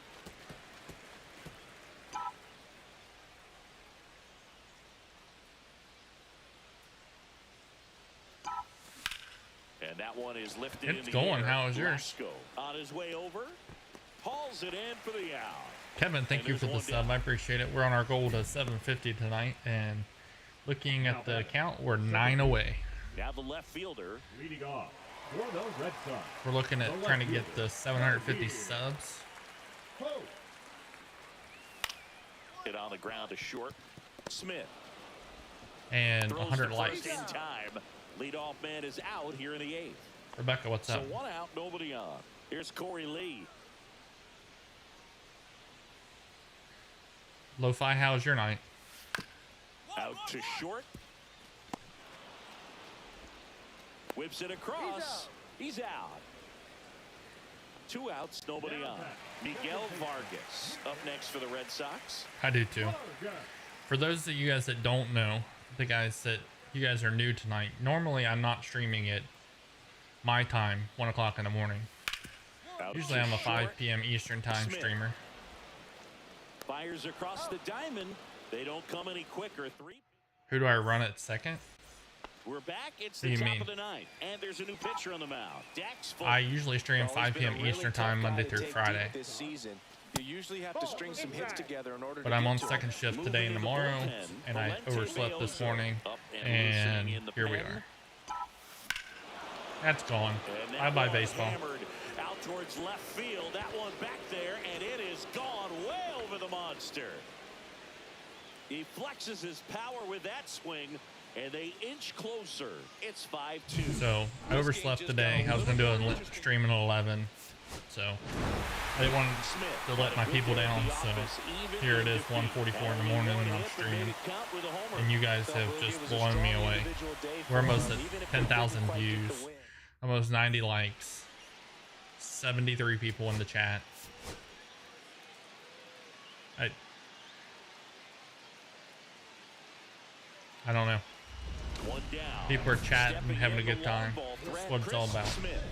And that one is lifted It's in the going. air. How is yours? On his way over, hauls it in for the out. Kevin, thank you for the sub. I appreciate it. We're on our goal to 750 tonight, and looking at the count, we're 9 away. Now the left fielder Leading off for the Red Sox. We're looking at trying to get the 750 subs. hit on the ground to short. Smith And throws 100 the likes. first in time. Leadoff man is out here in the 8th. Rebecca, what's So up? 1 out, nobody on. Here's Corey Lee. Lo-Fi, how's your night? Out to short. Whips it across. He's out. 2 outs, nobody on. Miguel Vargas up next for the Red Sox. I do too. For those of you guys that don't know, the guys that you guys are new tonight, normally I'm not streaming at my time, 1 o'clock in the morning. Out Usually to I'm a 5 short. p.m. Eastern time Smith. streamer. Fires across the diamond. They don't come any quicker. 3. Who do I run at second? We're back. It's What do the you top mean? of the 9th. And there's a new pitcher on the mound. Dax Fulton. I usually stream 5 p.m. Eastern time, Monday through Friday. This season, you usually have to string some hits together in order But to I'm get on to second them. shift Moving today and into the tomorrow, bullpen, and I Valente overslept this Meozo morning, up and loosening in the here we pen. are. That's gone. And that Bye-bye, ball baseball. hammered out towards left field. That one back there, and it is gone way over the monster. He flexes his power with that swing, and they inch closer. It's 5-2. So I overslept today. I was going to do a stream at 11, so I didn't want to let my people down. So here it is, 1:44 in the morning, and I'm streaming, and you guys have just blown me away. We're almost at 10,000 views, almost 90 likes, 73 people in the chat. I don't know. One down. People are chatting, Stepping having a in good the time. long ball That's threat, what it's all Chris about. Smith.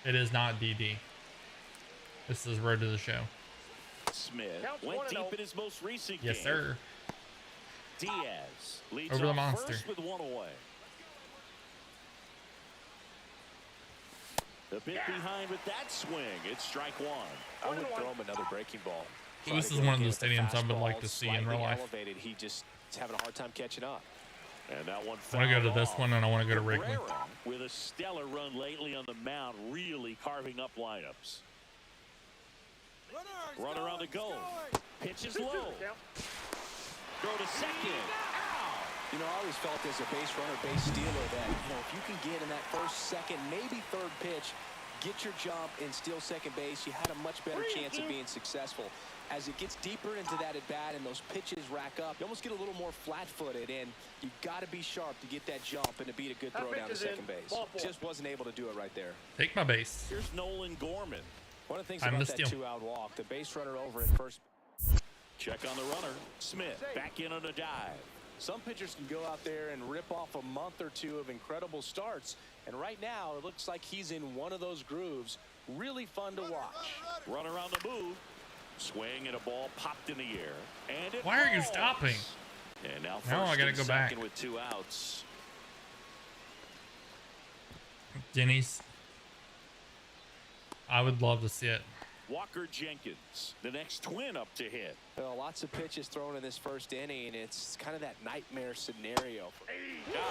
It is not DD. This is Road to the Show. Smith Counts went 1-0. deep in his most recent Yes, game. sir. Diaz leads Over the off monster. first with one away. A bit behind with that swing. It's strike one. I would throw him another breaking ball. So this is one of those stadiums I would like to see in real life. Elevated. He just is having a hard time catching up. And that one I want to go to fouled this off. one, and I want to go to Wrigley. Cabrera, with a stellar run lately on the mound, really carving up lineups. Runner on the go. Pitch is low. Throw to second. Ow! You know, I always felt as a base runner, base stealer that, you know, if you can get in that first, second, maybe third pitch, get your jump and steal second base, you had a much better chance of being successful. As it gets deeper into that at bat and those pitches rack up, you almost get a little more flat-footed, and you got to be sharp to get that jump and to beat a good throw down to second base. Just wasn't able to do it right there. Take my base. Here's Nolan Gorman. One of the things Time about to that steal. two-out walk, the base runner over at first. Check on the runner. Smith back in on a dive. Some pitchers can go out there and rip off a month or two of incredible starts, and right now it looks like he's in one of those grooves. Really fun to watch. Runner on the move. Swing and a ball popped in the air. And it Why are you falls. stopping? And now Now I first gotta and go back. second with 2 outs. Denny's. I would love to see it. Walker Jenkins, the next twin up to hit. Well, lots of pitches thrown in this first inning. It's kind of that nightmare scenario.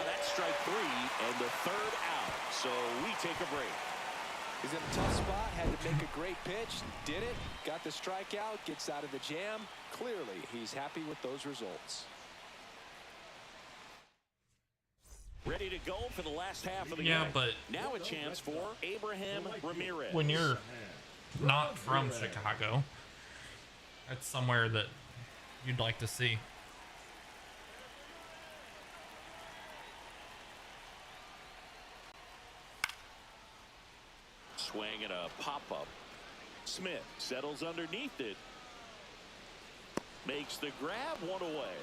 That's strike 3 and the third out. So we take a break. He's in a tough spot, had to make a great pitch, did it, got the strikeout, gets out of the jam. Clearly, he's happy with those results. Ready to go for the last half of the Yeah, game. but Now a chance for Abraham Ramirez. when you're not from Chicago, that's somewhere that you'd like to see. Swing and a pop-up. Smith settles underneath it. Makes the grab, one away.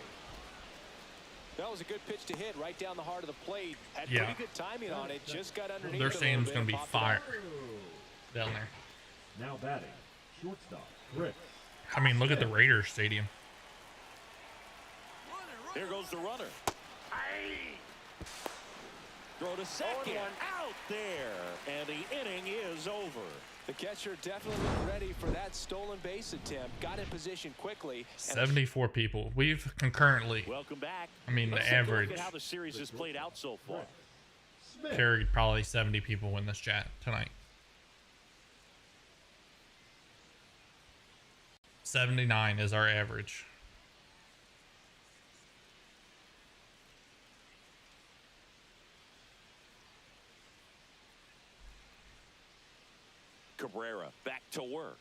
That was a good pitch to hit right down the heart of the plate. Had Yeah. pretty good timing on it. Just got underneath. Their it a little stadium's bit going to and be popped it fire up. down there. Now batting, shortstop, Chris. I mean, look at the Raiders stadium. There goes the runner. Throw to second. Out there. And the inning is over. The catcher definitely looked ready for that stolen base attempt. Got in position quickly. And 74 people. We've concurrently Welcome back. I mean, the Let's take a look average at how the series has played out so far. Smith. carried probably 70 people in this chat tonight. 79 is our average. Cabrera back to work.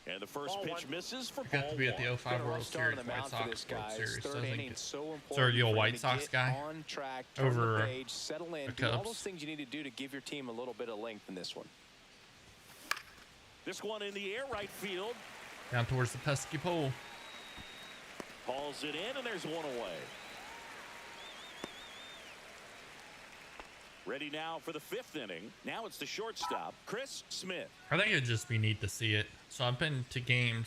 And the first Ball pitch one. misses for I got ball to be at the one. 05 Got a rough World start on Series, the White mound for Sox this World guy. Series. Third Doesn't inning get, so important. So are you a for him White to Sox get guy? On track, turn Over the page, settle in, the do all Cubs? those things you need to do to give your team a little bit of length in this one. This one in the air, right field. down towards the pesky pole. Hauls it in, and there's one away. Ready now for the 5th inning. Now it's the shortstop, Chris Smith. I think it'd just be neat to see it. So I've been to games,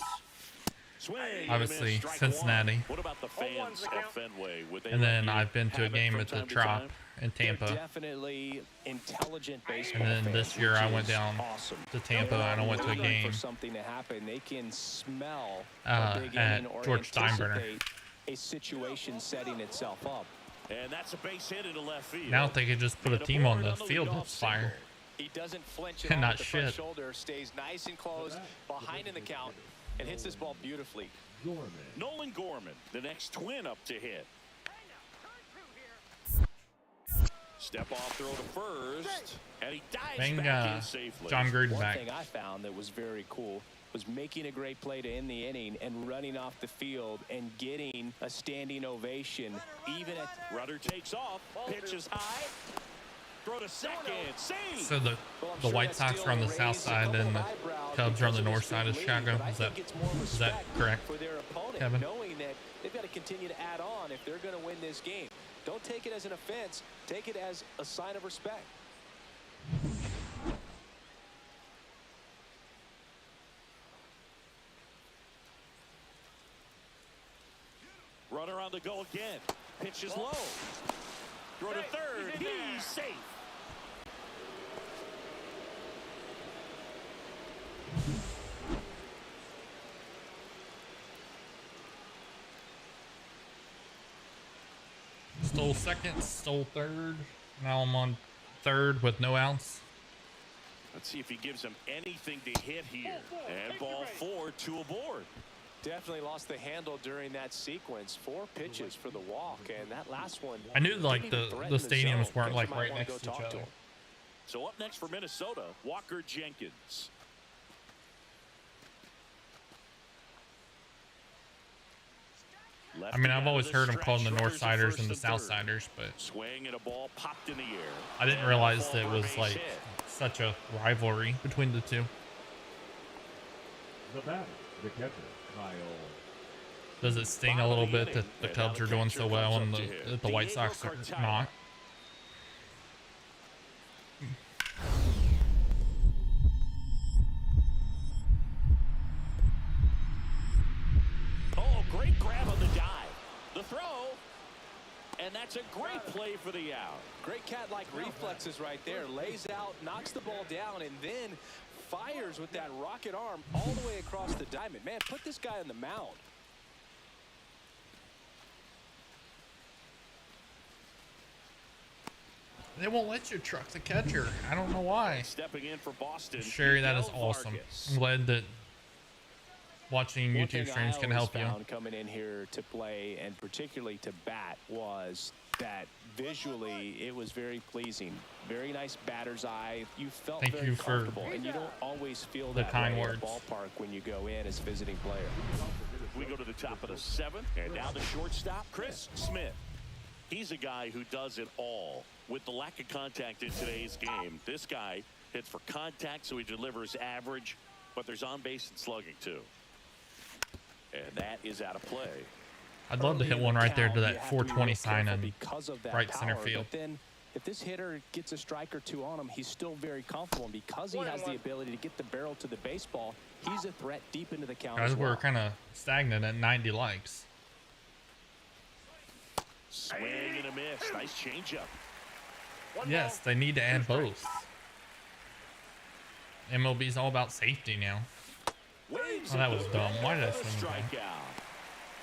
Swing. obviously Strike Cincinnati, one. What about the fans at Fenway? Would they and let then you I've been to a have it game from at the time to Trop time? in Tampa. They're definitely intelligent baseball And then fans, this year I which went is down awesome. to Tampa They're and I went to a waiting game for something to happen. They can smell at a big inning or George Steinbrenner. anticipate a situation setting itself up. And that's a base hit into left field. Now if they could just put a And team on aboard the field, leadoff that's fire. single. He doesn't flinch at And all not with the front shit. shoulder, stays nice and close, behind in the count, and hits this ball beautifully. Gorman. Nolan Gorman, the next twin up to hit. Step off throw to first, and he dives Bang, back in safely. John Gruden One back. thing I found that was very cool was making a great play to end the inning and running off the field and getting a standing ovation even at Rudder takes off, pitches high, throw to second, save. So the Well, I'm the sure White that Sox still are on the raised south a side couple and the of eyebrows Cubs are on the because north of side of his lead, Chicago. but I Is that think it's more is that respect correct? for their opponent, Kevin? knowing that they've got to continue to add on if they're going to win this game. Don't take it as an offense. Take it as a sign of respect. the go again. Pitch is low. Throw to third. He's safe. Stole second, stole third. Now I'm on third with no outs. Let's see if he gives him anything to hit here. And ball 4, 2 aboard. Definitely lost the handle during that sequence. 4 pitches for the walk, and that last one. I knew like the stadiums weren't like right next to each other. So up next for Minnesota, Walker Jenkins. I mean, I've always heard them called the North Siders and the South Siders, but swing and a ball popped in the air. I didn't realize that it was like such a rivalry between the two. The batter, the catcher, Kyle. Does it sting a little bit that the Cubs are doing so well and the White Sox are not? Oh, great grab on the dive. The throw. And that's a great play for the out. Great cat-like reflexes right there. Lays out, knocks the ball down, and then fires with that rocket arm all the way across the diamond. Man, put this guy on the mound. They won't let you truck the catcher. I don't know why. Stepping in for Boston. Sherry, that is awesome. I'm glad that watching YouTube streams can help you. Coming in here to play and particularly to bat was that visually it was very pleasing. Very nice batter's eye. You felt Thank very you for comfortable, and you don't always feel the that kind way words. at the ballpark when you go in as a visiting player. We go to the top of the 7th, and now the shortstop, Chris Smith. He's a guy who does it all. With the lack of contact in today's game, this guy hits for contact, so he delivers average, but there's on base and slugging too. And that is out of play. I'd love to hit one right there to that 420 sign in right center field. But then if this hitter gets a strike or two on him, he's still very comfortable. And because he has the ability to get the barrel to the baseball, he's a threat deep into the count. Guys, we're kind of stagnant at 90 likes. Swing and a miss. Nice changeup. Yes, they need to add both. MLB's all about safety now. Oh, that was dumb. Why did I swing that?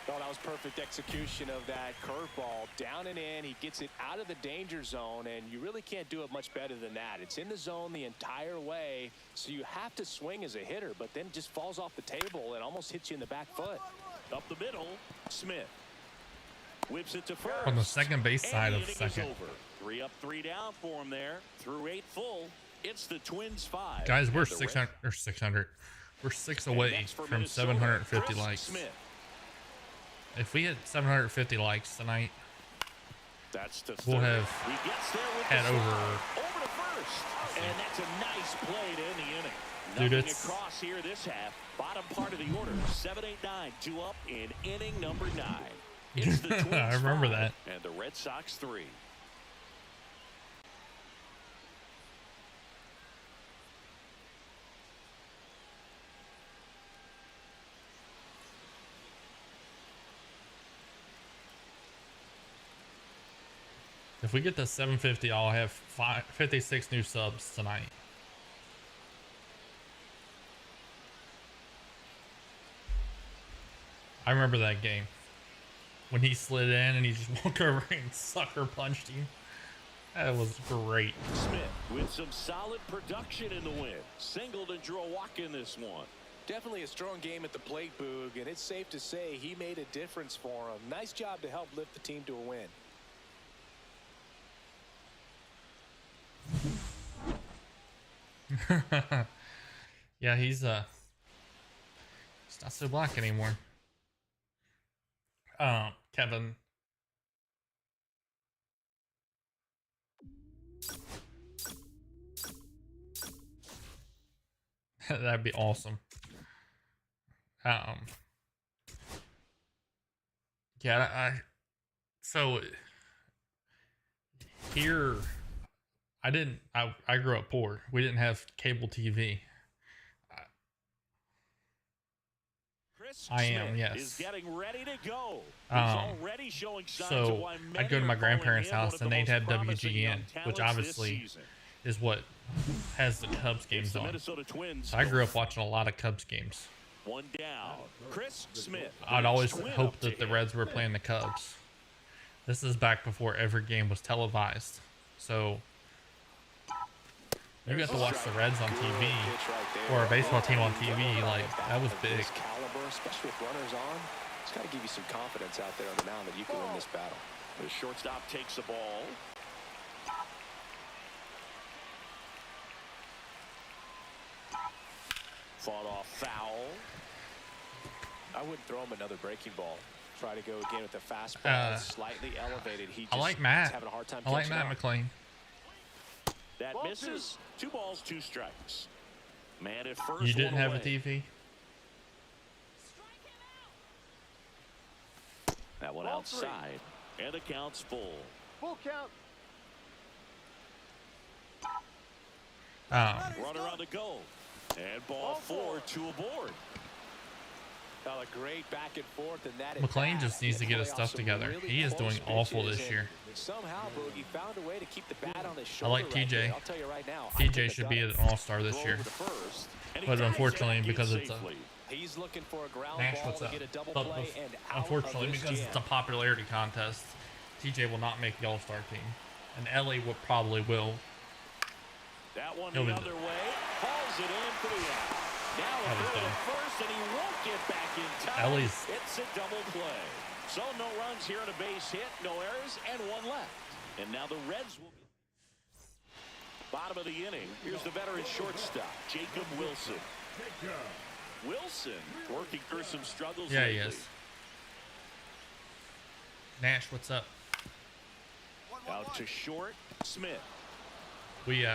Oh, that was perfect execution of that curveball. Down and in, he gets it out of the danger zone, and you really can't do it much better than that. It's in the zone the entire way, so you have to swing as a hitter, but then it just falls off the table and almost hits you in the back foot. Up the middle, Smith. Whips it to first. On the second base side of second. Over. 3 up, 3 down for him there. Through 8 full. It's the Twins 5. Guys, we're 600. We're 6 away from 750 likes. Smith. If we hit 750 likes tonight, That's the we'll have he gets there with had the over to first. And that's a nice play to end the inning. Dude, Nothing it's across here this half. Bottom part of the order. 7, 8, 9. 2 up in inning number 9. It's the Twins I remember 5, that. and the Red Sox 3. If we get to 750, I'll have 56 new subs tonight. I remember that game when he slid in and he just walked over and sucker punched him. That was great. Smith with some solid production in the win. Singled and drew a walk in this one. Definitely a strong game at the plate, Boog, and it's safe to say he made a difference for him. Nice job to help lift the team to a win. Yeah, he's not so black anymore. Kevin. That'd be awesome. Yeah, so here I grew up poor. We didn't have cable TV. Chris I am, Smith yes. is getting ready to go. He's already showing signs of So why many I'd go to are my calling grandparents' him one house of and the they'd most have promising young WGN, which talents this obviously season. is what has the Cubs It's games the on. Minnesota Twins. So I grew up watching a lot of Cubs games. One down. Chris Smith. I'd always Twin hope up to that the him. Reds were playing the Cubs. This is back before every game was televised. So you got to watch the Reds on TV or a baseball team on TV. Like, that was big. This caliber, especially with runners on, it's got to give you some confidence out there on the mound that you can win this battle. The shortstop takes the ball. Fought off foul. I wouldn't throw him another breaking ball. Try to go again with the fastball, slightly elevated. He just I like Matt. is having a hard time I like catching Matt up. McLean. That misses. 2 balls, 2 strikes. Man at first. You didn't one have a away. TV? That one outside. And the count's full. Full count. Runner on the go. And ball 4, 2 aboard. A great back and forth, and that McLean just needs to get his stuff together. He is doing awful this year. Somehow, Boogie found a way to keep the bat on his I shoulder. like right TJ. there. I'll tell you right now, I TJ couldn't should have be done an it. all-star this Throw year. over the first, and he But dives unfortunately, back in because it's a safely. He's looking for a ground Nash, ball what's to up? get a double But play and out unfortunately, of this because jam. it's a popularity contest, TJ will not make the all-star team. And Ellie probably will. That one He'll the be other way. Hauls it in for the out. Now a Ellie's throw done. to first, and he won't get back in time. Ellie's- It's a double play. So no runs here and a base hit, no errors, and 1 left. And now the Reds will be bottom of the inning. Here's the veteran shortstop, Jacob Wilson. Wilson working through some struggles. Yeah, lately. he is. Nash, what's up? Out to short, Smith We,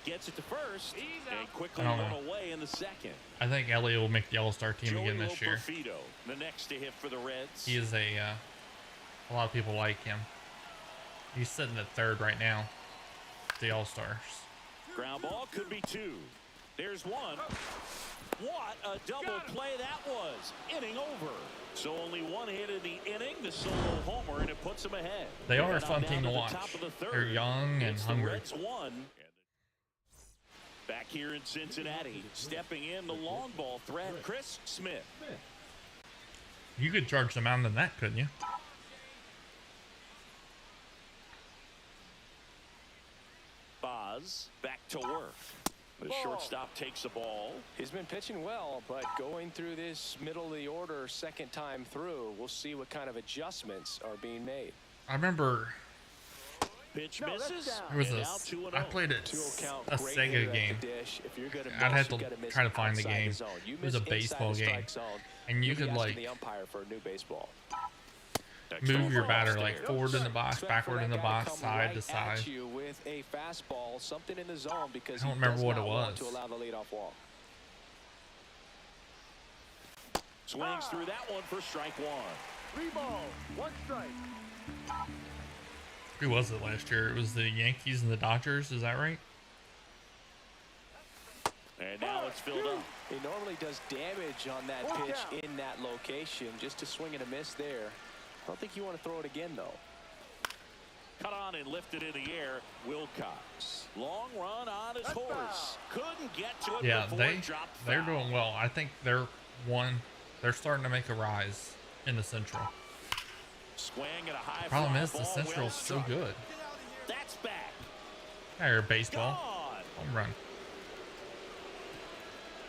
gets it to first, and quickly I don't one know. away in the second. I think Ellie will make the all-star team again this year. Perfito, the next to hit for the Reds. He is a lot of people like him. He's sitting at 3rd right now. The all-stars. Ground ball could be 2. There's 1. What a double play that was. Inning over. So only 1 hit in the inning, the solo homer, and it puts them ahead. They are Now a fun down team to the watch. top of the third. They're young and It's hungry. The Reds 1. Back here in Cincinnati, stepping in the long ball threat, Chris Smith. You could charge the mound than that, couldn't you? Boz back to work. The shortstop takes the ball. He's been pitching well, but going through this middle of the order second time through, we'll see what kind of adjustments are being made. I remember Pitch misses. there was and a. now 2-0. I played a 2-0 count, a great hitter Sega at game. the dish. If you're gonna I'd miss, have you to gotta miss try to find the outside game. zone. You It was a miss inside baseball the game. strike zone, And you you'll be could, asking like, the umpire for a new baseball. Next move over your batter like upstairs. forward in the box, Expect backward for in the that guy box, come side right to at side. you with a fastball, something in the zone, because I don't he remember does what not it want was. to allow the leadoff walk. Swings through that one for strike 1. 3 balls, 1 strike. Who was it last year? It was the Yankees and the Dodgers. Is that right? And now it's filled up. He normally does damage on that Full pitch count. in that location. Just a swing and a miss there. I don't think you want to throw it again, though. Cut on and lifted in the air. Wilcox. Long run on his That's horse. Couldn't get to it Yeah, before they're it dropped foul. doing well. I think they're starting to make a rise in the Central. Swing at a high Problem fly is the ball, Central's well so struck. good. That's back. Or baseball. Gone. Home run.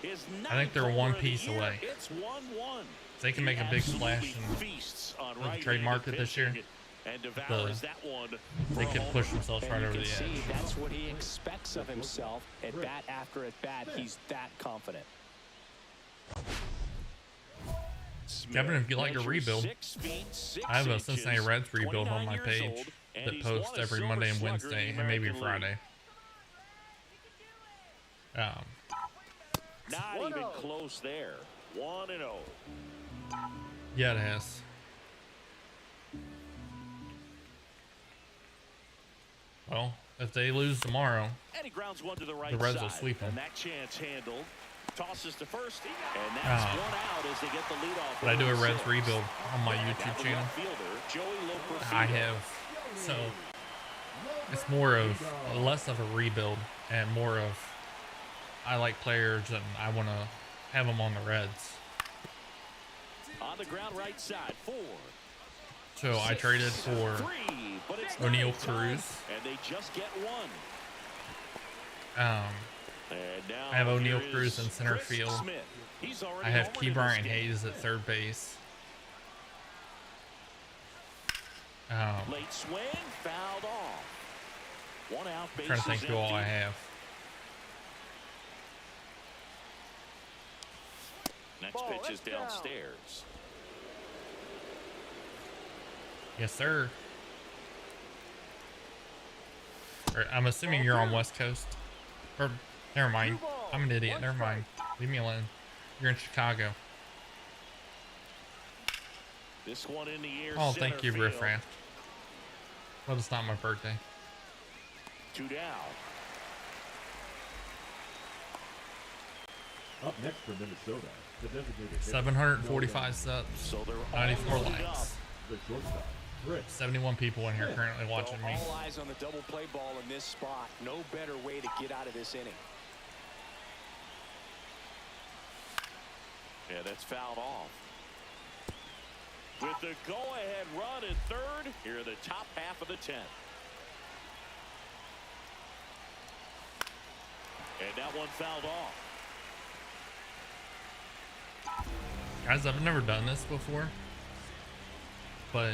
His I think they're ninth one homer of the piece year. away. It's 1-1. They can make a big splash and feasts on the right-handed trade market this year. pitching and devours that one they for a could homer. push themselves And right you over can the see edge. that's what he expects of himself. At bat after at bat, he's that confident. Smith Kevin, if you like a measures rebuild, 6 feet, 6 I have a inches, Cincinnati Reds rebuild on 29 my years page old, and that he's posts won a every Silver Monday and Slugger in Wednesday the and maybe American Friday. Not even close there. 1-0. Yeah, it has. Well, if they lose tomorrow, And he grounds one to the right the Reds side. will sweep him. And that chance handled. tosses to first, and that's one out as they get the lead off. But I do a Reds rebuild on my YouTube channel. I have, so it's more of less of a rebuild and more of I like players and I want to have them on the Reds. On the ground right side, 4. So I traded for O'Neal Cruz. And they just get one. I have O'Neal Cruz in center field. I have Key Bryant Hayes at third base. Late swing, fouled off. One out, I'm trying to think who all I have. Next pitch is downstairs. Yes, sir. I'm assuming you're on West Coast. Or, never mind. I'm an idiot. Never mind. Leave me alone. You're in Chicago. This one in the air. Oh, thank you, Riff Raff. Well, it's not my birthday. 2 down. Up next for Minnesota, the designated hitter, 745 subs. So they're 94 all loaded likes. up. the shortstop, Chris. 71 people in here currently watching me. All eyes on the double play ball in this spot. No better way to get out of this inning. Yeah, that's fouled off. With the go-ahead run in third, here are the top half of the 10th. And that one fouled off. Guys, I've never done this before, but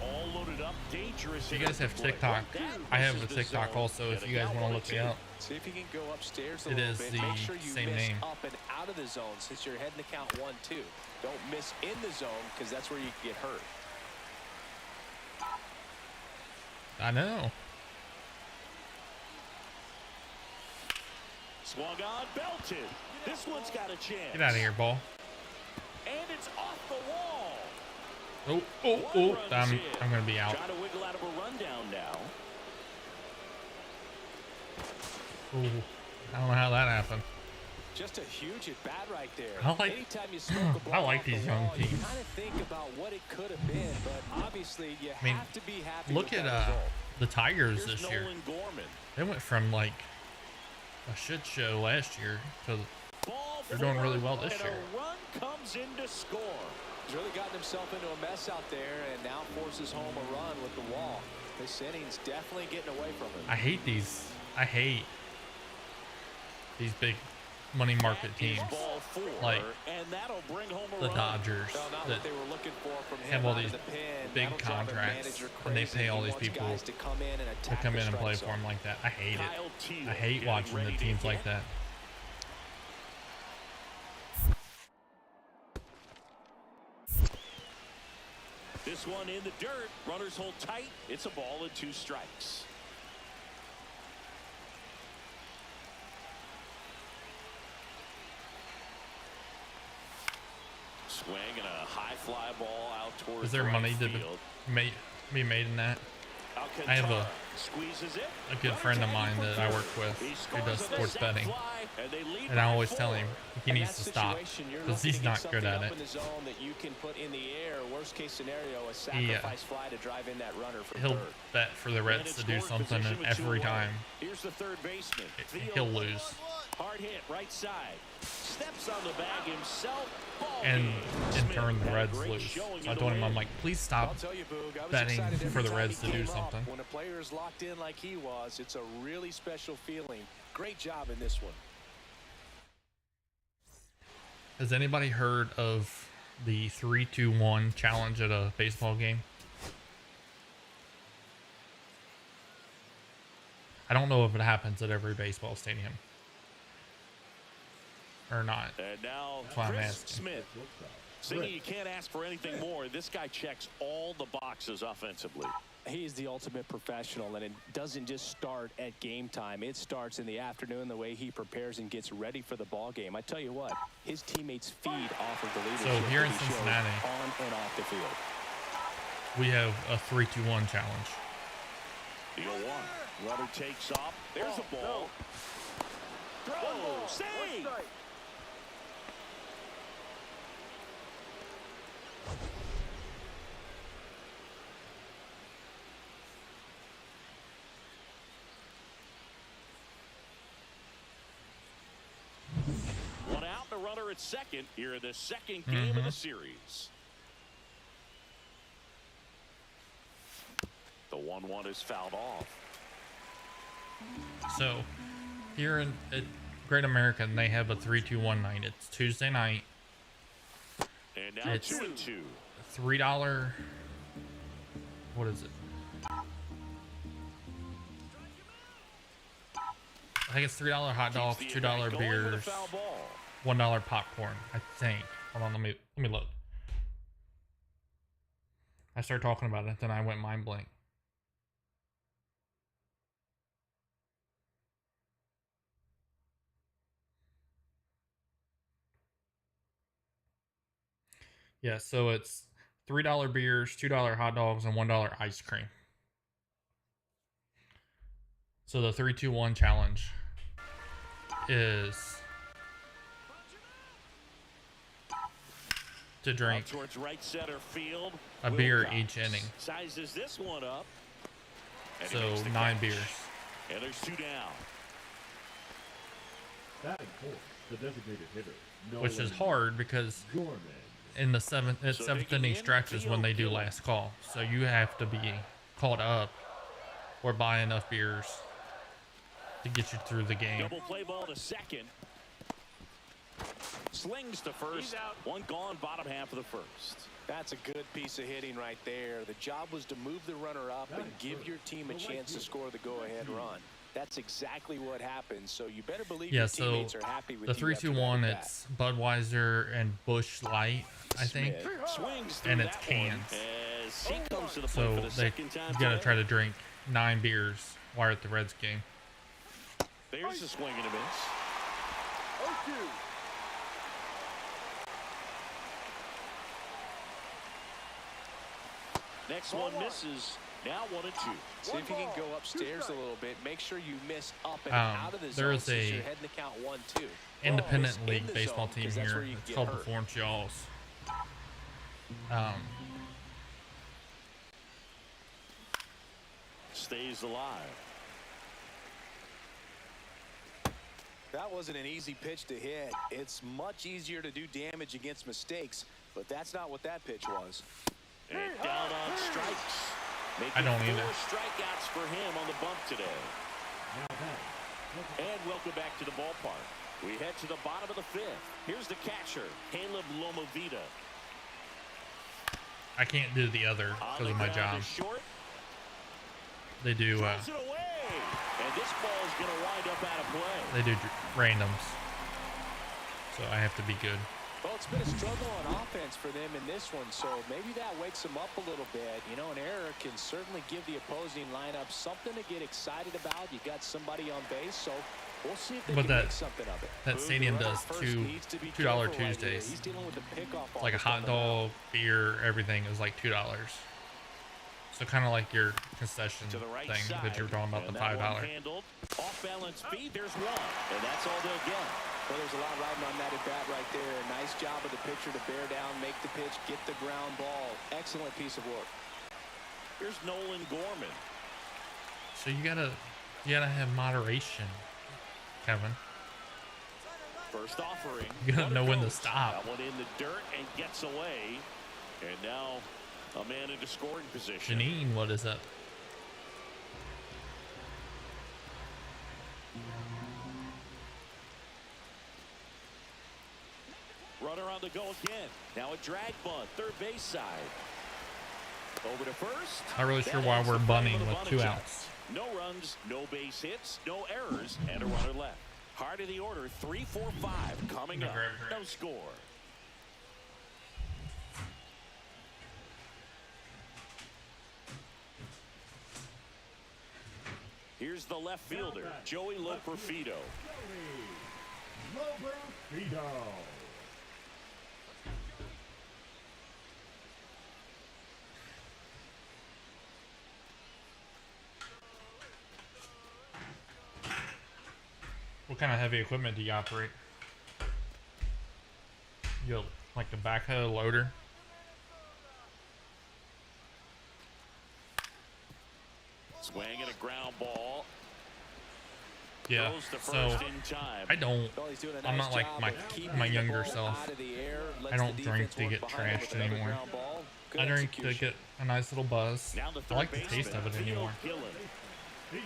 All loaded up, dangerous. if you guys have TikTok, I have the TikTok also if you guys want to look me up. See if you can go upstairs a It little is bit. the Make sure you same miss name. up and out of the zone since you're heading to count 1-2. Don't miss in the zone because that's where you can get hurt. I know. Swung on, belted. This one's got a chance. Get out of here, ball. And it's off the wall. I'm gonna be out. Trying to wiggle out of a rundown now. Ooh, I don't know how that happened. Just a huge at bat right there. I like- Anytime you smoke a ball I like off the these young wall, you teams. kind of think about what it could have been, but obviously you mean, have to be happy Look with at that result. the Tigers Here's this year. Nolan Gorman. They went from like a shit show last year to Ball they're doing really well forward, this and year. a run comes in to score. He's really gotten himself into a mess out there and now forces home a run with the wall. This inning's definitely getting away from him. I hate these big money market That is teams ball 4, like and that'll bring home a the run. Dodgers No, not that what they were looking for from him have all out of these the pen. big That'll drive a contracts manager and they crazy. pay all He these wants people guys to come in and to attack come the in and play strike for zone. them like that. I hate Kyle it. Teel I hate getting watching the ready to teams like hit. that. This one in the dirt. Runners hold tight. It's a ball and 2 strikes. Swing and a high fly ball out towards Is there right money to field. be made in that? I have Alcantara squeezes it. a good friend of mine that I work with He who scores does on the sports sac betting, fly, and they lead and I by always 4. tell him he In needs that to stop situation, you're because looking he's to get not good something at up it. in the zone that you can put in the air. Worst case scenario, a sacrifice fly to drive in that runner for He'll third. bet for the Reds to do something, and every time Here's the third baseman. he'll lose. Hard hit right side. Steps on the bag himself. Ball And game. in Smith turn the had a Reds great lose. showing So I in told the him, I'm win. like, please I'll stop tell you, Boog, I was betting excited every for the time Reds he to do came up. something. When a player is locked in like he was, it's a really special feeling. Great job in this one. Has anybody heard of the 3-2-1 challenge at a baseball game? I don't know if it happens at every baseball stadium or not. And now That's why I'm Chris asking. Smith. Singing, you can't ask for anything more. This guy checks all the boxes offensively. He is the ultimate professional, and it doesn't just start at game time. It starts in the afternoon, the way he prepares and gets ready for the ball game. I tell you what, his teammates feed off of the leadership here in that he shows Cincinnati, on and off the field. We have a 3-2-1 challenge. The 0-1. Runner takes off. There's a ball. throw. Save. Strike. One out, and a runner at second here in the second game of the series. The 1-1 is fouled off. So, here at Great American, they have a 3-2-1 night. It's Tuesday night. And now It's 2-2. $3. What is it? I think it's $3 hot dogs, Keeps the $2 attack going with a beers, foul ball. $1 popcorn. I think. Hold on, let me look. I started talking about it, then I went mind blank. Yeah, so it's $3 beers, $2 hot dogs, and $1 ice cream. So the 3-2-1 challenge is to drink Out towards right center field. a beer Wilcox each inning. Sizes this one up. And he So makes the 9 catch. beers. And there's 2 down. Batting fourth, the designated hitter. Which is Nolan hard because Gorman. in the seventh So digging inning in, stretch is when they do Theo last call. So you have to be caught up or buy enough beers to get you through the game. Double play ball to second. Slings to first. One gone, bottom half of the first. That's a good piece of hitting right there. The job was to move the runner up and give your team a chance to score the go-ahead run. That's exactly what happened. So you better believe Yeah, your so teammates are happy with the you after that 3-2-1, at bat. it's Budweiser and Busch Light, I think. Smith. Swings through And it's that one cans. as he comes to the plate So for the they second time gotta today. try to drink 9 beers while you're at the Reds game. There's a swing and a miss. 0-2. Next one misses. Now 1-2. See if you can go upstairs a little bit. Make sure you miss up and Um, out of the there zone is since a you're heading to count 1-2. Independent In League the baseball zone, team 'cause that's here. where you It's get called the hurt. Florence Yaws. Stays alive. That wasn't an easy pitch to hit. It's much easier to do damage against mistakes, but that's not what that pitch was. And down on strikes. I don't Making either. 4 strikeouts for him on the bump today. And welcome back to the ballpark. We head to the bottom of the 5th. Here's the catcher, Caleb Lomavita. I can't do the other On because the of my ground job. is short. They do Throws it away. And this ball is going to wind up out of play. they do randoms. So I have to be good. Well, it's been a struggle on offense for them in this one, so maybe that wakes them up a little bit. You know, an error can certainly give the opposing lineup something to get excited about. You got somebody on base, so we'll see if they But can that- make something of it. That Move stadium the runner does first, $2 needs to be $2 careful right here. Tuesdays. He's dealing with the pickoff Like a artist on hot the mound. dog, beer, everything is like $2. So kind of like your concession To the right thing side. that you were talking about, And the that one $5. handled. Off balance feed. There's one. And that's all they'll get. Well, there's a lot riding on that at bat right there. Nice job of the pitcher to bear down, make the pitch, get the ground ball. Excellent piece of work. Here's Nolan Gorman. So you gotta have moderation, Kevin. First offering. You gotta Runner know when to goes. stop. That one in the dirt and gets away. And now a man into scoring position. Janine, what is up? Runner on the go again. Now a drag bunt, third base side. Over to first. Not really sure That why ends we're the frame bunting of the with bunting 2 shot. outs. No runs, no base hits, no errors, and a runner left. Heart of the order, 3, 4, 5 coming up. No score. Here's the left fielder, Joey Loperfido. Loperfido. We'll kind of heavy equipment do you operate? You have, like a backhoe loader? Swing and a ground ball. Yeah, so I don't, I'm not like my younger self. I don't drink to get trashed anymore. I drink to get a nice little buzz. I like the taste of it anymore. If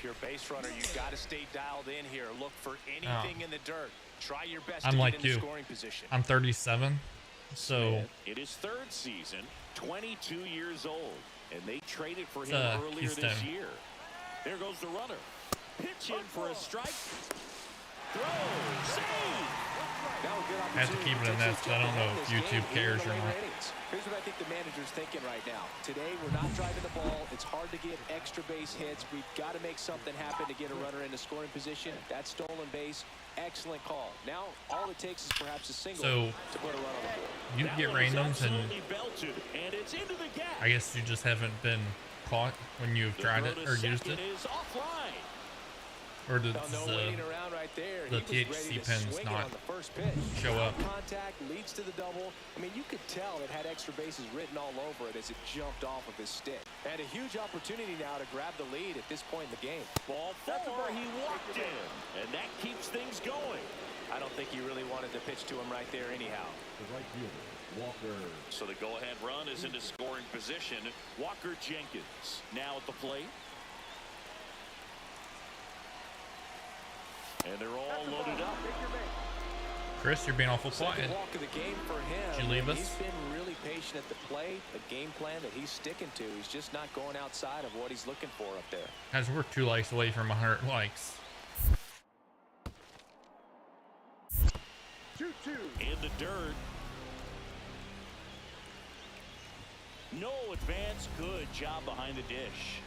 you're a base runner, you got to stay dialed in here. Look for anything in the dirt. Try your best I'm to like get in you. the scoring position. I'm 37, so in his third season, 22 years old, and they traded for him earlier Keystone. this year. There goes the runner. Pitch in for a strike. Throw. Save. I have to keep it in this because I don't know if YouTube cares or not. Here's what I think the manager's thinking right now. Today, we're not driving the ball. It's hard to get extra base hits. We've got to make something happen to get a runner into scoring position. That stolen base, excellent call. Now, all it takes is perhaps a single to put a run on the board. You get randoms, and it's into the gap. I guess you just haven't been caught when you've tried it or used it. Or does the THC pins not show up? Contact leads to the double. I mean, you could tell it had extra bases written all over it as it jumped off of his stick. And a huge opportunity now to grab the lead at this point in the game. Ball four, he walked in, and that keeps things going. I don't think he really wanted to pitch to him right there anyhow. The right fielder, Walker. So the go-ahead run is into scoring position. Walker Jenkins now at the plate. And they're all loaded up. Chris, you're being awful quiet. Walk of the game for him. Did you leave us? He's been really patient at the plate. A game plan that he's sticking to. He's just not going outside of what he's looking for up there. Guys, we're 2 likes away from 100 likes. 2-2. In the dirt. No advance. Good job behind the dish.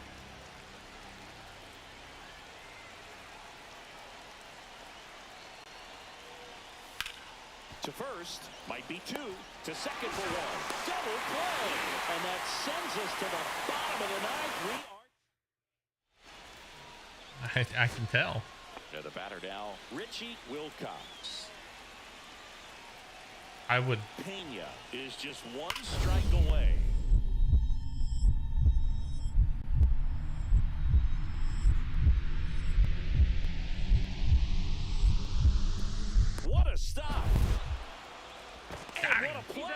To first, might be 2. To second for 1. Double play. And that sends us to the bottom of the 9th. I can tell. And the batter now, Richie Wilcox. I would. Pena is just 1 strike away. What a stop.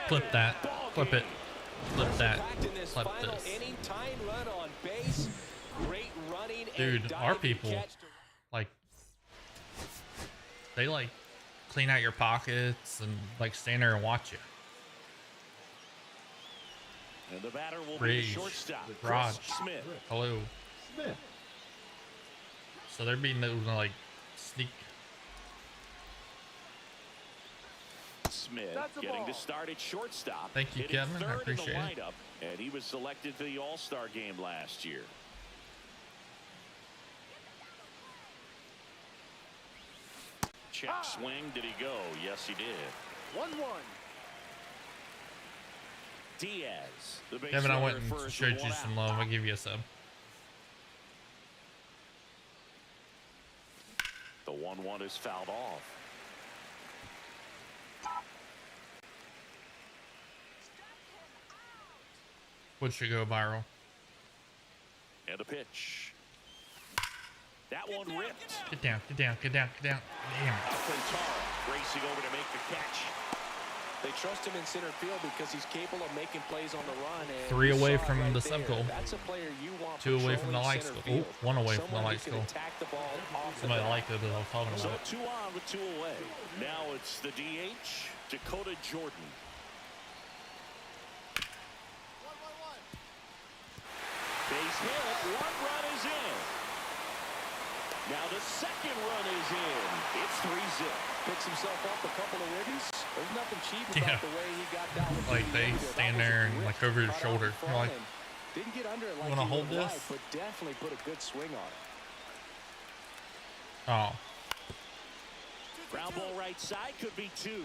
Flip that. Flip it. Flip that. Flip Final this. inning, tying run on base. Great running. Dude, and our diving people, catch to- like, they like clean out your pockets and like stand there and watch you. And the batter will be Rage. the shortstop, Raj. Chris Smith. Hello. Smith. So they're being able to like sneak. Smith That's a getting ball. to start at shortstop. Thank you, hitting Kevin. I third in appreciate the it. lineup, and he was selected for the All-Star game last year. Check swing. Did he go? Yes, he did. 1-1. Diaz. The base Kevin, I runner went at and first showed with you 1 some out. love. I'll give you a sub. The 1-1 is fouled off. Would should go viral. And a pitch. That one ripped. Get down, get down, get down, get down. Damn it. Alcantara racing over to make the catch. They trust him in center field because he's capable of making plays on the run. And 3 you away saw it from right the there. sub goal. That's a player you want 2 away from the patrolling light center school. field. Oh, 1 away from the Someone light who can school. attack the ball off the Somebody bat. liked it that I was talking So about. 2 on with 2 away. Now it's the DH, Dakota Jordan. Base hit. 1 run is in. Now the 2nd run is in. It's 3-zip. Picks himself up a couple of ribbies. There's nothing cheap Yeah. about the way he got down with Like, the they lead there. stand That was there a and, rip like, over your cut out shoulder. in You're front like, and didn't get under it like wanna he hold would like, this? but definitely put a good swing on it. Oh, Ground ball right side could be 2.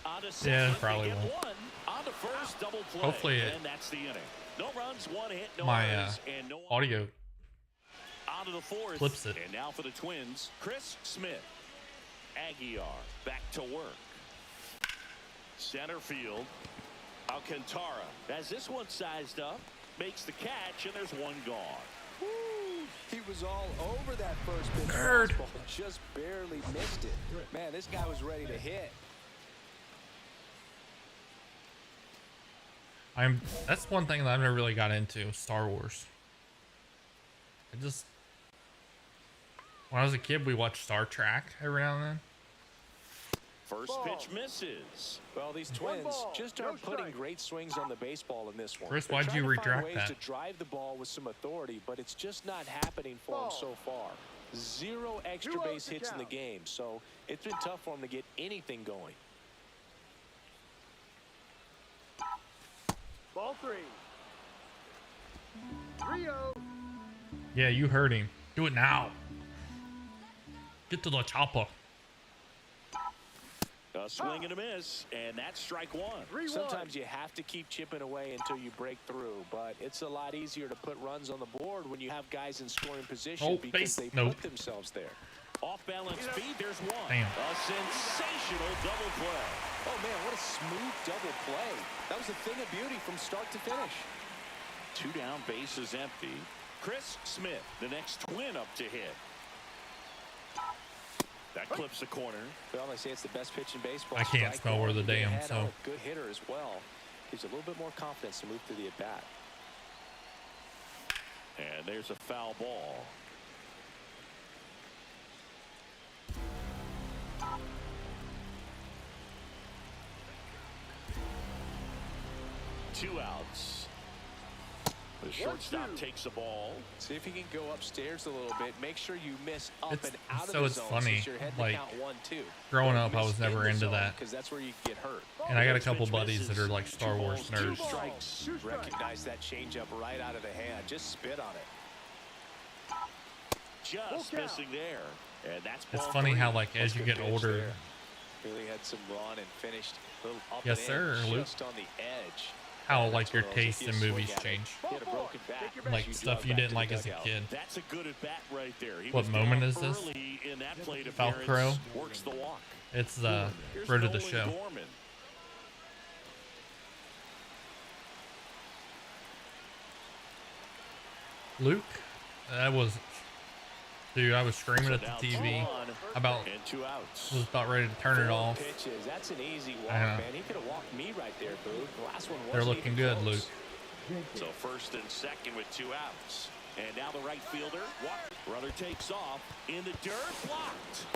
On to Yeah, second, probably they get won't. 1. On to first, double play. Hopefully it- and that's the inning. No runs, 1 hit, no my errors, and no audio On to the fourth. Flips it. And now for the Twins, Chris Smith. Aguilar back to work. Center field. Alcantara has this one sized up. Makes the catch, and there's one gone. Woo! He was all over that first pitch. Nerd. Fastball, just barely missed it. Man, this guy was ready to hit. That's one thing that I've never really got into, Star Wars. When I was a kid, we watched Star Trek every now and then. First pitch misses. Well, these Twins just aren't putting great swings on the baseball in this one. Chris, They're why'd trying you to find retract ways that? to drive the ball with some authority, but it's just not happening for them so far. 0 extra base hits in the game, so it's been tough for them to get anything going. Ball 3. 3-0. Yeah, you heard him. Do it now. Get to the chopper. A swing and a miss, and that's strike one. 3-1. Sometimes you have to keep chipping away until you break through, but it's a lot easier to put runs on the board when you have guys in scoring position Oh, because they nope. put themselves there. Off balance speed, there's one. Damn. A sensational double play. Oh, man, what a smooth double play. That was a thing of beauty from start to finish. 2 down, bases empty. Chris Smith, the next Twin up to hit. That clips the corner. Well, they say it's the best pitch in baseball. I can't Strike smell one, worth a you get damn, ahead so. on a good hitter as well. Gives you a little bit more confidence to move through the at-bat. And there's a foul ball. Two outs. The shortstop takes the ball. See if you can go upstairs a little bit. Make sure you miss up It's- and out so of the it's zone funny, since you're heading like, to count 1-2. growing Don't up, I miss was never in the into zone, that. because that's where you get hurt. And I got a Next couple pitch buddies that misses. are like Star 2 Wars balls, 2 nerds. strikes. Recognize that changeup right out of the hand. Just spit on it. Just missing there. And that's It's ball funny 3. how, like, as you Good get pitch older, there. Really had some run and finished a little up Yes, and sir, in, Luke. just on the edge. how, And like, that's your one of those, tastes if in you swing movies at it, change. Hit a broken bat. Like, you stuff jog you back didn't to like the as a dugout. kid. That's a good at bat right there. He What was moment down is this? early in that plate Velcro? appearance. Works the walk. It's Here's Road to the Nolan Show. Gorman. Luke, that was... Dude, I was screaming So at now the 2 TV. on About... and 2 outs. Was about ready to turn it 4 off. pitches. That's an easy walk, I know. man. He could have walked me right there, Boo. The last one They're wasn't looking even good, close. Luke. So first and second with 2 outs. And now the right fielder. Runner takes off in the dirt. Blocked.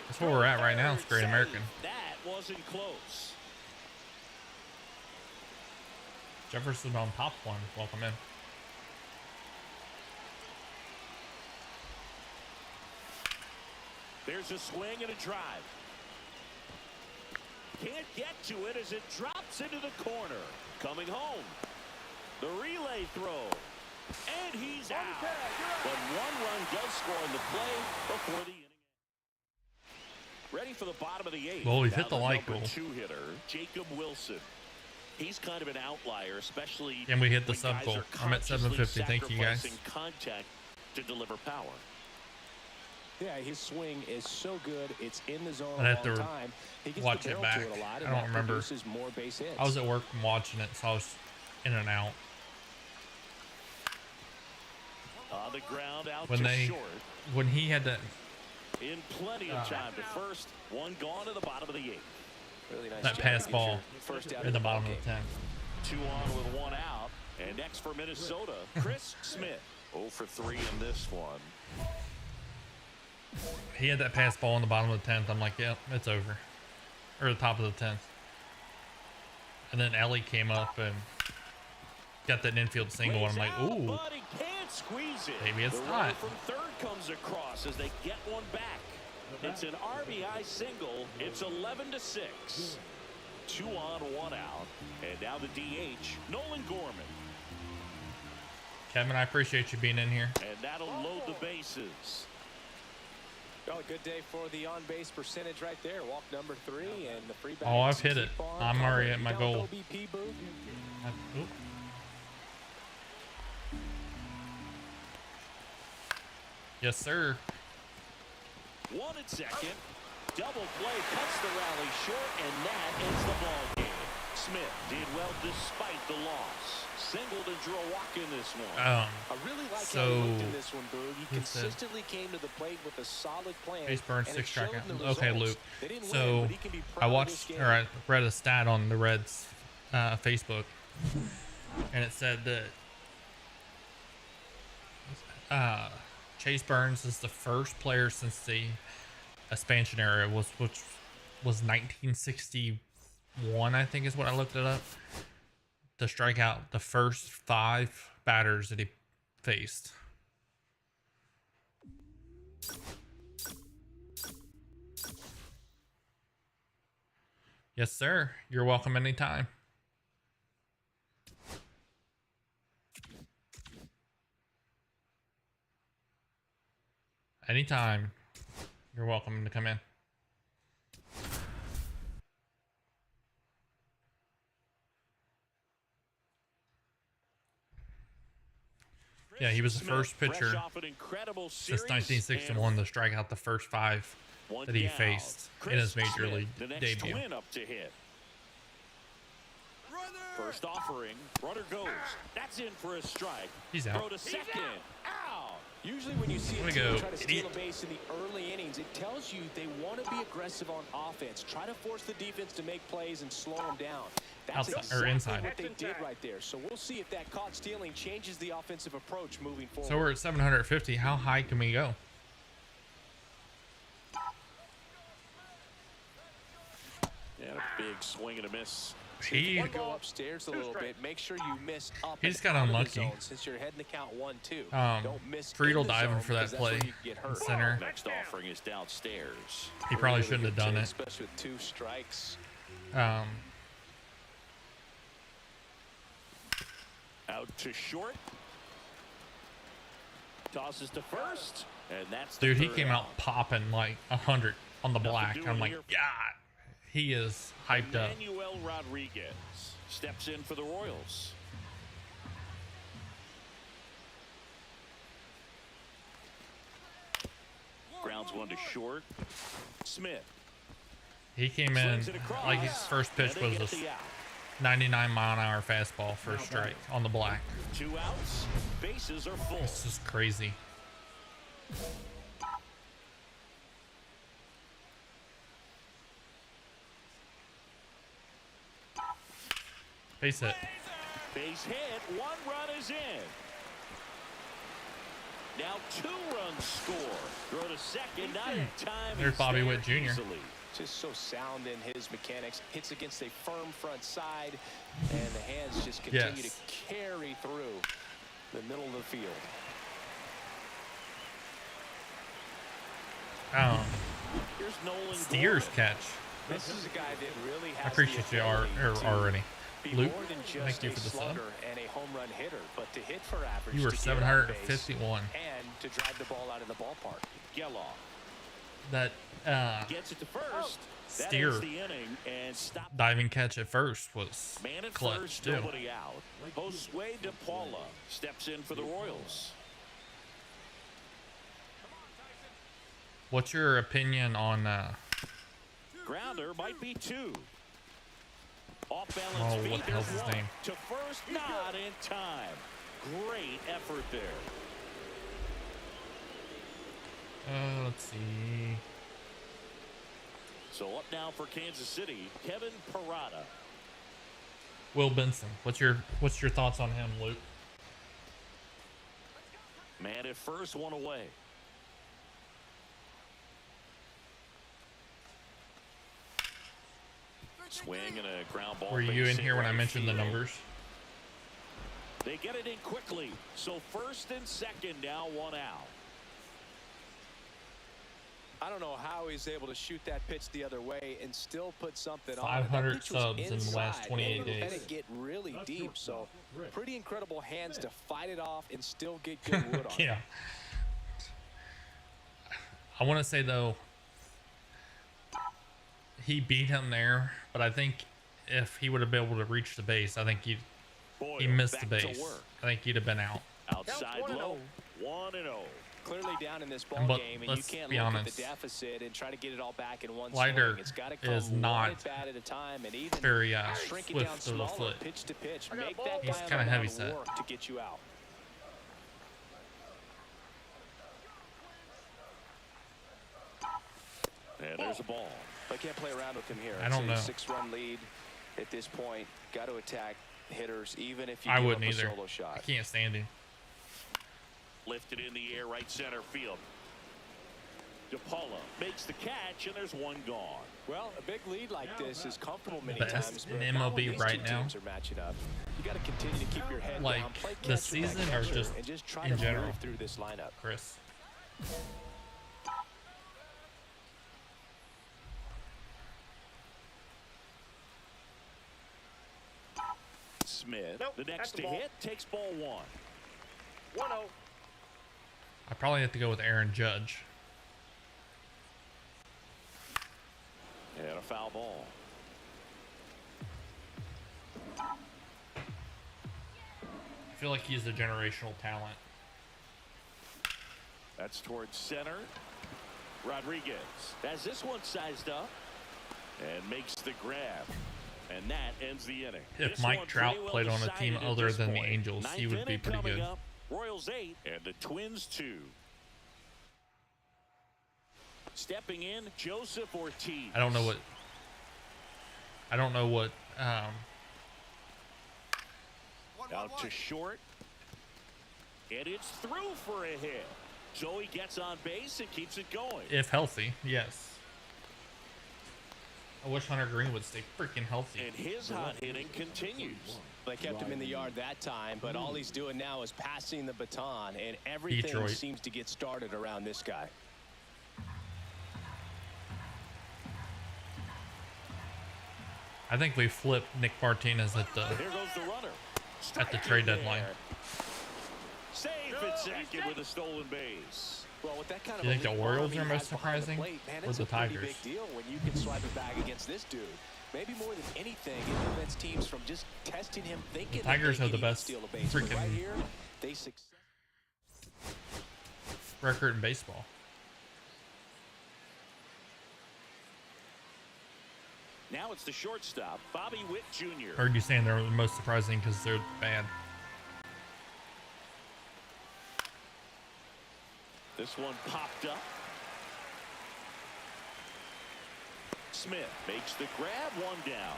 That's where we're at right now. It's Great American. That wasn't close. Jefferson on top one. Welcome in. There's a swing and a drive. Can't get to it as it drops into the corner. Coming home. The relay throw. And he's out. But 1 run does score in the play before the inning. Ready for the bottom of the 8th. Well, we've Now hit the like number goal. 2 hitter, Jacob Wilson. He's kind of an outlier, especially And we hit the when sub guys goal. are I'm at 750. consciously Thank you, guys. sacrificing contact to deliver power. Yeah, his swing is so good. It's in the zone I'd a have long to time. He gets watch the it barrel to back. it a lot, I and don't that remember. produces more base hits. I was at work and watching it, so I was in and out. On the ground, out When to they- short. When he had that In plenty of time to first. 1 gone to the bottom of the 8th. Really nice that job pass to get ball your first out in the ball bottom of the game. 10th. 2 on with 1 out. And next for Minnesota, Chris Smith. 0 for 3 in this one. He had that pass ball in the bottom of the 10th. I'm like, yep, it's over. Or the top of the 10th. And then Ellie came up and got that infield single, and I'm like, Ways out, ooh. but he can't squeeze it. Maybe it's the not. runner from third comes across as they get one back. It's an RBI single. It's 11-6. 2 on, 1 out. And now the DH, Nolan Gorman. Kevin, I appreciate you being in here. And that'll load the bases. Well, a good day for the on-base percentage right there. Walk number 3 and the free bats. Oh, I've hit it. keep on I'm already coming. at my You down goal. OBP, Boo? Oop. Yes, sir. 1 and 2nd. Double play cuts the rally short, and that ends the ball game. Smith did well despite the loss. Singled and drew a walk in this one. I really like how he looked in this one, Boog. He who said- consistently came to the plate with a solid plan. Chase Burns, and 6 it showed in strikeouts. the Okay, results. Luke. They didn't win, So but he can be I proud of this watched, game. or I read a stat on the Reds Facebook, and it said that Chase Burns is the first player since the expansion era, which was 1961, I think is what I looked it up, to strike out the first 5 batters that he faced. Yes, sir. You're welcome anytime. Anytime. You're welcome to come in. Yeah, he was the first pitcher since 1961 to strike out the first 5 that he faced in his major league debut. First offering, runner goes. That's in for a strike. He's out. Throw to second. Out. Usually when you see a Way to team go, try to steal idiot. a base in the early innings, it tells you they want to be aggressive on offense. Try to force the defense to make plays and slow them down. That's Outside, or exactly inside. what they did right there. So we'll see if that caught stealing changes the offensive approach moving forward. So we're at 750. How high can we go? And a big swing and a miss. If you He want to go upstairs a little bit, make sure you miss up. He just and got out of the unlucky. zone since you're heading to count 1-2. Um, Don't miss Friedel in the diving zone for that because that's where play you get hurt. center. Next offering is downstairs. He probably Really shouldn't have good done chase, it. especially with 2 strikes. Out to short. Tosses to first. And that's the Dude, he third came out popping like 100 on the Nothing black. doing I'm like, here. God, he is hyped up. Manuel Rodriguez steps in for the Royals. Grounds one to short. Smith. He came in Swings it across. like his first pitch And they was get a the out. 99-mile-an-hour fastball for a strike on the black. 2 outs. Bases are full. It's just crazy. Base hit. Base hit. 1 run is in. Now 2 runs score. Throw to second. Not in time. There's He's Bobby there Witt Jr. easily. Just so sound in his mechanics. Hits against a firm front side, and the hands just continue Yes. to carry through the middle of the field. Here's Nolan Steers Gorman. catch. This is a guy that really has I appreciate the you ability to already. be Luke, more than just thank you a for the sub. slugger and a home run hitter, but to hit for average, You were to get on base, 751. and to drive the ball out of the ballpark. Geloff That gets it to first. That steer ends the inning and stop. diving catch at first was Man at clutch first, too. nobody out. Josue DePaula steps in for the Royals. What's your opinion on Grounder might be 2. Off balance Oh, feed. what the hell's There's his 1. name? To first, not in time. Great effort there. let's see. So up now for Kansas City, Kevin Parada. Will Benson. What's your thoughts on him, Luke? Man at first, 1 away. Swing and a ground ball. Were you base in hit here when I right mentioned the field. numbers? They get it in quickly. So first and second, now 1 out. I don't know how he's able to shoot that pitch the other way and still put something on it. 500 That pitch was subs in the last inside, 28 and it days. let it get really deep. So pretty incredible hands to fight it off and still get good wood on it. Yeah. I want to say though, he beat him there, but I think if he would have been able to reach the base, I think he Boyle missed the back to base. work. I think he'd have been out. Outside low, 1-0. Clearly down in this ball But game, and you let's can't be look honest, at the deficit and try to get it all back in one Leiter swing. It's got to come is one not at bat at a time, and even very shrink it down swift of the smaller, foot. pitch to pitch. Make that He's guy on kinda the heavy mound set. work to get you out. And there's a ball. I can't play around with him here. I don't know. It's a 6-run lead at this point. Got to attack hitters, even if you I give wouldn't up either. a solo I shot. can't stand him. Lifted in the air, right center field. DePaula makes the catch, and there's one gone. Well, a big lead like this is comfortable many Best times, in but not when MLB these right two now. teams are matching up. You got to continue to keep your head Like, down, play the catch with season that or catcher, just and just try in to general? move through this lineup. Chris. Smith, Nope, the that's next the to ball. hit, takes ball one. 1-0. I probably have to go with Aaron Judge. And a foul ball. I feel like he's a generational talent. That's towards center. Rodriguez has this one sized up and makes the grab. And that ends the inning. If This Mike one Trout pretty well played on a team decided at other this than the point. Angels, he Ninth would be inning pretty coming good. up. Royals 8 and the Twins 2. Stepping in, Joseph Ortiz. I don't know what Out to short. And it's through for a hit. So he gets on base and keeps it going. if healthy, yes. I wish Hunter Green would stay freaking healthy. And his hot hitting continues. They kept him in the yard that time, but all he's doing now is passing the baton, and everything Detroit. seems to get started around this guy. I think we flipped Nick Martinez at the Here goes the runner. at the Strike trade in deadline. there. Safe at second with a stolen base. Well, with that kind of You think the elite Orioles arm he are most has behind the surprising, plate, man, or it's the a pretty Tigers? big deal when you can swipe it back against this dude. Maybe more than anything, it prevents teams from just testing him, thinking The Tigers that have they the can best steal a base. But right freaking here, they success. record in baseball. Now it's the shortstop, Bobby Witt Jr. Heard you saying they're the most surprising because they're bad. This one popped up. Smith makes the grab, one down.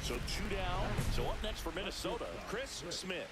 So two down. So up next for Minnesota, Chris Smith.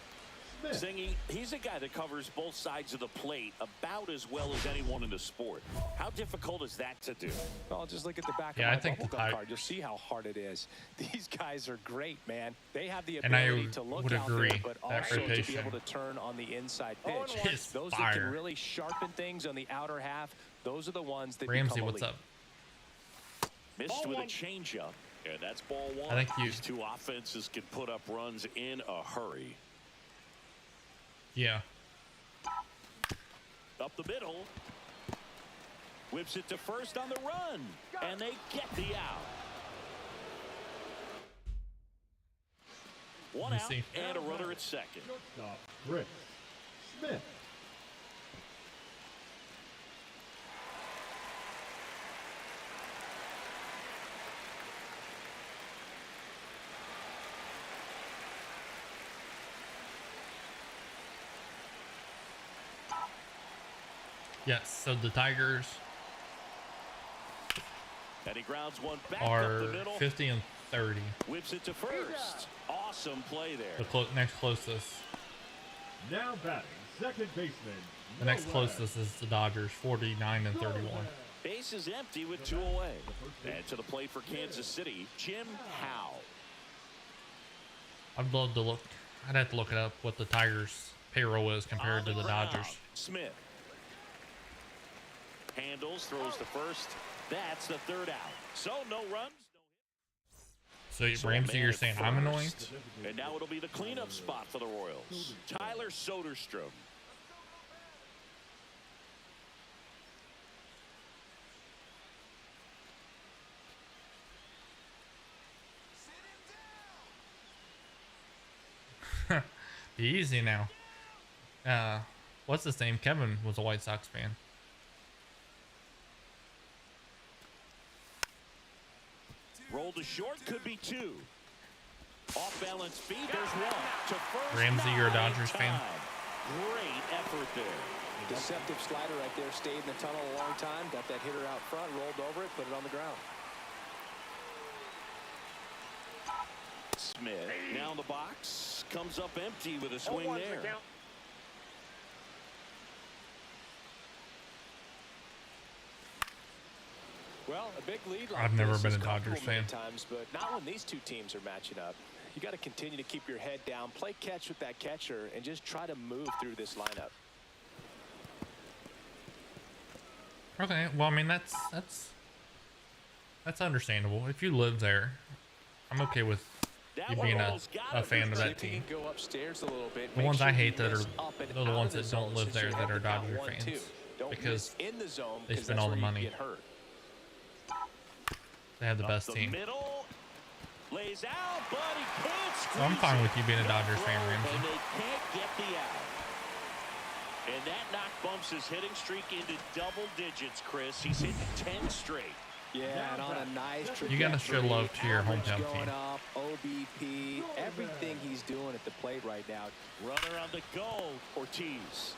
Singing, he's a guy that covers both sides of the plate about as well as anyone in the sport. How difficult is that to do? Well, just look at the back Yeah, I of my think the bubblegum card. Tigers- You'll see how hard it is. These guys are great, man. They have the And I ability to look would out agree, there, but that also to be rotation able to turn on the inside pitch. is Those that fire. can really sharpen things on the outer half, those are the ones that Ramsey, become what's elite. up? Missed with a changeup, and that's ball one. I think you- These two offenses can put up runs in a hurry. Yeah. Up the middle. Whips it to first on the run. And they get the out. One Let me out see. and a runner at second. Shortstop, Chris Smith. Yes. So the Tigers And he grounds one back up are the middle. 50 and 30. Whips it to first. Awesome play there. The next closest. Now batting, second baseman. The next Noah. closest is the Dodgers, 49 and 31. Base is empty with two away. And to the plate for Kansas City, Jim Howe. I'd love to look. I'd have to look it up what the Tigers' payroll is compared to the ground. Dodgers. Smith handles, throws to first. That's the third out. So no runs. So So Ramsey, man you're at saying I'm annoying? first. And now it'll be the cleanup spot for the Royals. Tyler Soderstrom. Be easy now. What's his name? Kevin was a White Sox fan. Roll to short, could be 2. Off balance feed, there's 1. To first. Ramsey, you're a now in Dodgers fan? time. Great effort there. Deceptive slider right there. Stayed in the tunnel a long time. Got that hitter out front. Rolled over it. Put it on the ground. Smith now in the box. Comes up empty with a swing there. Well, a big lead. I've never been a Dodgers fan. Times, but not when these two teams are matching up. You got to continue to keep your head down, play catch with that catcher, and just try to move through this lineup. Okay, well, I mean that's understandable. If you live there, I'm okay with you being a fan of that team. Go upstairs a little bit. The ones I hate that are the the ones that don't live there that are Dodger fans because they spend all the money. They have the best team. Lays out, but he can't squeeze. So I'm fine with you being a Dodgers fan, Ramsey. And they can't get the out. And that knock bumps his hitting streak into double digits, Chris. He's hit 10 straight. Yeah, and on a nice trajectory. You gotta show love to your hometown going team. Up, OBP, everything he's doing at the plate right now. Runner on the go, Ortiz.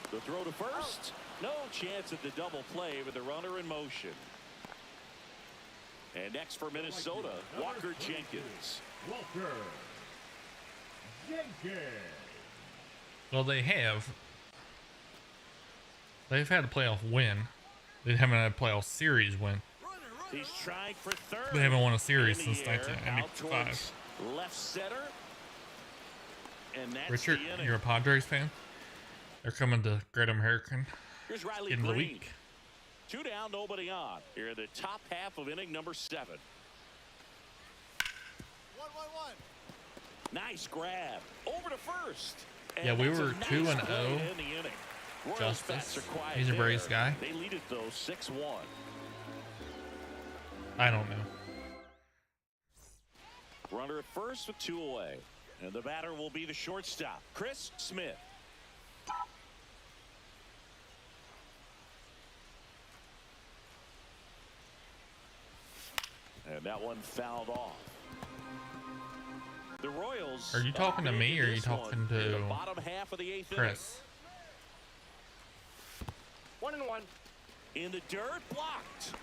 The throw to first. No chance at the double play with the runner in motion. And next for Minnesota, Walker Jenkins. Walker Jenkins. Well, they've had a playoff win. They haven't had a playoff series win. He's trying for third. They haven't won a series In the since air, 1995. Left center. And that's Richard, the inning. you're a Padres fan? They're coming to Great American. Here's Riley in the Green. week. 2 down, nobody on. Here in the top half of inning number 7. 1-1-1. Nice grab. Over to first. And Yeah, we that's a were nice 2-0. play in the inning. Royals Justice. bats are quiet He's a there. Braves guy. They lead it though 6-1. I don't know. Runner at first with 2 away. And the batter will be the shortstop, Chris Smith. And that one fouled off. The Royals. Are you talking to me or are you this one talking in the to bottom half of the 8th Chris? inning. 1-1. In the dirt, blocked.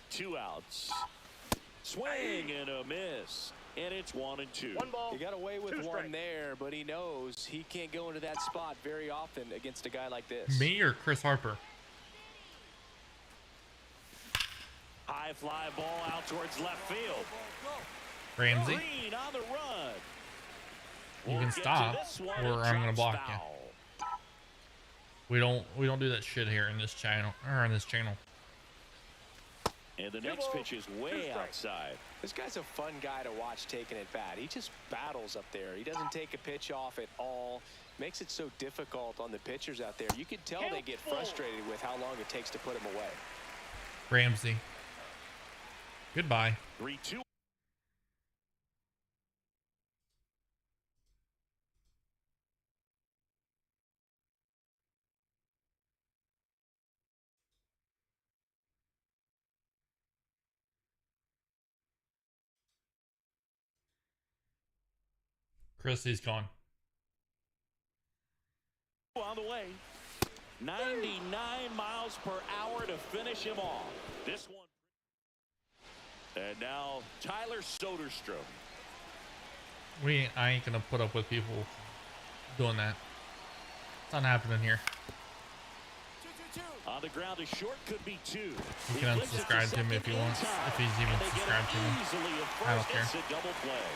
Two outs. Swing and a miss. And it's 1-2. 1 ball. He got away with 2 one strikes. there, but he knows he can't go into that spot very often against a guy like this. Me or Chris Harper? High fly ball out towards left field. Ramsey? Green on the run. You We'll can get to stop, this one. or It I'm gonna drops block you. foul. We don't do that shit here in this channel And the next pitch is way outside. This guy's a fun guy to watch taking it bat. He just battles up there. He doesn't take a pitch off at all. Makes it so difficult on the pitchers out there. You can tell they get frustrated with how long it takes to put him away. Ramsey. Goodbye. 3-2. Chrissy's gone. On the way. 99 miles per hour to finish him off. This one. And now Tyler Soderstrom. I ain't gonna put up with people doing that. It's not happening here. 2-2-2. On the ground is short, could be 2. You He can flips it unsubscribe to him if second he in wants, time. if he's even And they get subscribed to it me. easily at I don't first. care. It's a double play.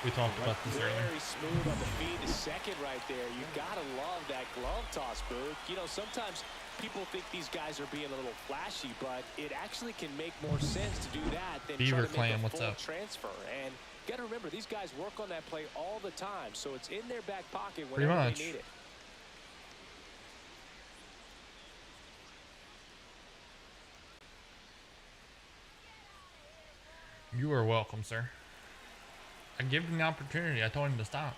We talked about this earlier. Very smooth on the feed to second right there. You gotta love that glove toss, Boog. You know, sometimes people think these guys are being a little flashy, but it actually can make more sense to do that than Beaver try to Clan, make a what's full up? transfer. And you gotta remember, these guys work on that play all the time, so it's in their back pocket Pretty whenever much. they need it. You are welcome, sir. I gave him the opportunity. I told him to stop.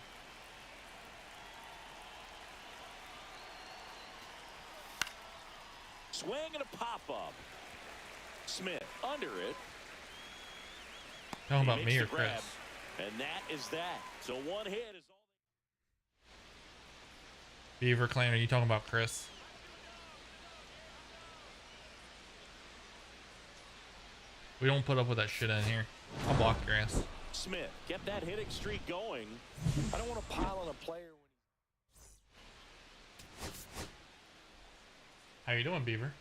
Swing and a pop-up. Smith under it. Talking He about makes me the or Chris? grab, and that is that. So one hit is all. Beaver Clan, are you talking about Chris? We don't put up with that shit in here. I'll block your ass. Smith kept that hitting streak going. I don't want to pile on a player when How you doing, Beaver?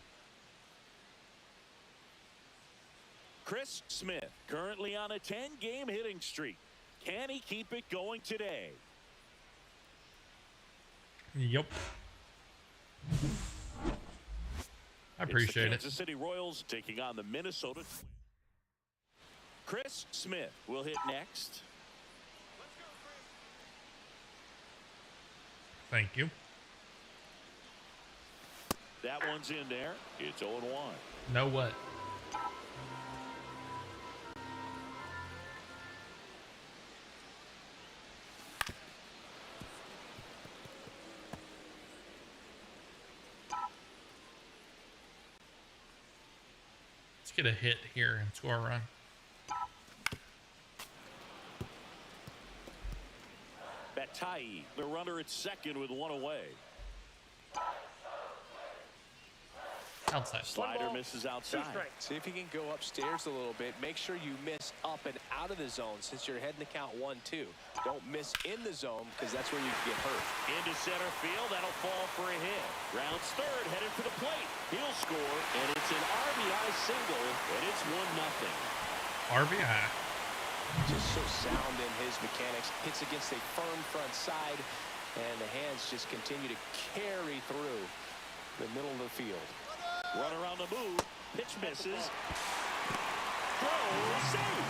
Chris Smith currently on a 10-game hitting streak. Can he keep it going today? Yep. I appreciate it's the it. Kansas City Royals taking on the Minnesota Twins. Chris Smith will hit next. Thank you. That one's in there. It's 0-1. Know what? Let's get a hit here and score a run. Batai, the runner at second with one away. Outside. Slider misses outside. See if you can go upstairs a little bit. Make sure you miss up and out of the zone since you're heading to count 1-2. Don't miss in the zone because that's where you can get hurt. Into center field. That'll fall for a hit. Rounds third, headed for the plate. He'll score, and it's an RBI single, and it's 1-0. RBI. Just so sound in his mechanics. Hits against a firm front side, and the hands just continue to carry through the middle of the field. Runner on the move. Pitch misses. Throw safe.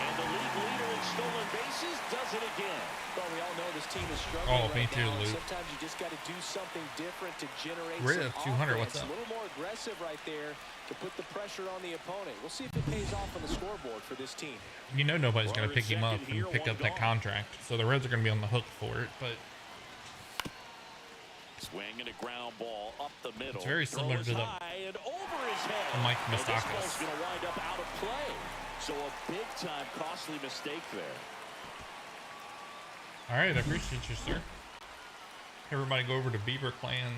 And the league leader in stolen bases does it again. Well, we all know this team is struggling me right too, now. Luke. Sometimes you just got to do something different to generate Riv, some 200, offense. what's up? A little more aggressive right there to put the pressure on the opponent. We'll see if it pays off on the scoreboard for this team. You know nobody's going to Runner pick him up second here, and pick one up that gone. contract. So the Reds are going to be on the hook for it. But Swing and a ground ball up the middle. It's very similar Throws to the- high and over his head. Mike And this Moustakas. ball's going to wind up out of play. So a big-time costly mistake there. all right, I appreciate you, sir. Everybody go over to Beaver Clan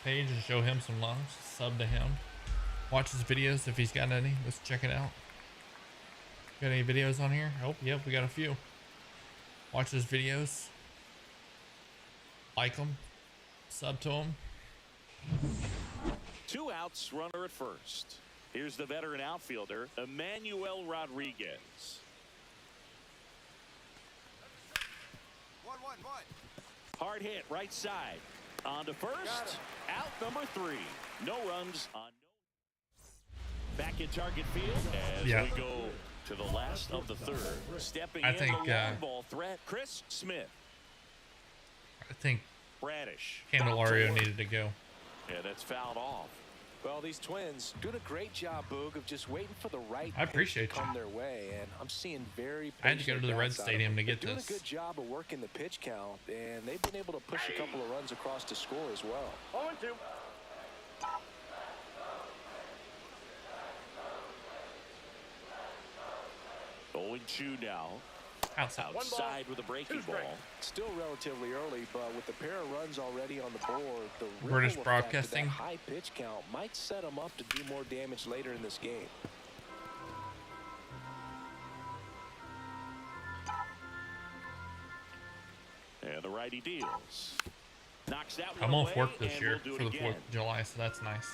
page and show him some love. Sub to him. Watch his videos if he's got any. Let's check it out. Got any videos on here? Oh, yep, we got a few. Watch his videos. Like them. Sub to him. 2 outs, runner at first. Here's the veteran outfielder, Emmanuel Rodriguez. 1-1-1. Hard hit, right side. On to first. Out number 3. No runs on no. Back in target field as Yeah. we go to the last of the third. Stepping I in think, the long ball threat, Chris Smith. I think Bradish. Candelario needed to go. Yeah, that's fouled off. Well, these Twins doing a great job, Boog, of just waiting for the right I pitch appreciate to come you. their way, and I'm seeing very I had to go to patient the Red bats out of Stadium them. to get They're doing this. a good job of working the pitch count, and they've been able to push a couple of runs across to score as well. 0-2. Going 2 now. Outside. Outside with a breaking ball. Still relatively early, but with the pair of runs already on the board, the British ripple effect of Broadcasting. that high pitch count might set them up to do more damage later in this game. And the righty deals. Knocks that one I'm off away, work this and year we'll do for it the again. 4th of July, so that's nice.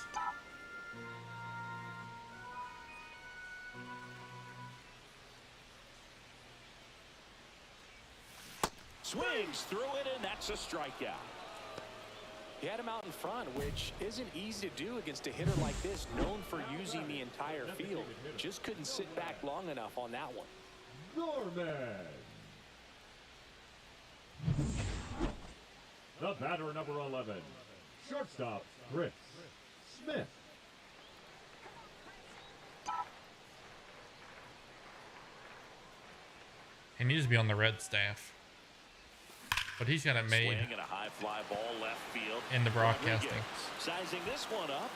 Swings through it, and that's a strikeout. He had him out in front, which isn't easy to do against a hitter like this, known for using the entire field. Just couldn't sit back long enough on that one. Norman. The batter, number 11, shortstop, Chris Smith. He needs to be on the red staff. But he's got it made Swing and a high fly ball left field. in the broadcasting. Rodriguez sizing this one up.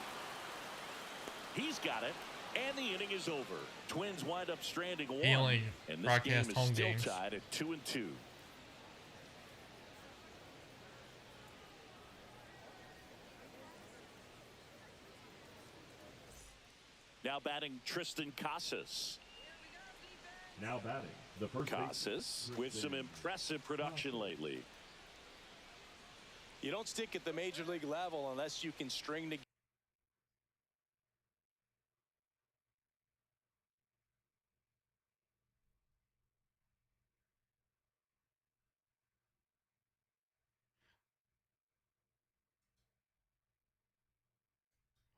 He's got it. And the inning is over. Twins wind up stranding one. He only and this game broadcasts is home still games. tied at 2-2. Now batting Tristan Casas. Now batting the first Casas with some impressive production lately. You don't stick at the major league level unless you can string together.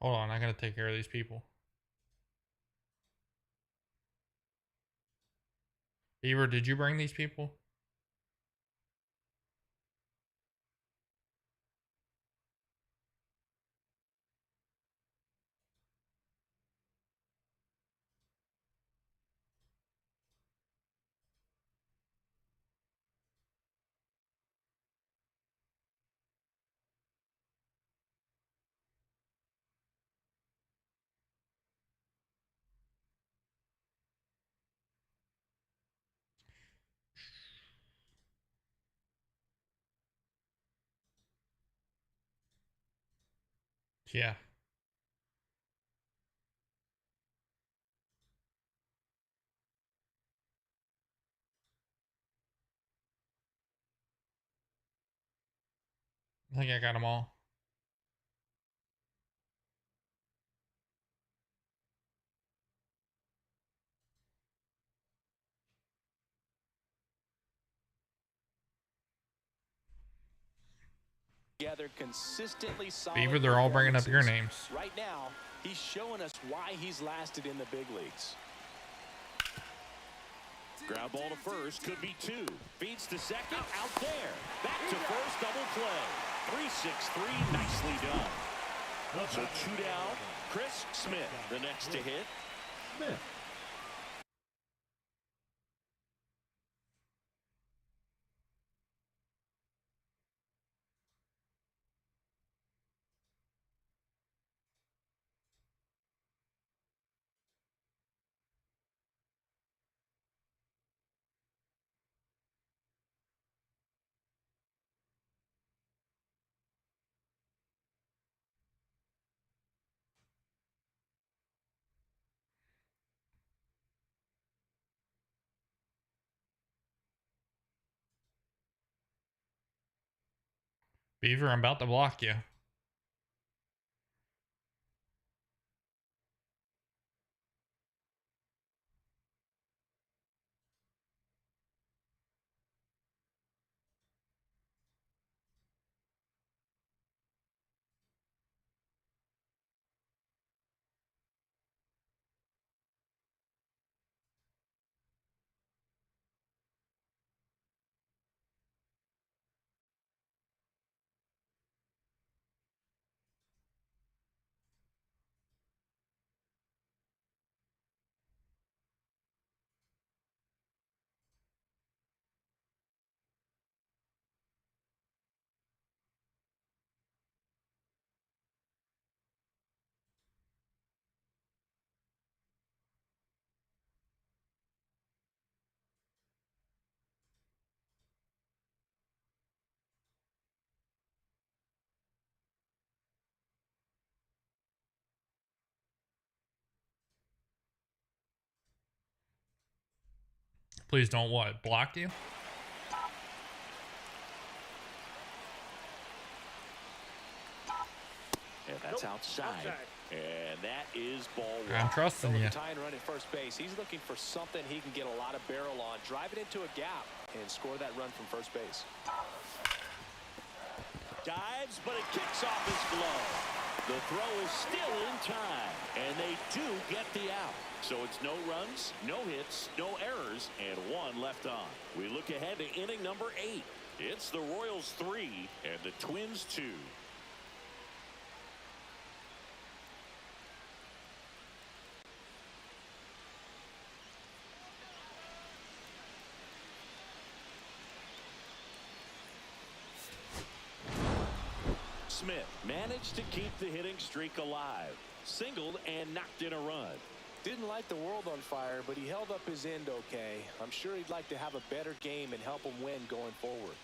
Hold on, I gotta take care of these people. Beaver, did you bring these people? Yeah. I think I got them all. Together consistently solid. Beaver, they're all bringing up your names. Right now, he's showing us why he's lasted in the big leagues. Ground ball to first, could be two. Feeds to second, out there. Back to first, double play. 3-6-3, nicely done. So two down. Chris Smith, the next to hit. Smith. Beaver, I'm about to block you. Please don't what? Block you? And that's outside. And that is ball one. I'm trusting you. Tying run at first base. He's looking for something he can get a lot of barrel on. Drive it into a gap and score that run from first base. Dives, but it kicks off his glove. The throw is still in time, and they do get the out. So it's no runs, no hits, no errors, and one left on. We look ahead to inning number 8. It's the Royals 3 and the Twins 2. Smith managed to keep the hitting streak alive. Singled and knocked in a run. Didn't light the world on fire, but he held up his end okay. I'm sure he'd like to have a better game and help him win going forward.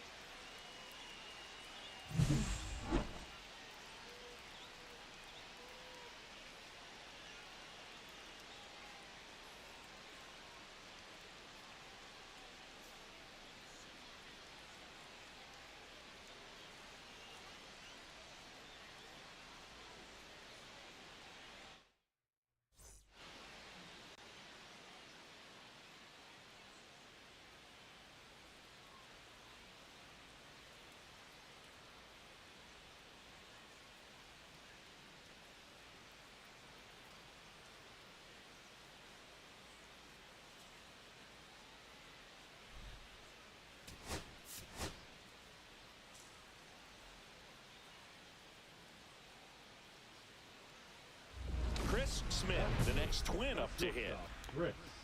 Smith, the next twin up to hit.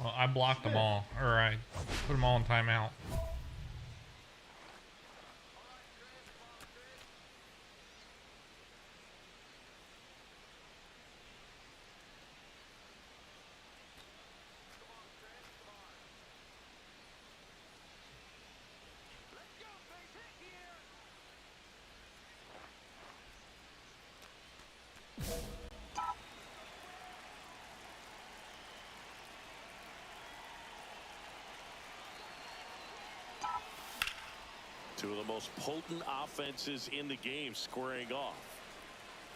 Well, I blocked them all, or I put them all in timeout. Two of the most potent offenses in the game squaring off.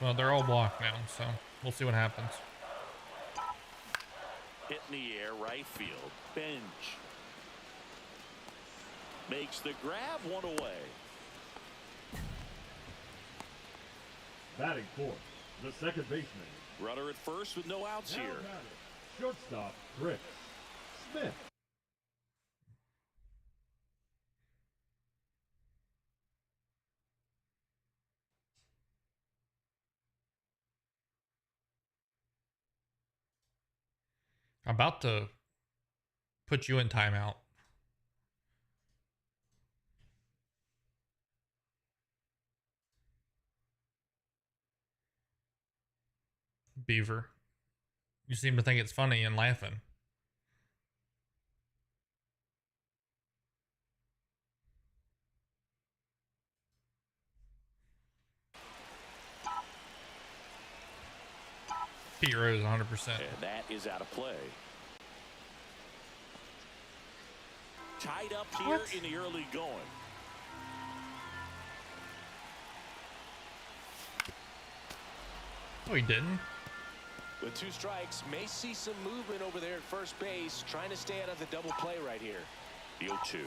Well, they're all blocked now, so we'll see what happens. Hit in the air, right field. Bench. Makes the grab, one away. Batting fourth, the second baseman. Runner at first with no outs Now here. batting, shortstop, Chris Smith. About to put you in timeout. Beaver. You seem to think it's funny and laughing. Pete Rose 100%. And that is out of play. Tied up here What? in the early going. Oh, he didn't. With two strikes, may see some movement over there at first base, trying to stay out of the double play right here. The 0-2.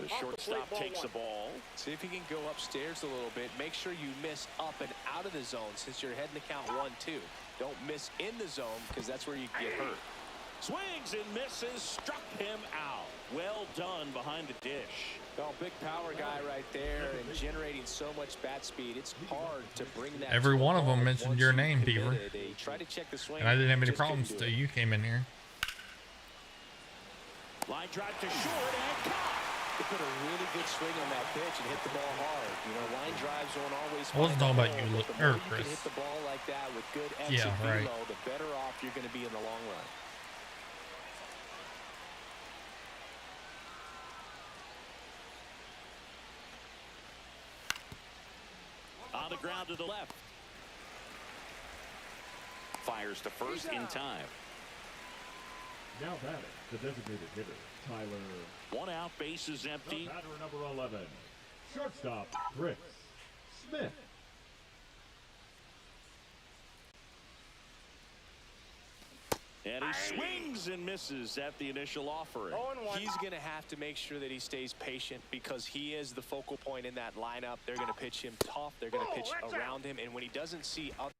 The shortstop takes the ball. See if he can go upstairs a little bit. Make sure you miss up and out of the zone since you're heading to count 1-2. Don't miss in the zone because that's where you get hurt. Swings and misses, struck him out. Well done behind the dish. Oh, big power guy right there and generating so much bat speed. It's hard to bring that. Every to a one of them ball mentioned once your you name, committed. Beaver. They tried to check the swing. And I didn't have any just couldn't problems do till it. you came in here. Line drive to short and caught. They put a really good swing on that pitch and hit the ball hard. You know, line drives won't always. I wasn't find talking the about you, hole, but the or more you Chris. can hit the ball like that with good exit Yeah, right. velo, the better off you're going to be in the long run. On the ground to the left. Fires to first in time. Now batting, the designated hitter, Tyler. One out, base is The empty. batter number 11, shortstop, Chris Smith. And he swings and misses at the initial offering. He's going to have to make sure that he stays patient because he is the focal point in that lineup. They're going to pitch him tough. They're going to pitch around him. And when he doesn't see other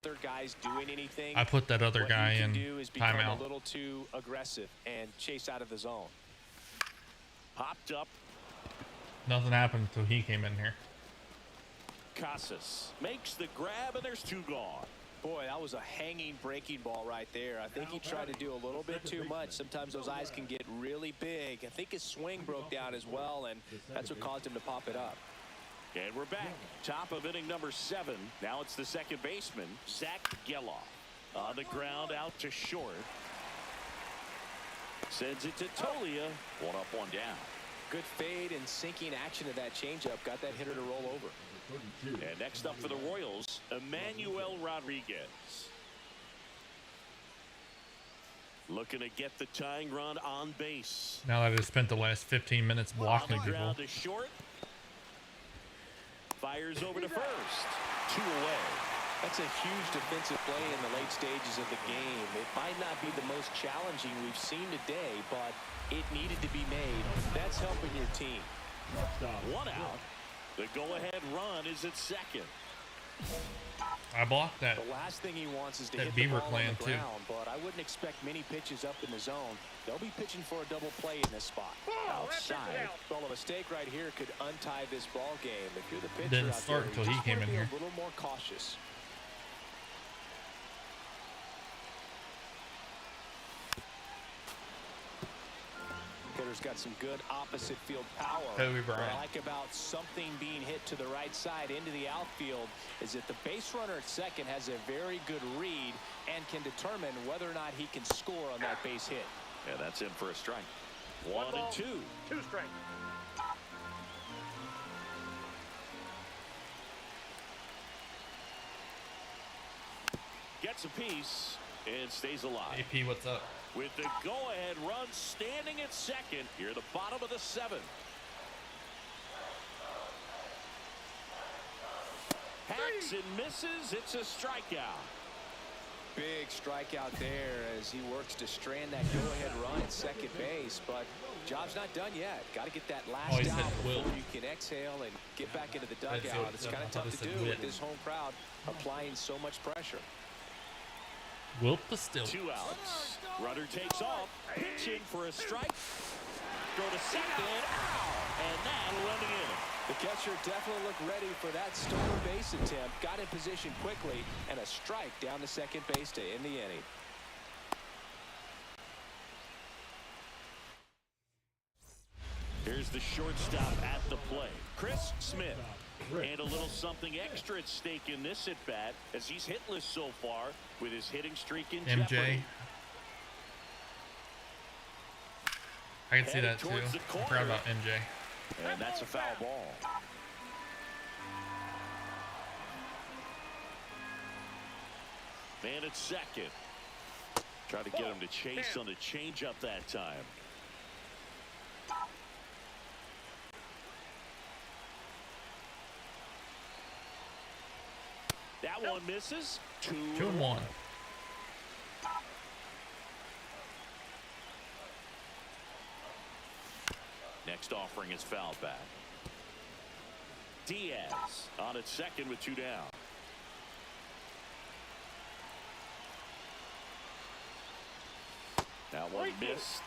other guys doing anything. I put that other What guy you can in do is become timeout. a little too aggressive and chase out of the zone. Popped up. Nothing happened until he came in here. Casas makes the grab, and there's 2 gone. Boy, that was a hanging breaking ball right there. I think he tried to do a little bit too much. Sometimes those eyes can get really big. I think his swing broke down as well, and that's what caused him to pop it up. And we're back. Top of inning number 7. Now it's the second baseman, Zach Geloff. On the ground, out to short. Sends it to Tolia. 1 up, 1 down. Good fade and sinking action of that changeup. Got that hitter to roll over. And next up for the Royals, Emmanuel Rodriguez. Looking to get the tying run on base. Now that I spent the last 15 minutes blocking On the people. ground to short. Fires over to first. 2 away. That's a huge defensive play in the late stages of the game. It might not be the most challenging we've seen today, but it needed to be made. That's helping your team. 1 out. The go-ahead run is at second. I blocked that. The last thing he wants is to That hit the Beaver ball on clan, the too. ground, but I wouldn't expect many pitches up in the zone. They'll be pitching for a double play in this spot. Outside. Well, a mistake right here could untie this ball game. If you're the pitcher Didn't out start there, until you he just came wanna in be here. a little more cautious. Hitter's got some good opposite field power. Kobe What Bryant. I like about something being hit to the right side into the outfield is that the base runner at second has a very good read and can determine whether or not he can score on that base hit. Yeah, that's in for a strike. 1 and 2. 2 strikes. Gets a piece and stays alive. AP, what's up? With the go-ahead run standing at second here at the bottom of the 7th. Hacks and misses. It's a strikeout. Big strikeout there as he works to strand that go-ahead run at second base, but job's not done yet. Got to get that last he said out before will. you can exhale and get back into the That's dugout. it. It's kind I of thought tough it to said do will. with this home crowd applying so much pressure. Wilt the still. 2 outs. Runner takes off. Pitching for a strike. Go to second. Ow! And now running in. The catcher definitely looked ready for that stolen base attempt. Got in position quickly, and a strike down to second base to end the inning. Here's the shortstop at the plate, Chris Smith. And a little something extra at stake in this at-bat as he's hitless so far with his hitting streak in MJ. jeopardy. I can see Headed that too. towards the I'm corner. proud about MJ. And that's a foul ball. Man at second. Try to get him to chase on the changeup that time. That one misses. 2-1. Next offering is fouled back. Diaz on at second with 2 down. That one missed.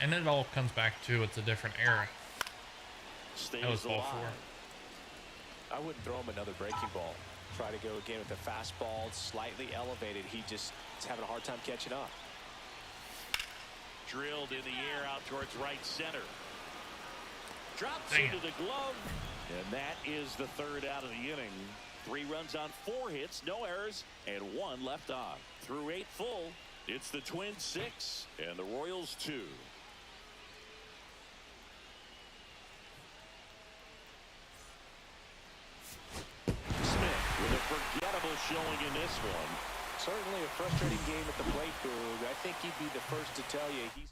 And it all comes back to it's a different era. Stays That was ball alive. 4. I wouldn't throw him another breaking ball. Try to go again with the fastball slightly elevated. He just is having a hard time catching up. Drilled in the air out towards right center. Drops Damn. into the glove. And that is the 3rd out of the inning. 3 runs on 4 hits, no errors, and 1 left on. Through 8 full, it's the Twins 6 and the Royals 2. Smith with a forgettable showing in this one. Certainly a frustrating game at the plate, Boog. I think he'd be the first to tell you he's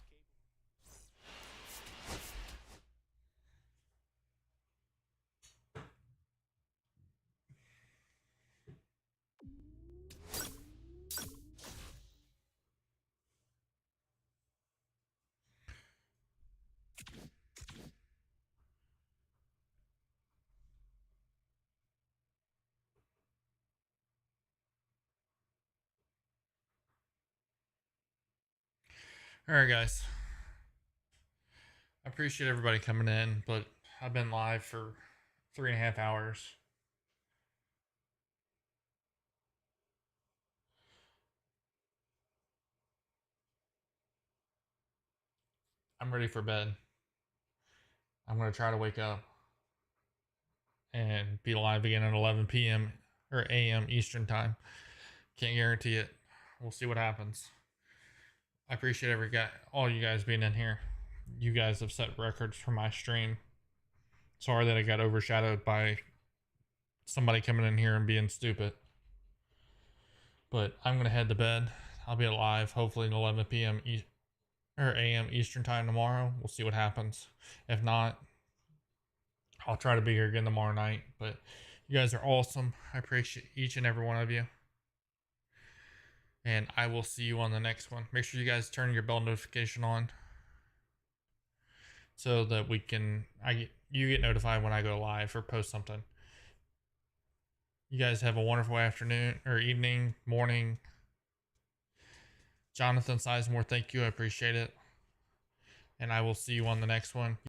All right, guys. I appreciate everybody coming in, but I've been live for 3.5 hours. I'm ready for bed. I'm going to try to wake up and be live again at 11 p.m. or a.m. Eastern time. Can't guarantee it. We'll see what happens. I appreciate all you guys being in here. You guys have set records for my stream. Sorry that I got overshadowed by somebody coming in here and being stupid. But I'm going to head to bed. I'll be alive hopefully at 11 p.m. or a.m. Eastern time tomorrow. We'll see what happens. If not, I'll try to be here again tomorrow night. But you guys are awesome. I appreciate each and every one of you. And I will see you on the next one. Make sure you guys turn your bell notification on so that you get notified when I go live or post something. You guys have a wonderful afternoon or evening, morning. Jonathan Sizemore, thank you. I appreciate it. And I will see you on the next one.